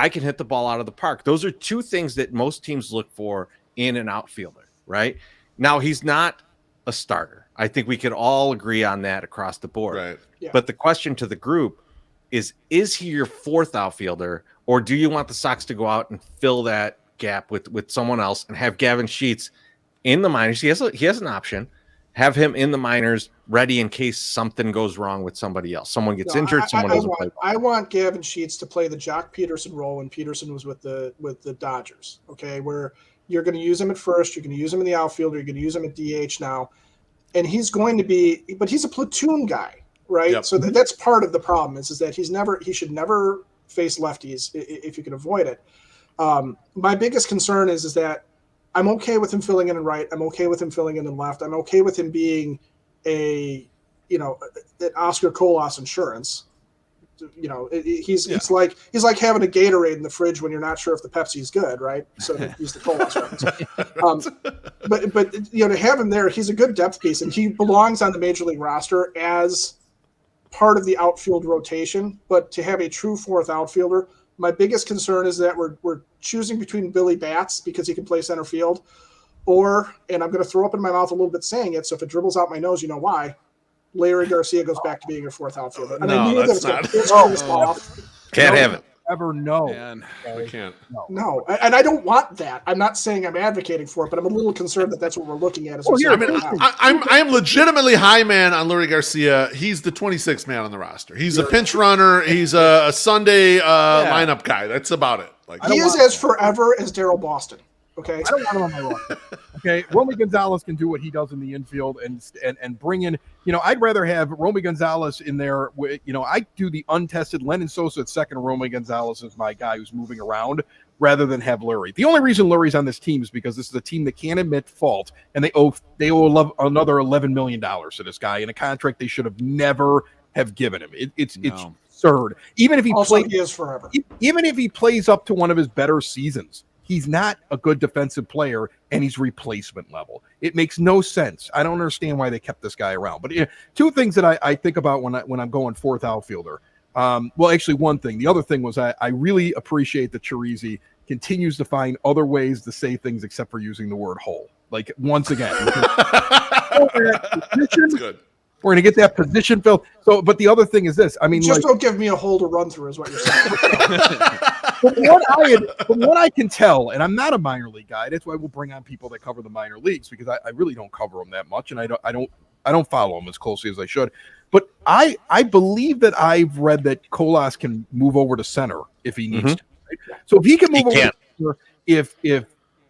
can hit the ball out of the park. Those are two things that most teams look for in an outfielder, right? Now, he's not a starter. I think we could all agree on that across the board. Right. Yeah. But the question to the group is he your fourth outfielder, or do you want the Sox to go out and fill that gap with someone else and have Gavin Sheets in the minors? He has an option. Have him in the minors ready in case something goes wrong with somebody else. Someone gets injured, someone doesn't play. I want Gavin Sheets to play the Jock Peterson role when Peterson was with the Dodgers. Okay, where you're going to use him at first, you're going to use him in the outfield, you're going to use him at DH now, and he's going to be, but he's a platoon guy, right? Yep. So that's part of the problem is that he should never face lefties if you can avoid it. My biggest concern is that I'm okay with him filling in and right. I'm okay with him filling in and left. I'm okay with him being an Oscar Colas insurance. He's like having a Gatorade in the fridge when you're not sure if the Pepsi's good, right? So he's the Colas reference. But to have him there, he's a good depth piece, and he belongs on the major league roster as part of the outfield rotation. But to have a true fourth outfielder, my biggest concern is that we're choosing between Billy Batts because he can play center field, and I'm going to throw up in my mouth a little bit saying it, so if it dribbles out my nose, you know why. Larry Garcia goes back to being your fourth outfielder. And I knew that's that not. it's going to piss me off. Can't have it. Ever know. Man. I can't. No, and I don't want that. I'm not saying I'm advocating for it, but I'm a little concerned that that's what we're looking at. I am legitimately high man on Lurie Garcia. He's the 26th man on the roster. He's a pinch runner. He's a Sunday lineup guy. That's about it. Like he is as forever as Daryl Boston. Okay, I don't want him on my roster. Okay, Romy Gonzalez can do what he does in the infield and bring in. I'd rather have Romy Gonzalez in there. I do the untested Lennon Sosa at second. Romy Gonzalez is my guy who's moving around rather than have Lurie. The only reason Lurie's on this team is because this is a team that can't admit fault, and they owe another $11 million to this guy in a contract they should have never have given him. It's absurd. Even if he is forever. Even if he plays up to one of his better seasons, he's not a good defensive player, and he's replacement level. It makes no sense. I don't understand why they kept this guy around. But two things that I think about when I'm going fourth outfielder. Well, actually, one thing. The other thing was I really appreciate that Chirizi continues to find other ways to say things except for using the word hole. Like, once again. that's good. We're going to get that position filled. So, but the other thing is this. I mean, don't give me a hole to run through is what you're saying. From what I can tell, and I'm not a minor league guy, that's why we'll bring on people that cover the minor leagues, because I really don't cover them that much, and I don't follow them as closely as I should. But I believe that I've read that Colas can move over to center if he needs to. Right? So if he can move over to center,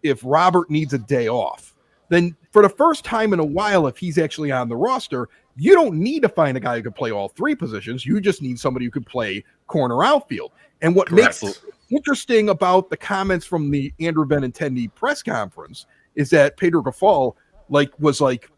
if Robert needs a day off, then for the first time in a while, if he's actually on the roster, you don't need to find a guy who can play all three positions. You just need somebody who can play corner outfield. And what makes it interesting about the comments from the Andrew Benintendi press conference is that Pedro Gaffal was like,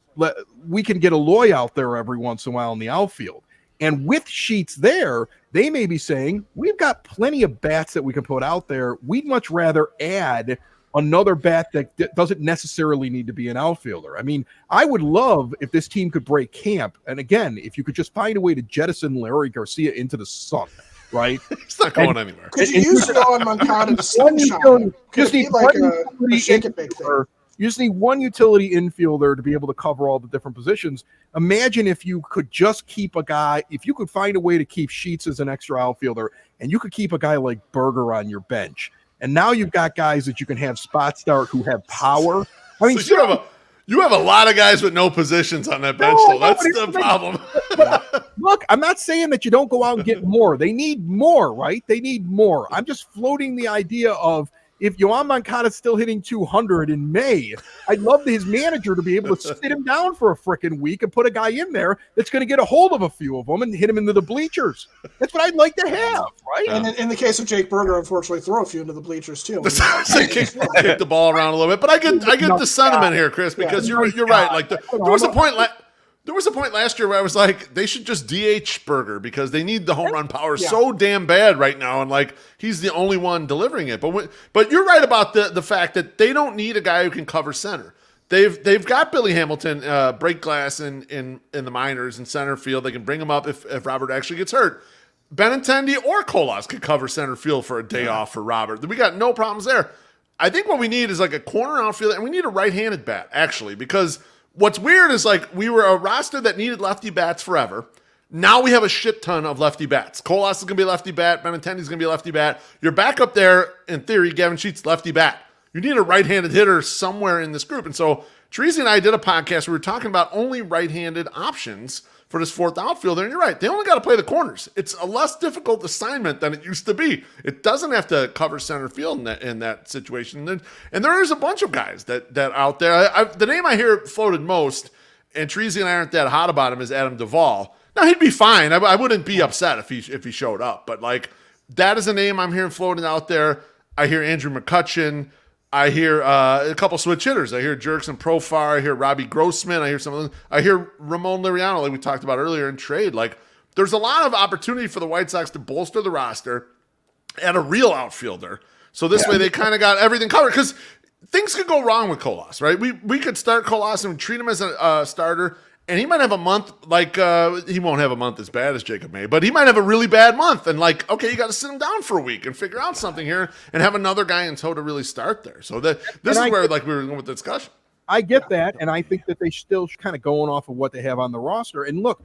we can get a Loy out there every once in a while in the outfield. And with Sheets there, they may be saying, we've got plenty of bats that we can put out there. We'd much rather add another bat that doesn't necessarily need to be an outfielder. I mean, I would love if this team could break camp. And again, if you could just find a way to jettison Larry Garcia into the sun. Right, it's not going anywhere. Could you use Yohan Moncada to sunshine? Could it be like a shake it bake thing? You just need one utility infielder to be able to cover all the different positions. Imagine if you could just keep a guy, if you could find a way to keep Sheets as an extra outfielder, and you could keep a guy like Berger on your bench. And now you've got guys that you can have spot start who have power. I mean, so you have a lot of guys with no positions on that bench, though. That's the problem. But look, I'm not saying that you don't go out and get more. They need more, right? They need more. I'm just floating the idea of if Yoan Moncada's still hitting 200 in May, I'd love his manager to be able to sit him down for a freaking week and put a guy in there that's going to get a hold of a few of them and hit him into the bleachers. That's what I'd like to have, right? And in the case of Jake Berger, unfortunately, throw a few into the bleachers too. Kick the ball around a little bit, but I get the sentiment here, Chris, because you're right. Like there was a point. There was a point last year where I was like, they should just DH Berger because they need the home run power so damn bad right now, and like he's the only one delivering it. But you're right about the fact that they don't need a guy who can cover center. They've got Billy Hamilton break glass in the minors in center field. They can bring him up if Robert actually gets hurt. Benintendi or Colas could cover center field for a day off for Robert. We got no problems there. I think what we need is like a corner outfielder, and we need a right-handed bat actually, because what's weird is like we were a roster that needed lefty bats forever. Now we have a shit ton of lefty bats. Colas is going to be a lefty bat. Benintendi's going to be a lefty bat. Your backup there, in theory, Gavin Sheets, lefty bat. You need a right-handed hitter somewhere in this group. And so Teresi and I did a podcast where we were talking about only right-handed options for this fourth outfielder. And you're right. They only got to play the corners. It's a less difficult assignment than it used to be. It doesn't have to cover center field in that situation. And there is a bunch of guys that out there. The name I hear floated most, and Teresi and I aren't that hot about him, is Adam Duvall. Now, he'd be fine. I wouldn't be upset if he showed up. But, like, that is a name I'm hearing floating out there. I hear Andrew McCutchen. I hear a couple switch hitters. I hear Jerkson Profar. I hear Robbie Grossman. I hear some of them. I hear Ramon Liriano, like we talked about earlier in trade. Like, there's a lot of opportunity for the White Sox to bolster the roster and a real outfielder. So this way they kind of got everything covered. Because things could go wrong with Colas, right? We could start Colas and treat him as a starter, and he might have a month like he won't have a month as bad as Jacob May, but he might have a really bad month. And like, okay, you got to sit him down for a week and figure out something here and have another guy in tow to really start there. So this is where like we were going with the discussion. I get that, and I think that they still kind of going off of what they have on the roster. And look,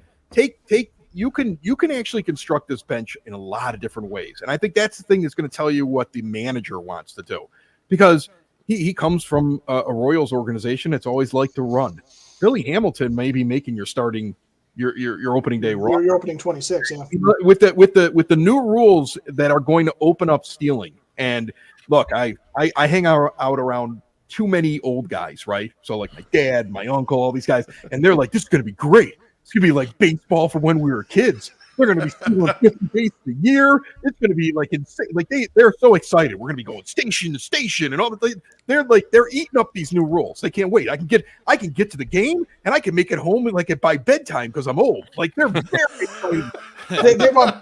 you can actually construct this bench in a lot of different ways, and I think that's the thing that's going to tell you what the manager wants to do, because he comes from a Royals organization that's always liked to run. Billy Hamilton may be making your starting your opening day role. Your opening 26, yeah. With the new rules that are going to open up stealing. And look, I hang out around too many old guys, right? So like my dad, my uncle, all these guys, and they're like, this is going to be great. It's going to be like baseball from when we were kids. They're going to be stealing 50 bases a year. It's going to be like insane. Like they're so excited. We're going to be going station to station and all that. They're eating up these new rules. They can't wait. I can get to the game and I can make it home by bedtime because I'm old. Like they're very excited.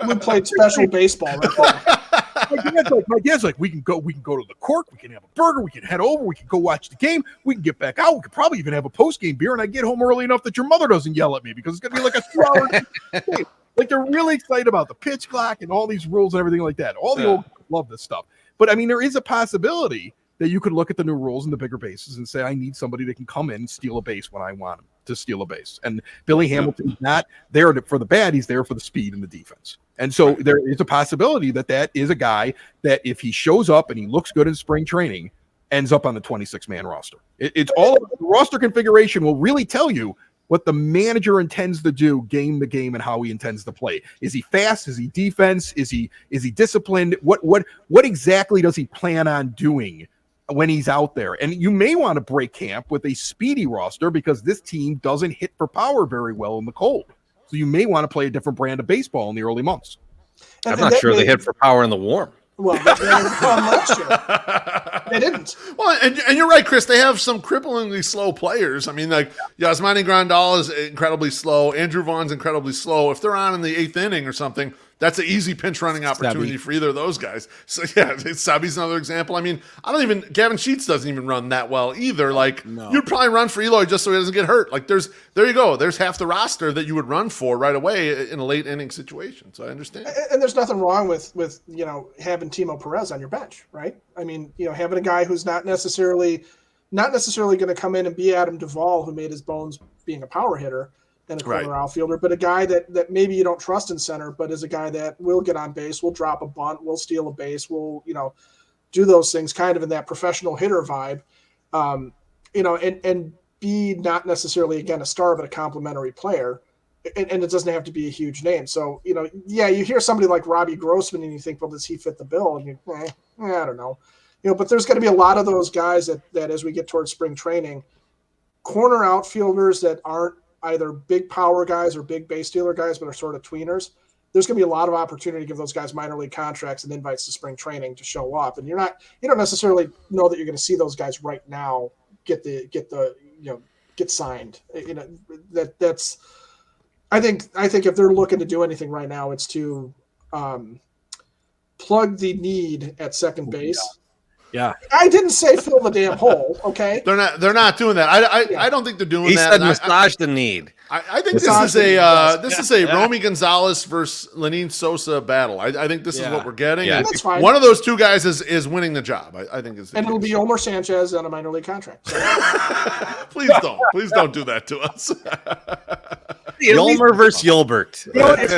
We played special baseball right now. My dad's like, we can go to the court, we can have a burger, we can head over, we can go watch the game, we can get back out, we could probably even have a post-game beer, and I get home early enough that your mother doesn't yell at me because it's gonna be like a 2-hour game. Like they're really excited about the pitch clock and all these rules and everything like that. All the old guys love this stuff. But I mean, there is a possibility that you could look at the new rules and the bigger bases and say, I need somebody that can come in and steal a base when I want him to steal a base. And Billy Hamilton's not there for the bat, he's there for the speed and the defense. And so there is a possibility that is a guy that if he shows up and he looks good in spring training, ends up on the 26-man roster. It's all the roster configuration will really tell you what the manager intends to do game to game and how he intends to play. Is he fast? Is he defense? Is he disciplined? What exactly does he plan on doing when he's out there? And you may want to break camp with a speedy roster because this team doesn't hit for power very well in the cold. So you may want to play a different brand of baseball in the early months. I'm not sure they hit for power in the warm. Well, they didn't come last year. They didn't. Well, and you're right, Chris. They have some cripplingly slow players. I mean, like Yasmani Grandal is incredibly slow. Andrew Vaughn's incredibly slow. If they're on in the 8th inning or something, that's an easy pinch running opportunity for either of those guys. So yeah, Sabi's another example. I mean, Gavin Sheets doesn't even run that well either. Like you'd probably run for Eloy just so he doesn't get hurt. Like there you go. There's half the roster that you would run for right away in a late inning situation. So I understand. And there's nothing wrong with having Timo Perez on your bench, right? I mean, having a guy who's not necessarily going to come in and be Adam Duvall, who made his bones being a power hitter and a corner outfielder, but a guy that maybe you don't trust in center, but is a guy that will get on base, will drop a bunt, will steal a base, will do those things kind of in that professional hitter vibe, and be not necessarily again a star, but a complimentary player, and it doesn't have to be a huge name. So you hear somebody like Robbie Grossman and you think, well, does he fit the bill? And I don't know. But there's going to be a lot of those guys that as we get towards spring training, corner outfielders that aren't either big power guys or big base stealer guys, but are sort of tweeners. There's going to be a lot of opportunity to give those guys minor league contracts and invites to spring training to show up. And you don't necessarily know that you're going to see those guys right now get signed. That's I think if they're looking to do anything right now, it's to plug the need at second base. Yeah. I didn't say fill the damn hole. Okay. They're not doing that. I don't think they're doing He that. said massage the need. I think this is a Romy Gonzalez versus Lenin Sosa battle. I think this is what we're getting. Yeah. That's fine. One of those two guys is winning the job. I think it's and it'll be Omar Sanchez on a minor league contract. So. Please don't do that to us. Yolmer versus Yolbert. That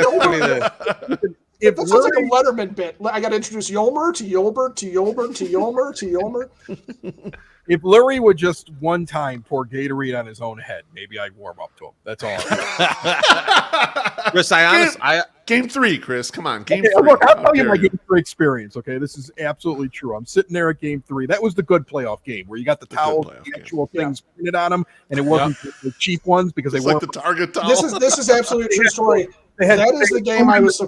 sounds like a Letterman bit. I got to introduce Yolmer to Yolbert to Yolbert to Yolmer to Yolmer. If Lurie would just one time pour Gatorade on his own head, maybe I'd warm up to him. That's all. Chris, Game 3, Chris. Come on, Game 3. Look, I'll tell you my Game 3 experience. Okay, this is absolutely true. I'm sitting there at Game 3. That was the good playoff game where you got the towels, the actual things printed on them, and it wasn't the cheap ones because they weren't like the Target towel. This is absolutely true story. That is the game I was.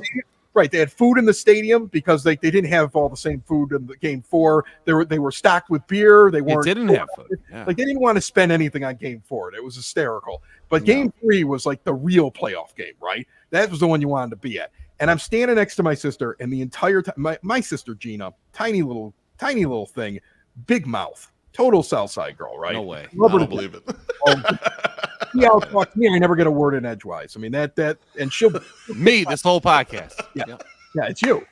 Right, they had food in the stadium because they didn't have all the same food in the Game 4. They were stocked with beer. They didn't have food. Yeah. Like they didn't want to spend anything on Game 4. It was hysterical. But Game 3 was like the real playoff game, right? That was the one you wanted to be at. And I'm standing next to my sister, and the entire time, my sister Gina, tiny little thing, big mouth, total Southside girl, right? No way, I don't believe it. He outtalks me. I never get a word in edgewise. I mean that, and she'll me this whole podcast. Yeah, it's you.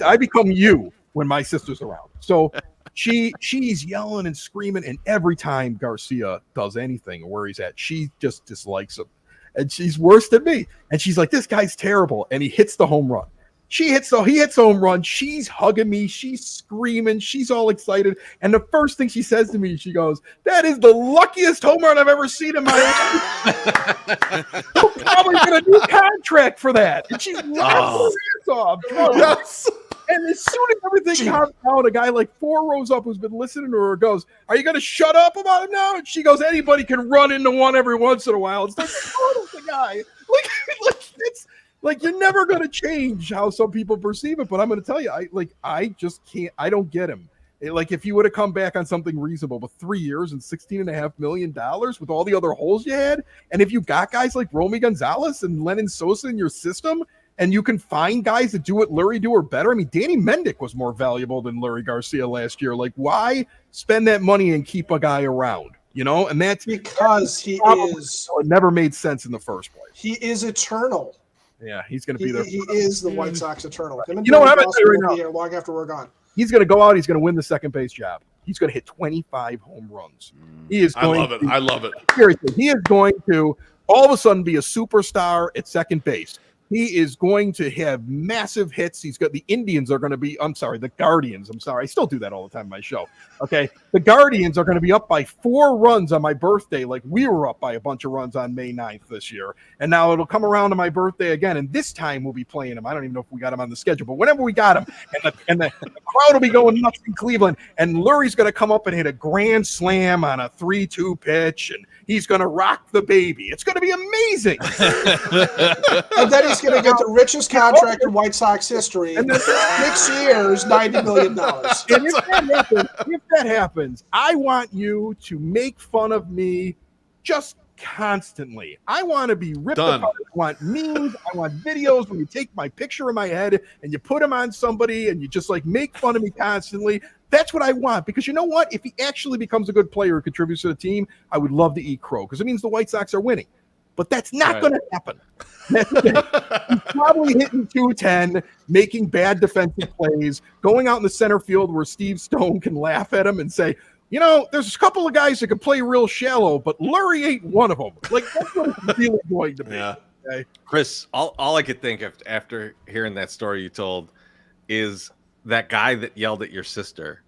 I become you when my sister's around. So she's yelling and screaming, and every time Garcia does anything where he's at, she just dislikes him, and she's worse than me. And she's like, "This guy's terrible," and he hits the home run. He hits the home run. She's hugging me. She's screaming. She's all excited. And the first thing she says to me, she goes, "That is the luckiest home run I've ever seen in my life." We'll probably get a new contract for that. And she's laughing her ass off. Yes. And as soon as everything comes out, a guy like 4 rows up who's been listening to her goes, "Are you going to shut up about it now?" And she goes, "Anybody can run into one every once in a while." It's like, oh, the guy. Like it's like you're never going to change how some people perceive it. But I'm going to tell you, I just can't. I don't get him. Like if you would have come back on something reasonable, but 3 years and $16.5 million with all the other holes you had, and if you got guys like Romy Gonzalez and Lenin Sosa in your system, and you can find guys that do what Lurie do or better. I mean, Danny Mendick was more valuable than Lurie Garcia last year. Like, why spend that money and keep a guy around? And that's because he is. It never made sense in the first place. He is eternal. Yeah, he's going to be there. He is the White Sox eternal. You know what I'm going to say right now? Long after we're gone. He's going to go out. He's going to win the second base job. He's going to hit 25 home runs. He is going. I love it. Seriously, he is going to all of a sudden be a superstar at second base. He is going to have massive hits. He's got the Indians are going to be, the Guardians. I still do that all the time on my show. Okay. The Guardians are going to be up by 4 runs on my birthday. Like we were up by a bunch of runs on May 9th this year. And now it'll come around to my birthday again. And this time we'll be playing him. I don't even know if we got him on the schedule, but whenever we got him and the crowd will be going nuts in Cleveland, and Lurie's going to come up and hit a grand slam on a 3-2 pitch. And he's going to rock the baby. It's going to be amazing. And then he's going to get the richest contract in White Sox history. And 6 years, $90 million. And if that happens, I want you to make fun of me just constantly. I want to be ripped apart. I want memes. I want videos where you take my picture in my head and you put them on somebody and you just like make fun of me constantly. That's what I want, because you know what? If he actually becomes a good player who contributes to the team, I would love to eat crow because it means the White Sox are winning. But that's not going to happen. That's He's probably hitting 210, making bad defensive plays, going out in the center field where Steve Stone can laugh at him and say, there's a couple of guys that can play real shallow, but Lurie ain't one of them. Like, that's what it's really going to be. Yeah. Okay? Chris, all I could think of after hearing that story you told is that guy that yelled at your sister.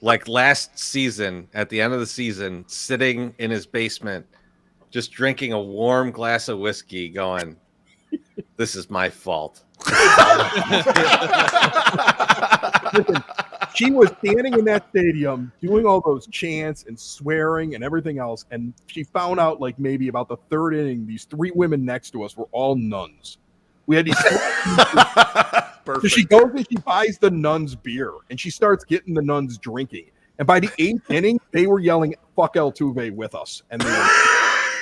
Like last season, at the end of the season, sitting in his basement, just drinking a warm glass of whiskey, going, "This is my fault." Listen, She was standing in that stadium doing all those chants and swearing and everything else. And she found out, like, maybe about the third inning, these 3 women next to us were all nuns. We had these. So she goes and she buys the nuns beer and she starts getting the nuns drinking. And by the 8th inning, they were yelling "fuck Altuve" with us. And they were,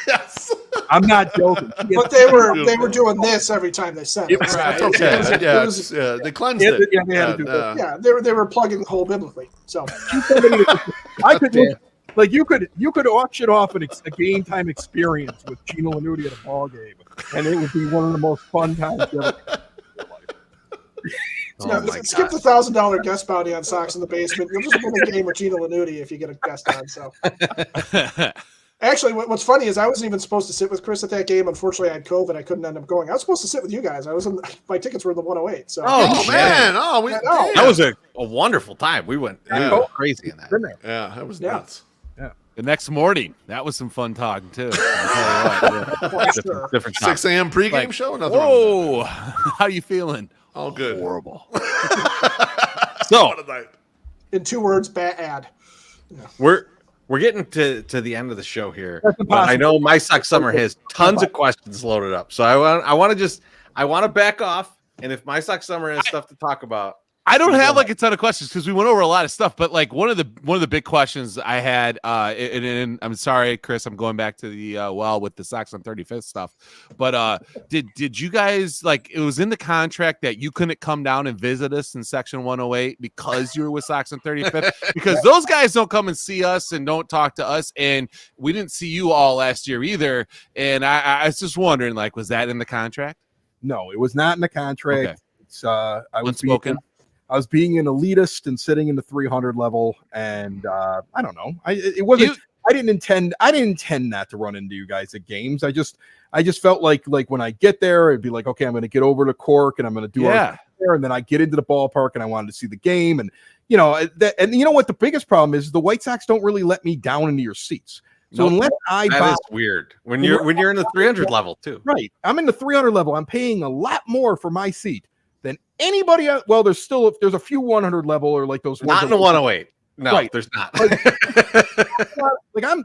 Yes. I'm not joking. But they were doing this every time they said it. That's Right? okay. They cleansed it. Yeah, they had to do that. Yeah, they were plugging the hole biblically. So I could look, like you could auction off a game time experience with Gino Lanuti at a ball game, and it would be one of the most fun times ever. Skip the $1,000 guest bounty on Sox in the Basement. You'll just win a game with Gino Lanuti if you get a guest on. So. Actually, what's funny is I wasn't even supposed to sit with Chris at that game. Unfortunately, I had COVID. I couldn't end up going. I was supposed to sit with you guys. My tickets were in the 108. So. Oh man! That was a wonderful time. We went crazy in that. Yeah, that was nuts. Yeah. The next morning, that was some fun talking too. Different 6 a.m. pregame Like, show. Nothing wrong with whoa, how you feeling? All good. Horrible. So, In 2 words, bat ad. we're getting to the end of the show here. That's But I know My Sock Summer has tons of questions loaded up. So I want to back off. And if My Sock Summer has stuff to talk about, I don't have like a ton of questions because we went over a lot of stuff. But like one of the big questions I had, and I'm sorry, Chris, I'm going back to the with the Sox on 35th stuff. But did you guys, like, it was in the contract that you couldn't come down and visit us in Section 108 because you were with Sox on 35th? Because those guys don't come and see us and don't talk to us, and we didn't see you all last year either. And I was just wondering, like, was that in the contract? No, it was not in the contract. Okay. It's Unspoken. I was being an elitist and sitting in the 300 level, and I don't know. I didn't intend not to run into you guys at games. I just felt like when I get there, it'd be like, okay, I'm going to get over to Cork and I'm going to do there, and then I get into the ballpark and I wanted to see the game, and you know what the biggest problem is the White Sox don't really let me down into your seats. So unless that is weird when you're in the 300 level too. Right, I'm in the 300 level. I'm paying a lot more for my seat than anybody else. Well, there's a few 100 level or like those. Not in the 108. No, right. There's not.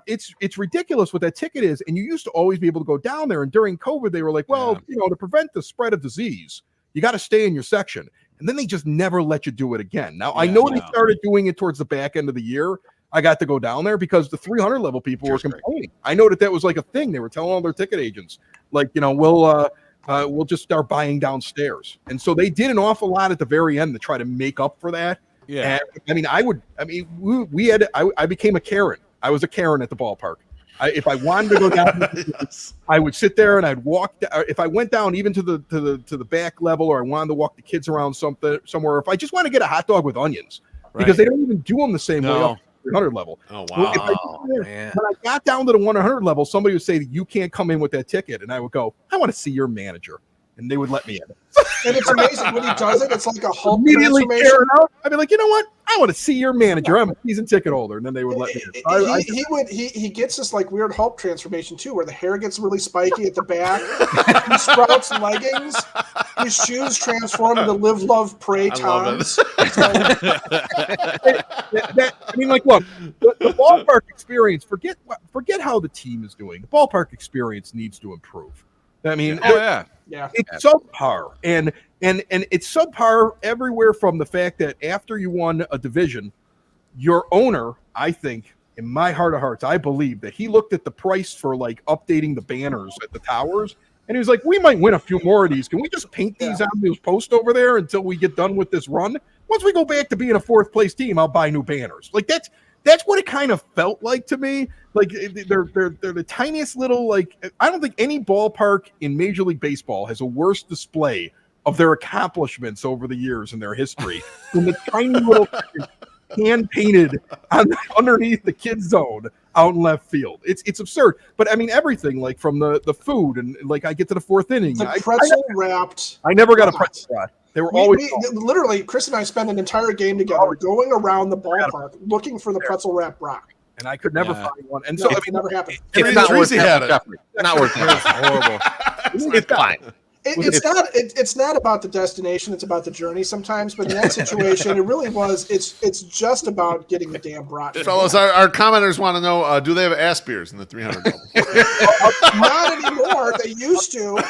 It's ridiculous what that ticket is. And you used to always be able to go down there. And during COVID, they were like, well, to prevent the spread of disease, you got to stay in your section. And then they just never let you do it again. Now, I know they started doing it towards the back end of the year. I got to go down there because the 300 level people were complaining. I know that was like a thing. They were telling all their ticket agents, like, we'll just start buying downstairs. And so they did an awful lot at the very end to try to make up for that. Yeah. And, I became a Karen. I was a Karen at the ballpark. If I wanted to go down, I would sit there and I'd walk. If I went down even to the back level, or I wanted to walk the kids around somewhere, if I just want to get a hot dog with onions, because they don't even do them the same way up to the 300 level. Oh, wow. When I got down to the 100 level, somebody would say that you can't come in with that ticket. And I would go, I want to see your manager. And they would let me in. And it's amazing when he does it. It's like a Hulk immediately transformation. I'd be like, you know what? I want to see your manager. I'm a season ticket holder. And then they would let me in. He gets this like weird Hulk transformation too, where the hair gets really spiky at the back. He sprouts leggings. His shoes transform into live, love, pray Toms. Look, the ballpark experience. Forget how the team is doing. The ballpark experience needs to improve. I mean, it's subpar, and it's subpar everywhere from the fact that after you won a division, your owner, I think, in my heart of hearts, I believe that he looked at the price for like updating the banners at the towers, and he was like, "We might win a few more of these. Can we just paint these on those posts over there until we get done with this run? Once we go back to being a 4th place team, I'll buy new banners." Like that's what it kind of felt like to me. Like they're the tiniest little, like, I don't think any ballpark in Major League Baseball has a worse display of their accomplishments over the years in their history than the tiny little hand painted underneath the kid zone out in left field. It's absurd. But I mean, everything, like from the food, and like I get to the 4th inning, the pretzel wrapped. I never got a pretzel wrap. They were always literally, Chris and I spent an entire game together going around the ballpark looking for the pretzel wrap rock. And I could never find one. And so it never happened. It's not worth it. had it. Not worth it. It's horrible. It's fine. It's not about the destination. It's about the journey sometimes. But in that situation, it really was. It's just about getting the damn brat. Fellas, our commenters want to know: do they have ass beers in the 300 level? Not anymore. They used to.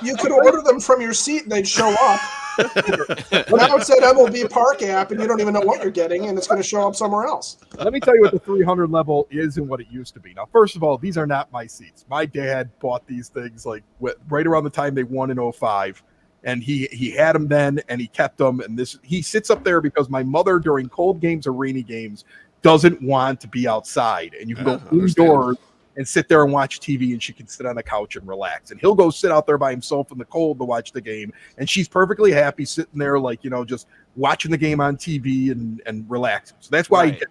You could order them from your seat and they'd show up. Now it's that MLB Park app, and you don't even know what you're getting, and it's going to show up somewhere else. Let me tell you what the 300 level is and what it used to be. Now, first of all, these are not my seats. My dad bought these things right around the time they won in 05, and he had them then, and he kept them. And he sits up there because my mother, during cold games or rainy games, doesn't want to be outside, and you can go indoors and sit there and watch TV, and she can sit on the couch and relax. And he'll go sit out there by himself in the cold to watch the game, and she's perfectly happy sitting there, just watching the game on TV and relaxing. So that's why. Right.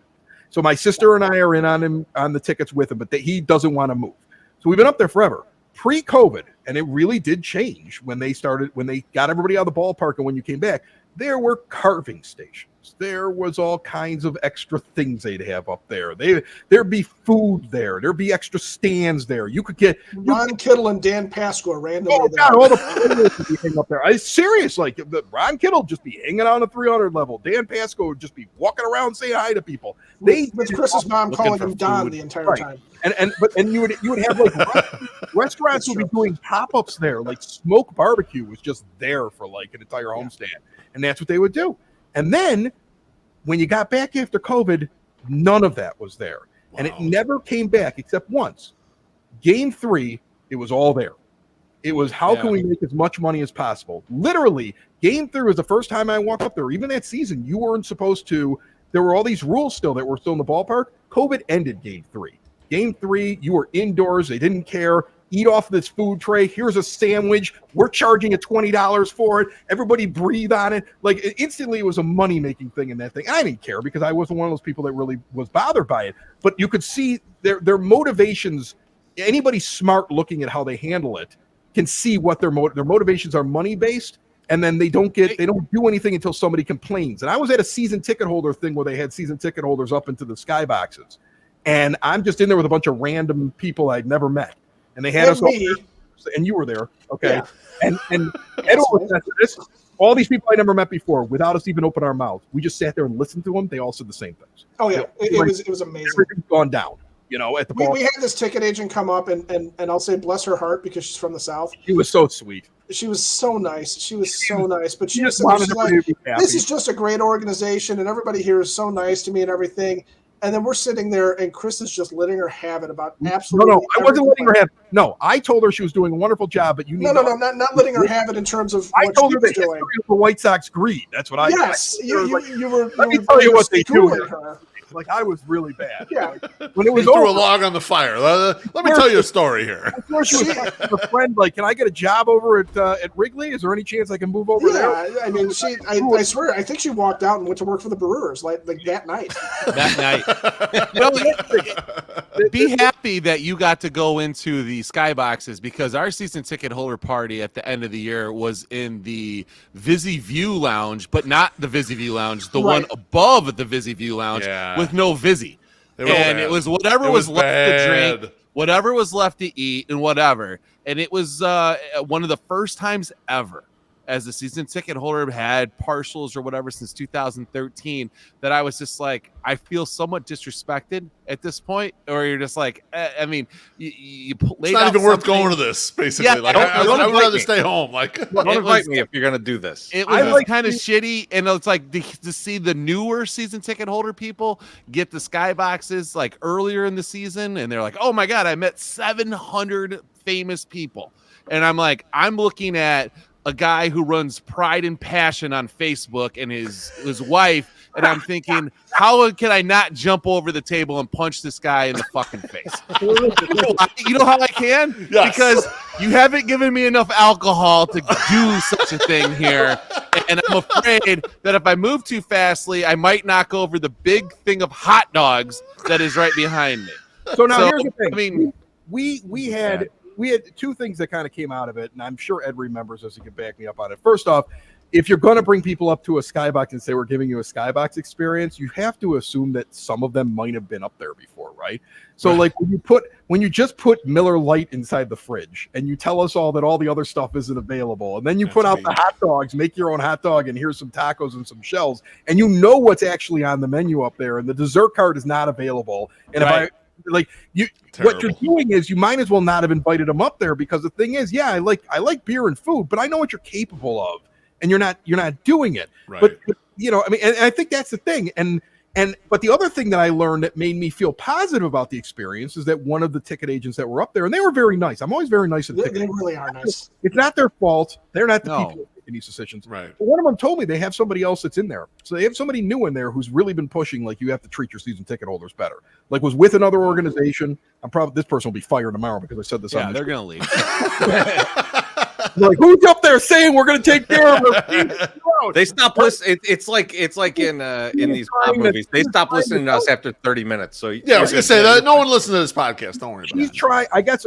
So my sister and I are in on the tickets with him, but he doesn't want to move. So we've been up there forever. Pre-COVID, and it really did change when they got everybody out of the ballpark, and when you came back, there were carving stations. There was all kinds of extra things they'd have up there. There'd be food there. There'd be extra stands there. You could get Ron Kittle and Dan Pasqua randomly. Oh God, all the players would be hanging up there. I serious, Ron Kittle would just be hanging on the 300 level. Dan Pasqua would just be walking around saying hi to people. With Chris's mom calling him Don the entire time. And you would have restaurants would be doing pop-ups there, like Smoke Barbecue was just there for an entire homestand, and that's what they would do. And then when you got back after COVID, none of that was there. Wow. And it never came back except once. Game 3, it was all there. It was how can we make as much money as possible? Literally, Game 3 was the first time I walked up there. Even that season, you weren't supposed to. There were all these rules still that were still in the ballpark. COVID ended Game 3. Game 3, you were indoors. They didn't care. Eat off this food tray. Here's a sandwich. We're charging you $20 for it. Everybody breathe on it. Instantly, it was a money-making thing in that thing. And I didn't care because I wasn't one of those people that really was bothered by it. But you could see their motivations. Anybody smart looking at how they handle it can see what their motivations are money-based. And then they don't do anything until somebody complains. And I was at a season ticket holder thing where they had season ticket holders up into the skyboxes. And I'm just in there with a bunch of random people I'd never met. And they had us all, and you were there, okay? Yeah. And all these people I never met before, without us even opening our mouths, we just sat there and listened to them. They all said the same things. Oh yeah, it was amazing. Everything's gone down, at the ball. We had this ticket agent come up, and I'll say bless her heart because she's from the South. She was so sweet. She was so nice. But she just was like, this is just a great organization, and everybody here is so nice to me and everything. And then we're sitting there, and Chris is just letting her have it about absolutely. No, I wasn't letting her have it. No, I told her she was doing a wonderful job, but you need not letting her have it in terms of I what told she her was the doing. history of the White Sox greed. That's what I. Yes, you were. Let me tell you what they do. Her. I was really bad. Yeah. When it was threw a log on the fire. Let me tell you a story here. Of course, she was a friend. Can I get a job over at Wrigley? Is there any chance I can move over there? I mean, I swear, I think she walked out and went to work for the Brewers like that night. That night. Be happy that you got to go into the skyboxes because our season ticket holder party at the end of the year was in the Visi View Lounge, but not the Visi View Lounge, the one above the Visi View Lounge with no Visi. And it was whatever was left to drink, whatever was left to eat, and whatever. And it was one of the first times ever as a season ticket holder had partials or whatever since 2013 that I was just like, I feel somewhat disrespected at this point. Or you're just like, I mean, you it's not even worth going to this, basically. Yeah, I would rather stay home. Don't invite me if you're going to do this. It was kind of shitty. And it's like to see the newer season ticket holder people get the skyboxes earlier in the season. And they're like, oh my God, I met 700 famous people. And I'm like, I'm looking at a guy who runs Pride and Passion on Facebook and his wife, and I'm thinking, how can I not jump over the table and punch this guy in the fucking face? You know how I can? Yes. Because you haven't given me enough alcohol to do such a thing here, and I'm afraid that if I move too fastly, I might knock over the big thing of hot dogs that is right behind me. So here's the thing. I mean, we had two things that kind of came out of it, and I'm sure Ed remembers this. He can back me up on it. First off, if you're going to bring people up to a skybox and say we're giving you a skybox experience, you have to assume that some of them might have been up there before, right? So like when you just put Miller Lite inside the fridge and you tell us all that all the other stuff isn't available, and then you put out the hot dogs, make your own hot dog, and here's some tacos and some shells, and you know what's actually on the menu up there, and the dessert card is not available, and if what you're doing is you might as well not have invited them up there, because the thing is, I like beer and food, but I know what you're capable of, and you're not doing it. Right. But I mean, and I think that's the thing. But the other thing that I learned that made me feel positive about the experience is that one of the ticket agents that were up there, and they were very nice. I'm always very nice to ticket agents. They really are nice. It's not their fault. They're not the people making these decisions. Right. But one of them told me they have somebody else that's in there. So they have somebody new in there who's really been pushing, like, you have to treat your season ticket holders better. Like, was with another organization. This person will be fired tomorrow because I said this. Yeah, they're going to leave. Like, who's up there saying we're going to take care of it? They stop listening. It's like in these pop movies. They stop listening to us after 30 minutes. So I was going to say that no one listens to this podcast. Don't worry about it. I guess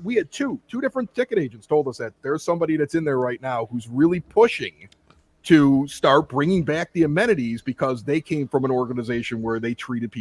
we had two different ticket agents told us that there's somebody that's in there right now who's really pushing to start bringing back the amenities, because they came from an organization where they treated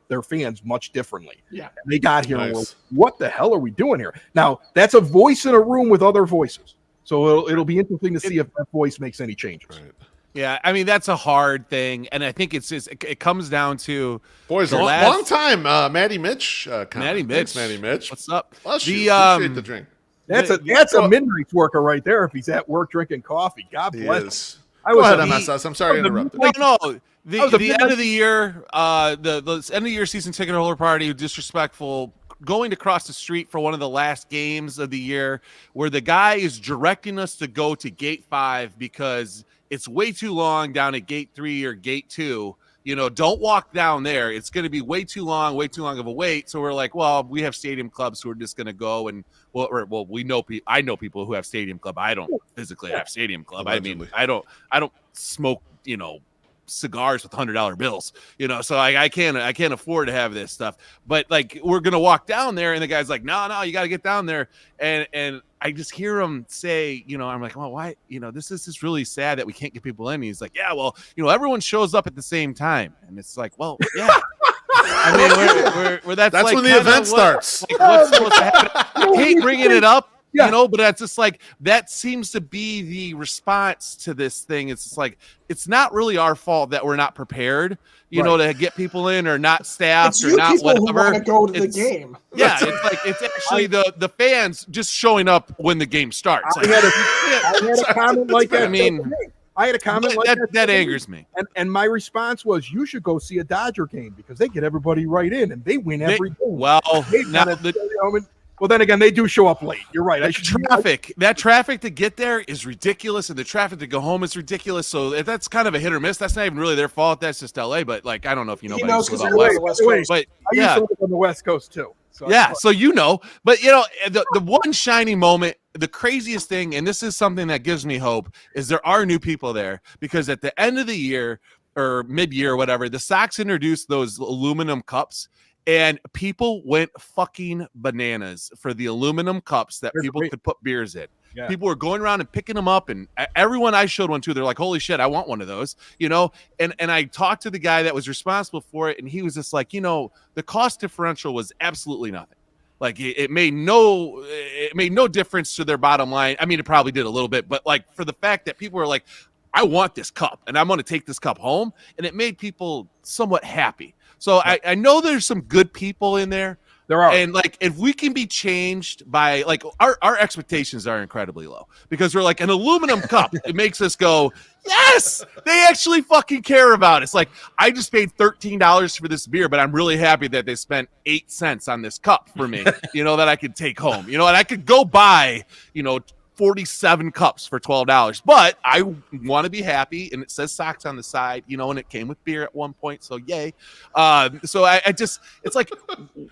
their fans much differently. Yeah. And they got here and were, what the hell are we doing here? Now, that's a voice in a room with other voices. So it'll be interesting to see if that voice makes any changes. Right. Yeah, I mean, that's a hard thing, and I think it comes down to long time, Maddie Mitch. Maddie Mitch. Thanks, Maddie Mitch. What's up? Appreciate the drink. That's a midnight worker right there. If he's at work drinking coffee, God bless. Go ahead, MSS. I'm sorry to interrupt. No. The end of the year, the end of the year season ticket holder party, disrespectful, going across the street for one of the last games of the year, where the guy is directing us to go to gate 5 because it's way too long down at gate 3 or gate 2. Don't walk down there. It's going to be way too long of a wait. So we're like, well, we have stadium clubs who are just going to go and I know people who have stadium club. I don't physically have stadium club. Allegedly. I mean, I don't smoke, cigars with $100 bills, so I can't afford to have this stuff. But like, we're gonna walk down there, and the guy's like, no, you got to get down there, and I just hear him say, I'm like, well, why, this is just really sad that we can't get people in. And he's like, yeah, well, everyone shows up at the same time, and it's like, well, yeah. I mean, that's like when the event starts. Like, what's supposed to happen? I hate bringing it up. But that's just like, that seems to be the response to this thing. It's just like, it's not really our fault that we're not prepared, to get people in, or not staffed, or not whatever. Who want to go to the game. Yeah, it's actually the fans just showing up when the game starts. I had a comment like that. I mean, I had a comment like that. That angers me. And my response was, you should go see a Dodger game, because they get everybody right in, and they win every game. Well, well, then again, they do show up late. You're right. That traffic to get there is ridiculous, and the traffic to go home is ridiculous. So that's kind of a hit or miss. That's not even really their fault. That's just LA. But like, I don't know if you know. He knows because you're on the West Coast. But I used to live on the West Coast too. So so But the one shining moment, the craziest thing, and this is something that gives me hope, is there are new people there, because at the end of the year or mid-year or whatever, the Sox introduced those aluminum cups. And people went fucking bananas for the aluminum cups that people could put beers in. Yeah. People were going around and picking them up, and everyone I showed one to, they're like, holy shit, I want one of those, and I talked to the guy that was responsible for it, and he was just like, the cost differential was absolutely nothing. Like, it made no difference to their bottom line. I mean, it probably did a little bit, but like, for the fact that people were like, I want this cup, and I'm going to take this cup home, and it made people somewhat happy. So I know there's some good people in there. There are. And like, if we can be changed by, like, our expectations are incredibly low, because we're like, an aluminum cup. It makes us go, yes, they actually fucking care about it. It's like, I just paid $13 for this beer, but I'm really happy that they spent 8 cents on this cup for me, that I could take home, and I could go buy, 47 cups for $12, but I want to be happy, and it says Sox on the side, and it came with beer at one point, so yay. So I just, it's like,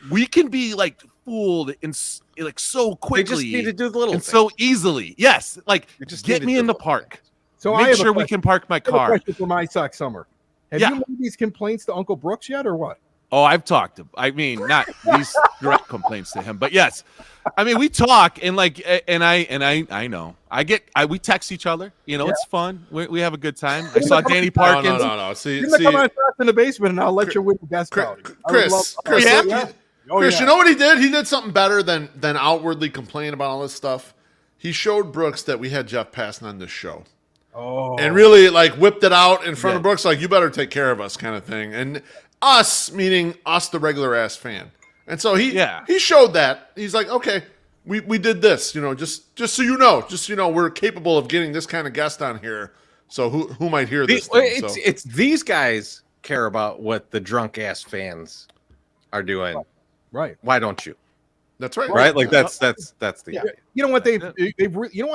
we can be like fooled in like so quickly. They just need to do the little and thing. So easily. Yes, like, just get me in the park. So make sure we can park my car. I have a question for my Sox summer. Have you made these complaints to Uncle Brooks yet, or what? Oh, I've talked to. I mean, not these direct complaints to him, but yes. I mean, we talk and I know. We text each other. You know, it's fun. We have a good time. I saw Danny Parkins. No. See, come on in the basement, and I'll let you win the guest outing. Chris, you know what he did? He did something better than outwardly complain about all this stuff. He showed Brooks that we had Jeff passing on this show. Oh. And really like whipped it out in front of Brooks, like, you better take care of us kind of thing. And us, meaning us, the regular ass fan. And so he showed that. He's like, okay, we did this, just so you know, we're capable of getting this kind of guest on here. So who might hear this thing? It's these guys care about what the drunk ass fans are doing. Right. Why don't you? That's right. Right? Like that's the idea. You know what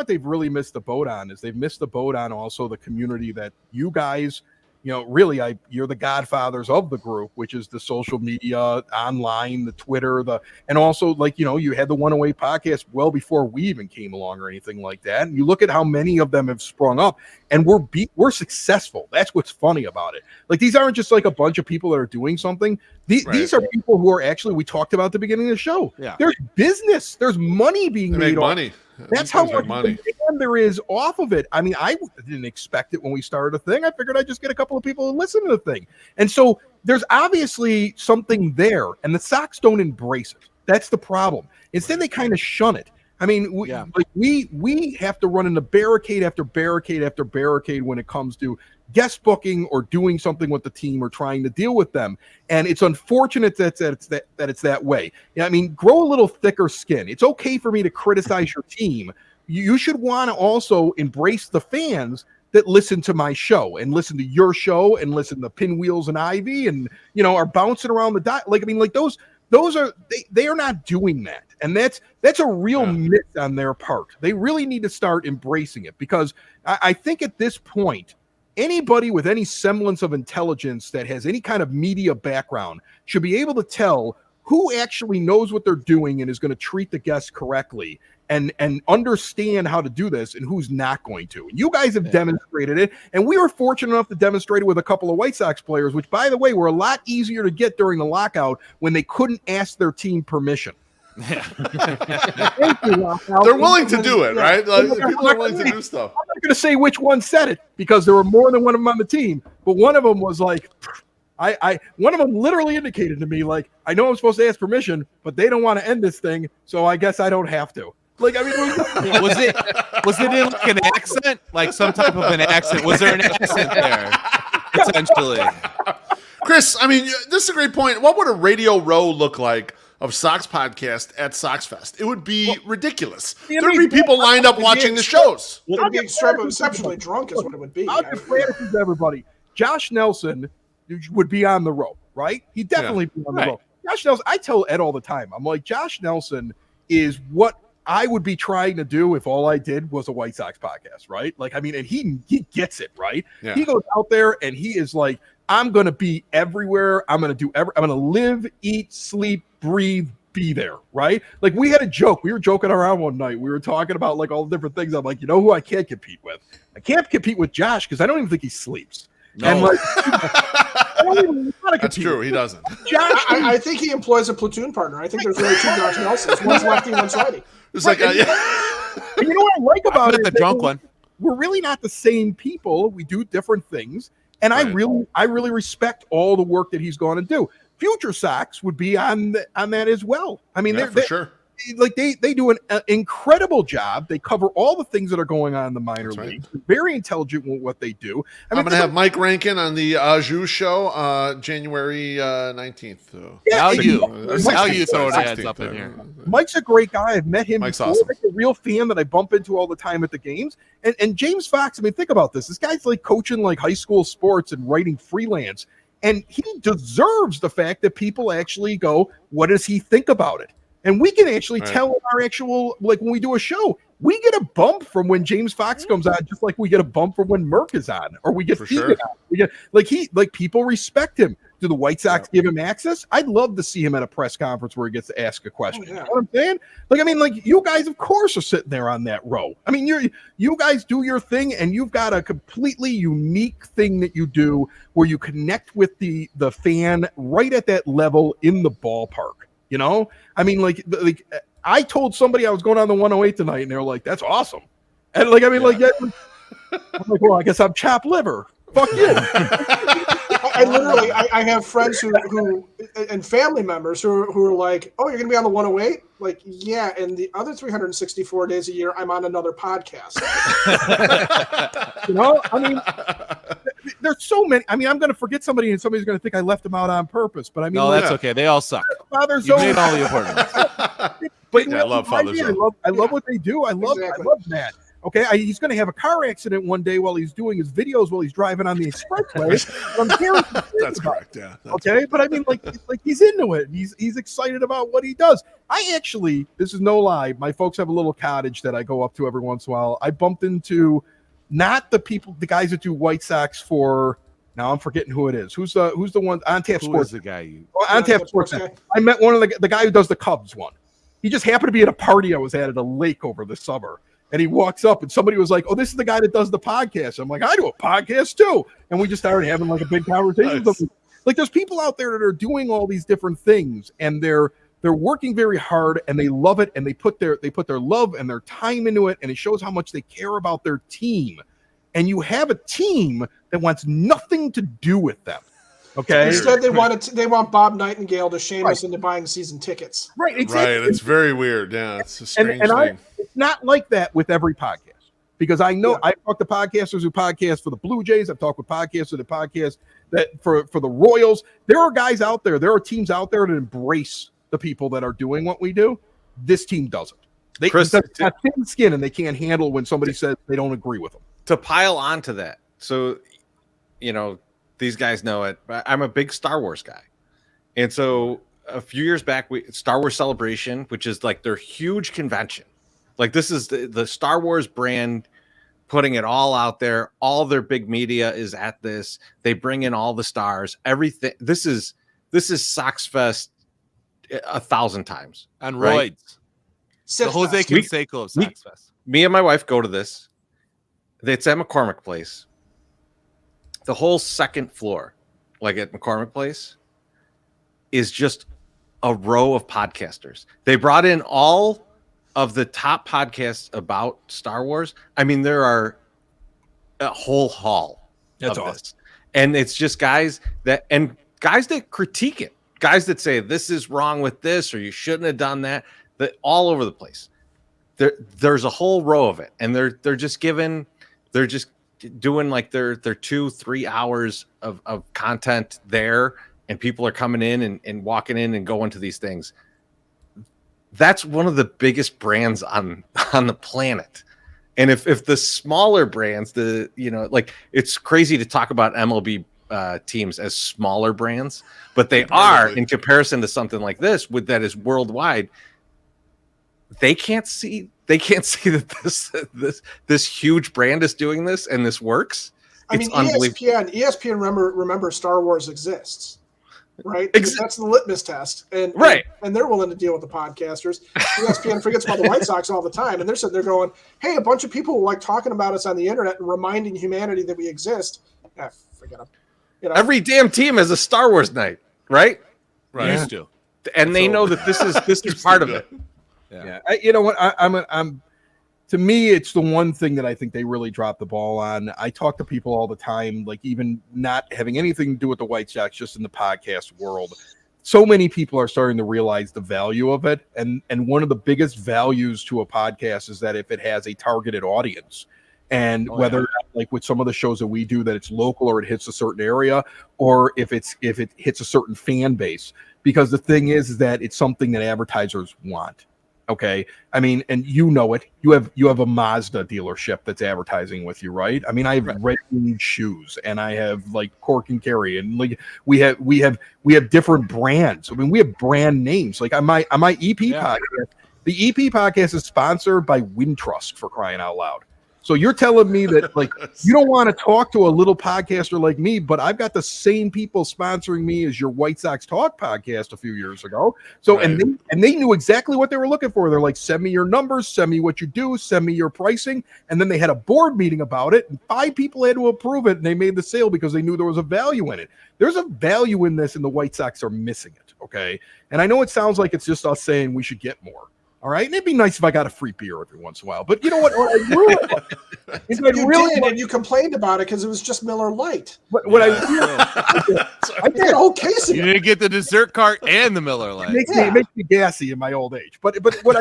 they've really missed the boat on is they've missed the boat on also the community that you guys, really you're the godfathers of the group, which is the social media, online, the Twitter, and also like, you had the 108 podcast well before we even came along or anything like that. And you look at how many of them have sprung up and we're successful. That's what's funny about it. Like, these aren't just like a bunch of people that are doing something. These are people who are actually, we talked about at the beginning of the show. Yeah. There's business. There's money being made. Make money. That's how much money there is off of it. I mean, I didn't expect it when we started a thing. I figured I'd just get a couple of people to listen to the thing. And so there's obviously something there, and the Sox don't embrace it. That's the problem. Instead, they kind of shun it. I mean, we have to run into barricade after barricade after barricade when it comes to guest booking or doing something with the team or trying to deal with them. And it's unfortunate that it's that way. I mean, grow a little thicker skin. It's okay for me to criticize your team. You should want to also embrace the fans that listen to my show and listen to your show and listen to Pinwheels and Ivy and, are bouncing around the dot. Like, I mean, like those are, they are not doing that. And that's a real miss on their part. They really need to start embracing it, because I think at this point, anybody with any semblance of intelligence that has any kind of media background should be able to tell who actually knows what they're doing and is going to treat the guests correctly and understand how to do this and who's not going to. And you guys have demonstrated it, and we were fortunate enough to demonstrate it with a couple of White Sox players, which, by the way, were a lot easier to get during the lockout when they couldn't ask their team permission. Yeah. They're willing to do it, right? Like, people are willing to do stuff. I'm not going to say which one said it, because there were more than one of them on the team, but one of them was like, one of them literally indicated to me, like, I know I'm supposed to ask permission, but they don't want to end this thing, so I guess I don't have to. Like, I mean, was it in like an accent, like some type of an accent? Was there an accent there? Potentially. Chris, I mean, this is a great point. What would a Radio Row look like of Sox podcast at Sox Fest? It would be ridiculous. There'd be people lined up watching the shows. It would be exceptionally drunk is what it would be. I'll just to everybody. Josh Nelson would be on the row, right? He'd definitely be on the row. Josh Nelson, I tell Ed all the time, I'm like, Josh Nelson is what I would be trying to do if all I did was a White Sox podcast, right? Like, I mean, and he gets it, right? Yeah. He goes out there and he is like, I'm going to be everywhere. I'm going to do I'm going to live, eat, sleep, breathe, be there, right? Like, we had a joke. We were joking around one night. We were talking about like all the different things. I'm like, you know who I can't compete with? I can't compete with Josh because I don't even think he sleeps. No. And like, I don't even want to compete. That's true. He doesn't. Josh, I think he employs a platoon partner. I think there's really two Josh Nelsons. One's lefty, one's righty. It's like, and you know what I like about it? The drunk one. We're really not the same people. We do different things, and I really respect all the work that he's going to do. Future Sox would be on that as well. I mean, for sure. Like they do an incredible job. They cover all the things that are going on in the minor leagues. Right. Very intelligent with what they do. I'm going to have Mike Rankin on the Ajou show January 19th. Now you throw ads up in here. Mike's a great guy. I've met him Mike's before. awesome. He's a real fan that I bump into all the time at the games. And James Fox, I mean, think about this. This guy's like coaching like high school sports and writing freelance. And he deserves the fact that people actually go, what does he think about it? And we can actually tell in our actual, like when we do a show, we get a bump from when James Fox comes on, just like we get a bump from when Merck is on, or we get Steven on. We get, people respect him. Do the White Sox give him access? I'd love to see him at a press conference where he gets to ask a question. You know what I'm saying? Like, I mean, like, you guys, of course, are sitting there on that row. I mean, you guys do your thing, and you've got a completely unique thing that you do where you connect with the fan right at that level in the ballpark. You know? I mean, like I told somebody I was going on the 108 tonight, and they were like, "That's awesome." And like, I mean, like, I'm like, well, I guess I'm chopped liver. Fuck you. I have friends who and family members who are like, oh, you're going to be on the 108? Like, yeah, and the other 364 days a year, I'm on another podcast. You know, I mean, there's so many. I mean, I'm going to forget somebody, and somebody's going to think I left them out on purpose. But I mean, no, that's okay. They all suck. You made all the important ones. But I love Father Zone. I love what they do. I love Matt. Okay, he's going to have a car accident one day while he's doing his videos while he's driving on the expressway. I'm hearing that's correct. Yeah. Okay, but I mean, like he's into it. He's excited about what he does. I actually, this is no lie. My folks have a little cottage that I go up to every once in a while. I bumped into not the guys that do White Sox for. Now I'm forgetting who it is. Who's the one on Tap Sports? Who is the guy? On Tap Sports. I met one of the guy who does the Cubs one. He just happened to be at a party I was at a lake over the summer. And he walks up and somebody was like, oh, this is the guy that does the podcast. I'm like, I do a podcast too. And we just started having like a big conversation. Nice. Like there's people out there that are doing all these different things and they're working very hard and they love it. And they put their love and their time into it. And it shows how much they care about their team. And you have a team that wants nothing to do with them. Okay. Instead, they want Bob Nightingale to shame us into buying season tickets. Right. Exactly. Right. It's very weird. Yeah. It's a strange thing. It's not like that with every podcast because I know I've talked to podcasters who podcast for the Blue Jays. I've talked with podcasters that podcast that for the Royals. There are guys out there. There are teams out there that embrace the people that are doing what we do. This team doesn't. They got thin skin and they can't handle when somebody says they don't agree with them. To pile onto that. So, you know, these guys know it. I'm a big Star Wars guy. And so a few years back, Star Wars Celebration, which is like their huge convention. Like this is the Star Wars brand putting it all out there. All their big media is at this. They bring in all the stars, everything. This is Sox Fest 1,000 times. On right? roids. The Jose Canseco of Sox Fest. Me and my wife go to this. It's at McCormick Place. The whole second floor, like at McCormick Place, is just a row of podcasters. They brought in all of the top podcasts about Star Wars. I mean, there are a whole hall of this. And it's just guys that critique it. Guys that say this is wrong with this or you shouldn't have done that. That all over the place. There's a whole row of it. And they're just doing like their 2-3 hours of content there, and people are coming in and walking in and going to these things. That's one of the biggest brands on the planet. And if the smaller brands, like it's crazy to talk about MLB teams as smaller brands, but they are in comparison to something like this that is worldwide. They can't see that this huge brand is doing this and this works. I mean, ESPN remember Star Wars exists, right? That's the litmus test, and they're willing to deal with the podcasters. ESPN forgets about the White Sox all the time, and they're sitting there going, "Hey, a bunch of people like talking about us on the internet and reminding humanity that we exist." Forget them. You know? Every damn team has a Star Wars night, right? Right. Used to, and they know that this is part of it. Yeah. You know what? I'm to me, it's the one thing that I think they really dropped the ball on. I talk to people all the time, like even not having anything to do with the White Sox, just in the podcast world. So many people are starting to realize the value of it. And one of the biggest values to a podcast is that if it has a targeted audience, and whether like with some of the shows that we do, that it's local or it hits a certain area, or if it hits a certain fan base, because the thing is that it's something that advertisers want. Okay. I mean, and you know it. You have a Mazda dealership that's advertising with you, right? I mean, I have Red Wing shoes and I have like Cork and Carry, and like we have different brands. I mean, we have brand names. Like on my EP podcast, the EP podcast is sponsored by Wintrust, for crying out loud. So you're telling me that like you don't want to talk to a little podcaster like me, but I've got the same people sponsoring me as your White Sox Talk podcast a few years ago. So Right. and they knew exactly what they were looking for. They're like, send me your numbers, send me what you do, send me your pricing. And then they had a board meeting about it, and 5 people had to approve it, and they made the sale because they knew there was a value in it. There's a value in this, and the White Sox are missing it. Okay. And I know it sounds like it's just us saying we should get more. All right. And it'd be nice if I got a free beer every once in a while. But you know what? And you complained about it because it was just Miller Lite. I did a whole case of You it. didn't get the dessert cart and the Miller Lite. It makes me gassy in my old age. But what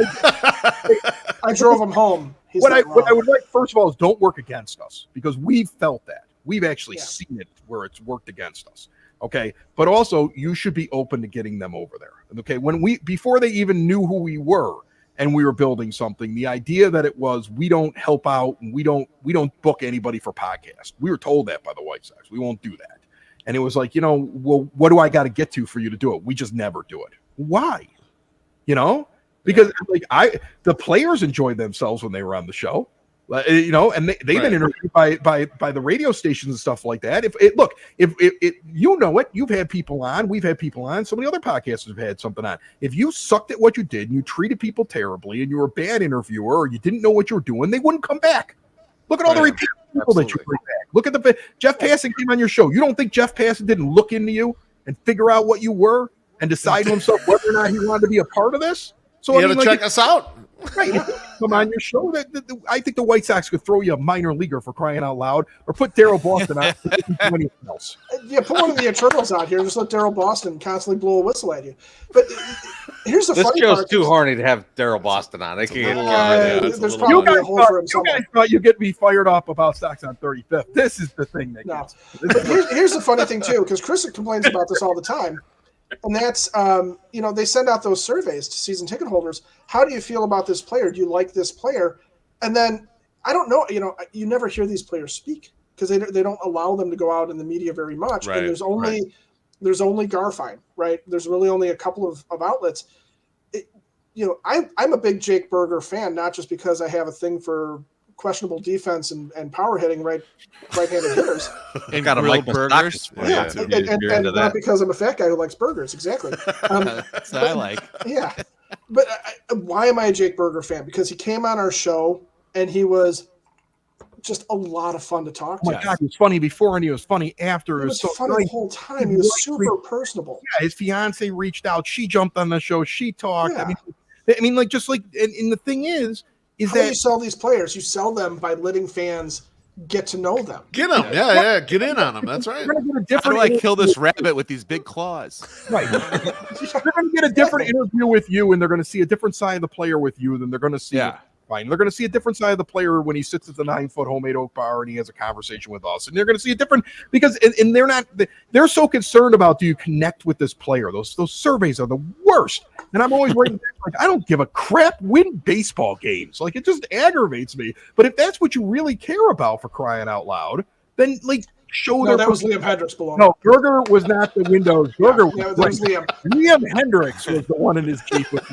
I drove him home. What I would like, first of all, is don't work against us, because we've felt that. We've actually seen it where it's worked against us. Okay. But also you should be open to getting them over there. Okay. Before they even knew who we were and we were building something, the idea that it was, we don't help out and we don't book anybody for podcasts. We were told that by the White Sox. We won't do that. And it was like, well, what do I got to get to for you to do it? We just never do it. Why? Because the players enjoyed themselves when they were on the show. And they've been interviewed by the radio stations and stuff like that. If you've had people on, we've had people on, so many other podcasters have had something on. If you sucked at what you did and you treated people terribly and you were a bad interviewer or you didn't know what you were doing, they wouldn't come back. Look at all the repeat people that you bring back. Look at Jeff Passan came on your show. You don't think Jeff Passan didn't look into you and figure out what you were and decide to himself whether or not he wanted to be a part of this? So You got to check us out. Right. Come on your show. I think the White Sox could throw you a minor leaguer, for crying out loud, or put Daryl Boston out for anything else. Yeah, put one of the Eternals out here. Just let Daryl Boston constantly blow a whistle at you. But here's the funny part. This show's too horny to have Daryl Boston on. They can't. There's probably a hole for him You somewhere. guys thought you get me fired up about Sox on 35th. This is the thing that gets. But here's the funny thing too, because Chris complains about this all the time. And that's, they send out those surveys to season ticket holders. How do you feel about this player? Do you like this player? And then, I don't know, you never hear these players speak because they don't allow them to go out in the media very much. Right, And there's only Garfine, right? There's really only a couple of outlets. I'm a big Jake Berger fan, not just because I have a thing for questionable defense and power hitting right-handed hitters. And got a grilled Mike burgers. Yeah, and not because I'm a fat guy who likes burgers. Exactly. That's what I like. Yeah. But why am I a Jake Berger fan? Because he came on our show and he was just a lot of fun to talk to. Oh my God, he was funny before and he was funny after. He was so funny the whole time. He was super personable. Yeah, his fiance reached out. She jumped on the show. She talked. Yeah. I mean, like, just like, and the thing is How do you sell these players? You sell them by letting fans get to know them. Get them. Yeah. Get in on them. That's right. How do I kill this rabbit with these big claws? Right. They're going to get a different interview with you, and they're going to see a different side of the player with you than they're going to see. Yeah. Fine. They're going to see a different side of the player when he sits at the 9-foot homemade oak bar and he has a conversation with us. And they're going to see a different, because and they're so concerned about, do you connect with this player? Those surveys are the worst. And I'm always waiting. Like, I don't give a crap. Win baseball games. Like, it just aggravates me. But if that's what you really care about, for crying out loud, then like show that was Liam Hendricks below. No, Berger was not the Windows. Berger that was Liam. Liam Hendricks was the one in his Jeep with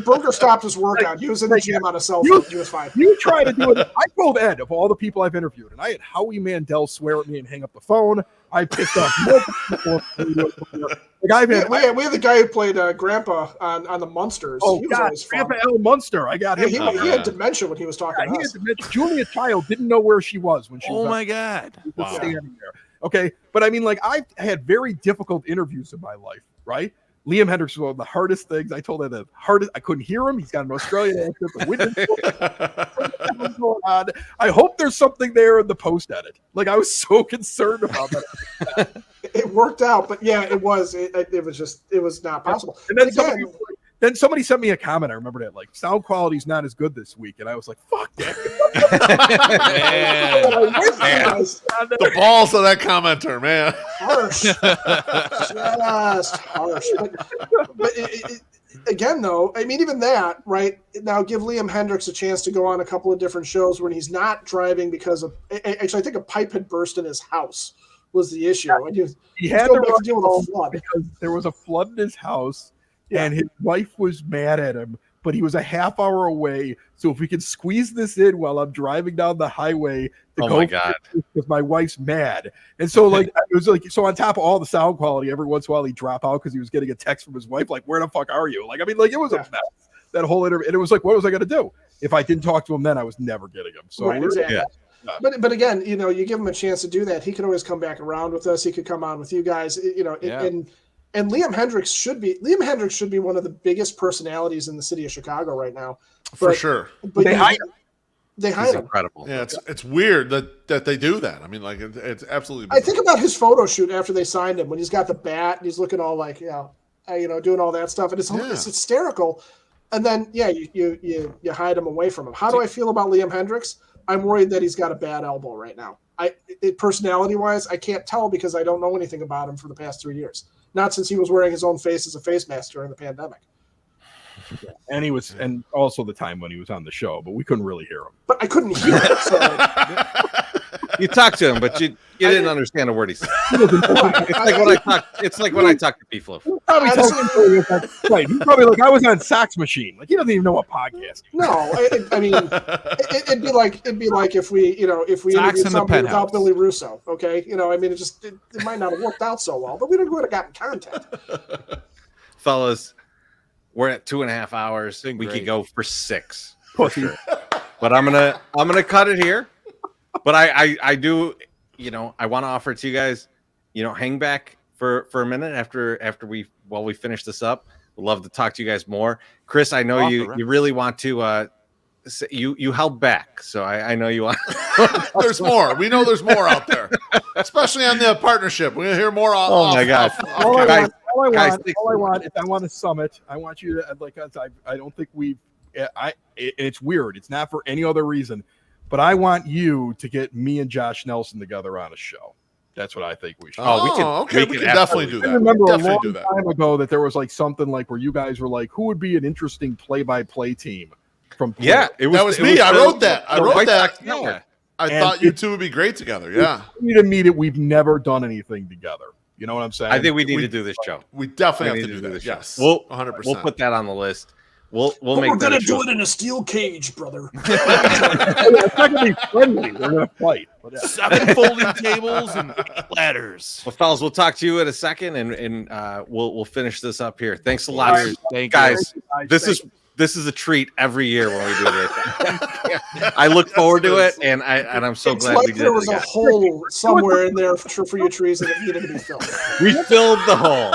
Berger stopped his workout. He was in the gym on a cell phone. He was fine. You try to do it. I told Ed, of all the people I've interviewed, and I had Howie Mandel swear at me and hang up the phone. I pissed off multiple people. Like we had the guy who played Grandpa on the Munsters. Oh, he was always fun. Grandpa L. Munster. I got him. He had dementia when he was talking to us. Julia Child didn't know where she was when she was. Oh, my God. Standing there. Okay. But I mean, like, I've had very difficult interviews in my life, right? Liam Hendricks was one of the hardest things. I told him the hardest. I couldn't hear him. He's got an Australian accent. The wind going on. I hope there's something there in the post edit. Like, I was so concerned about that. It worked out, but yeah, it was. It was not possible. And then somebody sent me a comment. I remember that, like, sound quality's not as good this week, and I was like, "Fuck that!" The balls of that commenter, man. Harsh, just harsh. But again, though, I mean, even that, right? Now, give Liam Hendricks a chance to go on a couple of different shows when he's not driving because of. Actually, I think a pipe had burst in his house was the issue. He had to deal with a flood because there was a flood in his house. Yeah. And his wife was mad at him, but he was a half hour away. So if we could squeeze this in while I'm driving down the highway to Oh my God. because my wife's mad. And so like, it was like, so on top of all the sound quality, every once in a while he'd drop out because he was getting a text from his wife, like, where the fuck are you? Like, I mean, like, it was a mess, that whole interview. And it was like, what was I going to do? If I didn't talk to him then, I was never getting him. So Right, exactly. Yeah. But again, you know, you give him a chance to do that. He could always come back around with us. He could come on with you guys. You know, and Liam Hendricks should be one of the biggest personalities in the city of Chicago right now. For sure. But they hide He's him. incredible. Yeah, it's weird that they do that. I mean, like it's absolutely I think about his photo shoot after they signed him when he's got the bat and he's looking all like, doing all that stuff, and it's hysterical. And then you hide him away from him. How do I feel about Liam Hendricks? I'm worried that he's got a bad elbow right now. Personality-wise, I can't tell because I don't know anything about him for the past 3 years. Not since he was wearing his own face as a face mask during the pandemic. Yeah. And also the time when he was on the show, but we couldn't really hear him. But I couldn't hear it. So. You talked to him, but you didn't understand a word he said. It's like when I talk to P-Flo. Right. He's probably like, I was on Sax Machine. Like, he doesn't even know what podcast is. No, I mean, it'd be like if we interviewed somebody without Billy Russo. Okay, I mean, it might not have worked out so well, but we would have gotten content. Fellas, we're at 2.5 hours. We could go for 6 for sure. But I'm gonna cut it here. But I do, I want to offer it to you guys, hang back for a minute after we finish this up. We'd love to talk to you guys more. Chris, I know you really want to you held back, so I know you want. There's more. We know there's more out there, especially on the partnership. We're gonna hear more. Oh my God! All I want is I want a summit. I want you to I don't think it's weird. It's not for any other reason, but I want you to get me and Josh Nelson together on a show. That's what I think we should. We can definitely do that. I remember a long time ago that there was like something like where you guys were like, who would be an interesting play-by-play team from Twitter? Yeah, that was me. I wrote that. Yeah. I thought you two would be great together. Yeah. We need to meet it. We've never done anything together. You know what I'm saying? I think we need to do this show. We definitely have to do that. Yes. We'll 100%. We'll put that on the list. We'll make we're that gonna do it in a steel cage, brother. It's not gonna be friendly. We're gonna fight. 7 folding tables and ladders. Well, fellas, we'll talk to you in a second, and we'll finish this up here. Thanks a lot, guys. This is a treat every year when we do this. I look forward to it, and I'm so glad we did it. There was a hole somewhere in there for your trees that needed to be filled. We filled the hole.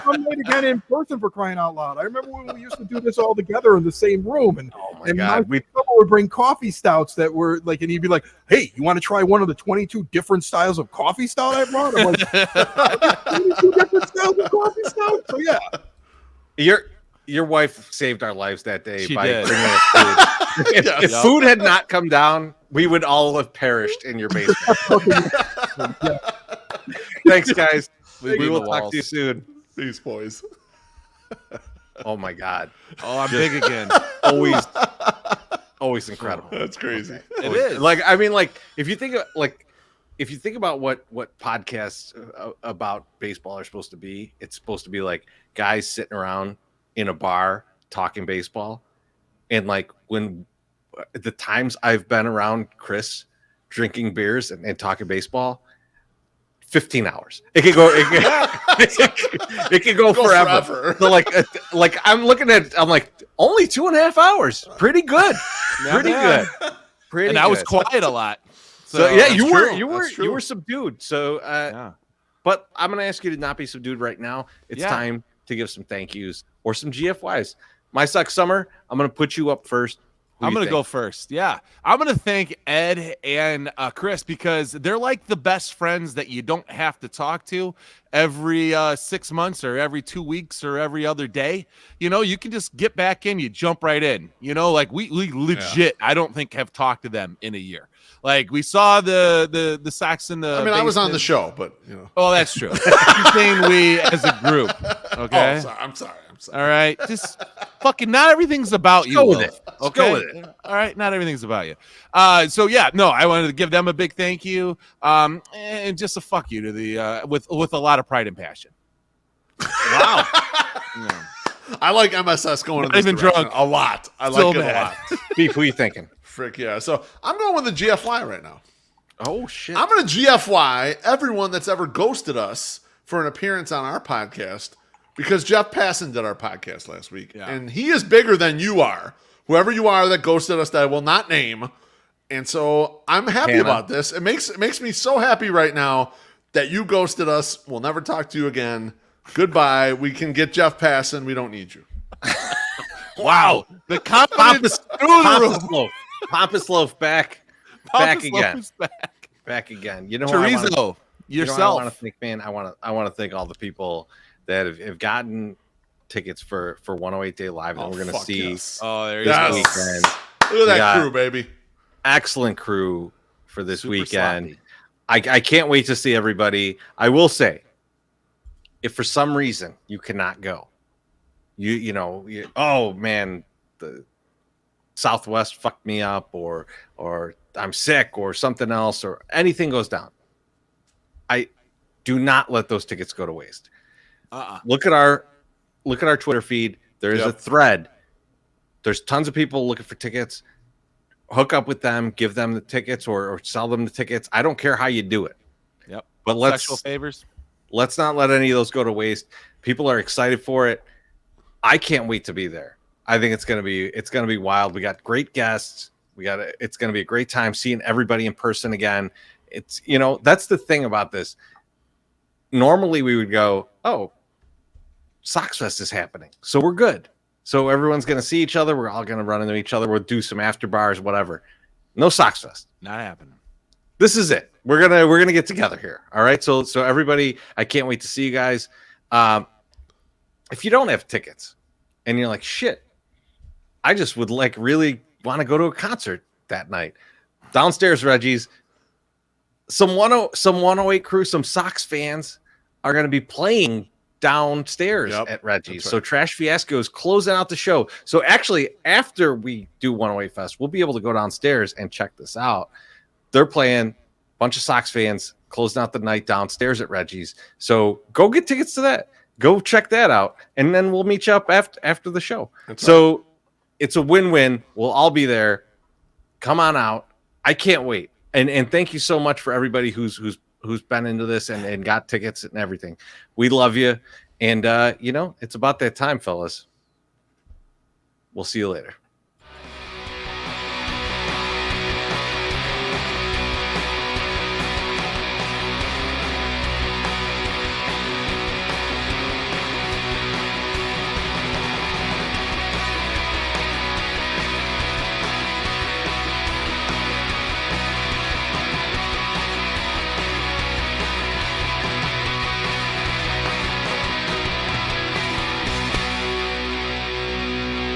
Come again in person, for crying out loud. I remember when we used to do this all together in the same room, and God, my would bring coffee stouts that were like, and he'd be like, "Hey, you want to try one of the 22 different styles of coffee stout I brought?" I'm like, 22 different styles of coffee stout. So yeah, Your wife saved our lives that day She by did. bringing us food. If food had not come down, we would all have perished in your basement. Thanks, guys. We will talk to you soon. These boys. Oh my God. Oh, I'm big again. Always incredible. That's crazy. It is. If you think about what podcasts about baseball are supposed to be, it's supposed to be like guys sitting around in a bar talking baseball. And like when the times I've been around Chris drinking beers and talking baseball, 15 hours. It could go. It could go forever. So like I'm looking at. I'm like only 2.5 hours. Pretty good. Pretty good. And I was quiet a lot. So yeah, you true. were subdued. So but I'm gonna ask you to not be subdued right now. It's time to give some thank yous or some GFYs. My Suck Summer, I'm gonna put you up first. I'm going to go first. Yeah. I'm going to thank Ed and Chris because they're like the best friends that you don't have to talk to every 6 months or every 2 weeks or every other day. You can just get back in, you jump right in. Like we legit, I don't think have talked to them in a year. Like we saw the Sox in the I was on the show, but Oh, that's true. I'm saying we as a group. Okay. I'm sorry. All right, just fucking. Not everything's about you. Go with it. Okay. Go with it. All right, not everything's about you. So yeah, no, I wanted to give them a big thank you, and just a fuck you to the with a lot of pride and passion. Wow. I like MSS going in Not this even direction drunk. a lot. I Still like it mad. a lot. Beef, who you thinking? Frick yeah. So I'm going with the GFY right now. Oh shit! I'm going to GFY everyone that's ever ghosted us for an appearance on our podcast because Jeff Passan did our podcast last week. Yeah. And he is bigger than you are. Whoever you are that ghosted us that I will not name. And so I'm happy Hannah. about this. It makes me so happy right now that you ghosted us. We'll never talk to you again. Goodbye. We can get Jeff Passan. We don't need you. Wow. The confidence through the roof. Pompous loaf back Pompous again. Loaf is back. Back again. You know what I wanna- Chorizo, you know what yourself. I want to think, man. I want to thank all the people that have gotten tickets for 108 Day Live, and Oh, we're gonna fuck see yes. Oh, there you this go. weekend. Look at that got- crew, baby. Excellent crew for this Super weekend. sloppy. I can't wait to see everybody. I will say, if for some reason you cannot go, oh man, the Southwest fucked me up, or I'm sick, or something else, or anything goes down. I do not let those tickets go to waste. Look at our Twitter feed. There is a thread. There's tons of people looking for tickets. Hook up with them, give them the tickets, or sell them the tickets. I don't care how you do it. Yep. But Sexual favors. let's not let any of those go to waste. People are excited for it. I can't wait to be there. I think it's gonna be wild. We got great guests. It's gonna be a great time seeing everybody in person again. It's that's the thing about this. Normally we would go, oh, Sox Fest is happening, so we're good. So everyone's gonna see each other. We're all gonna run into each other. We'll do some after bars, whatever. No Sox Fest. Not happening. This is it. We're gonna get together here. All right. So everybody, I can't wait to see you guys. If you don't have tickets and you're like, shit, I just would really want to go to a concert that night. Downstairs, Reggie's, some 108 crew, some Sox fans are going to be playing downstairs at Reggie's. Right. So Trash Fiasco is closing out the show. So actually, after we do 108 Fest, we'll be able to go downstairs and check this out. They're playing, a bunch of Sox fans closing out the night downstairs at Reggie's. So go get tickets to that. Go check that out, and then we'll meet you up after the show. So it's a win-win. We'll all be there. Come on out. I can't wait. And thank you so much for everybody who's been into this and got tickets and everything. We love you. And it's about that time, fellas. We'll see you later.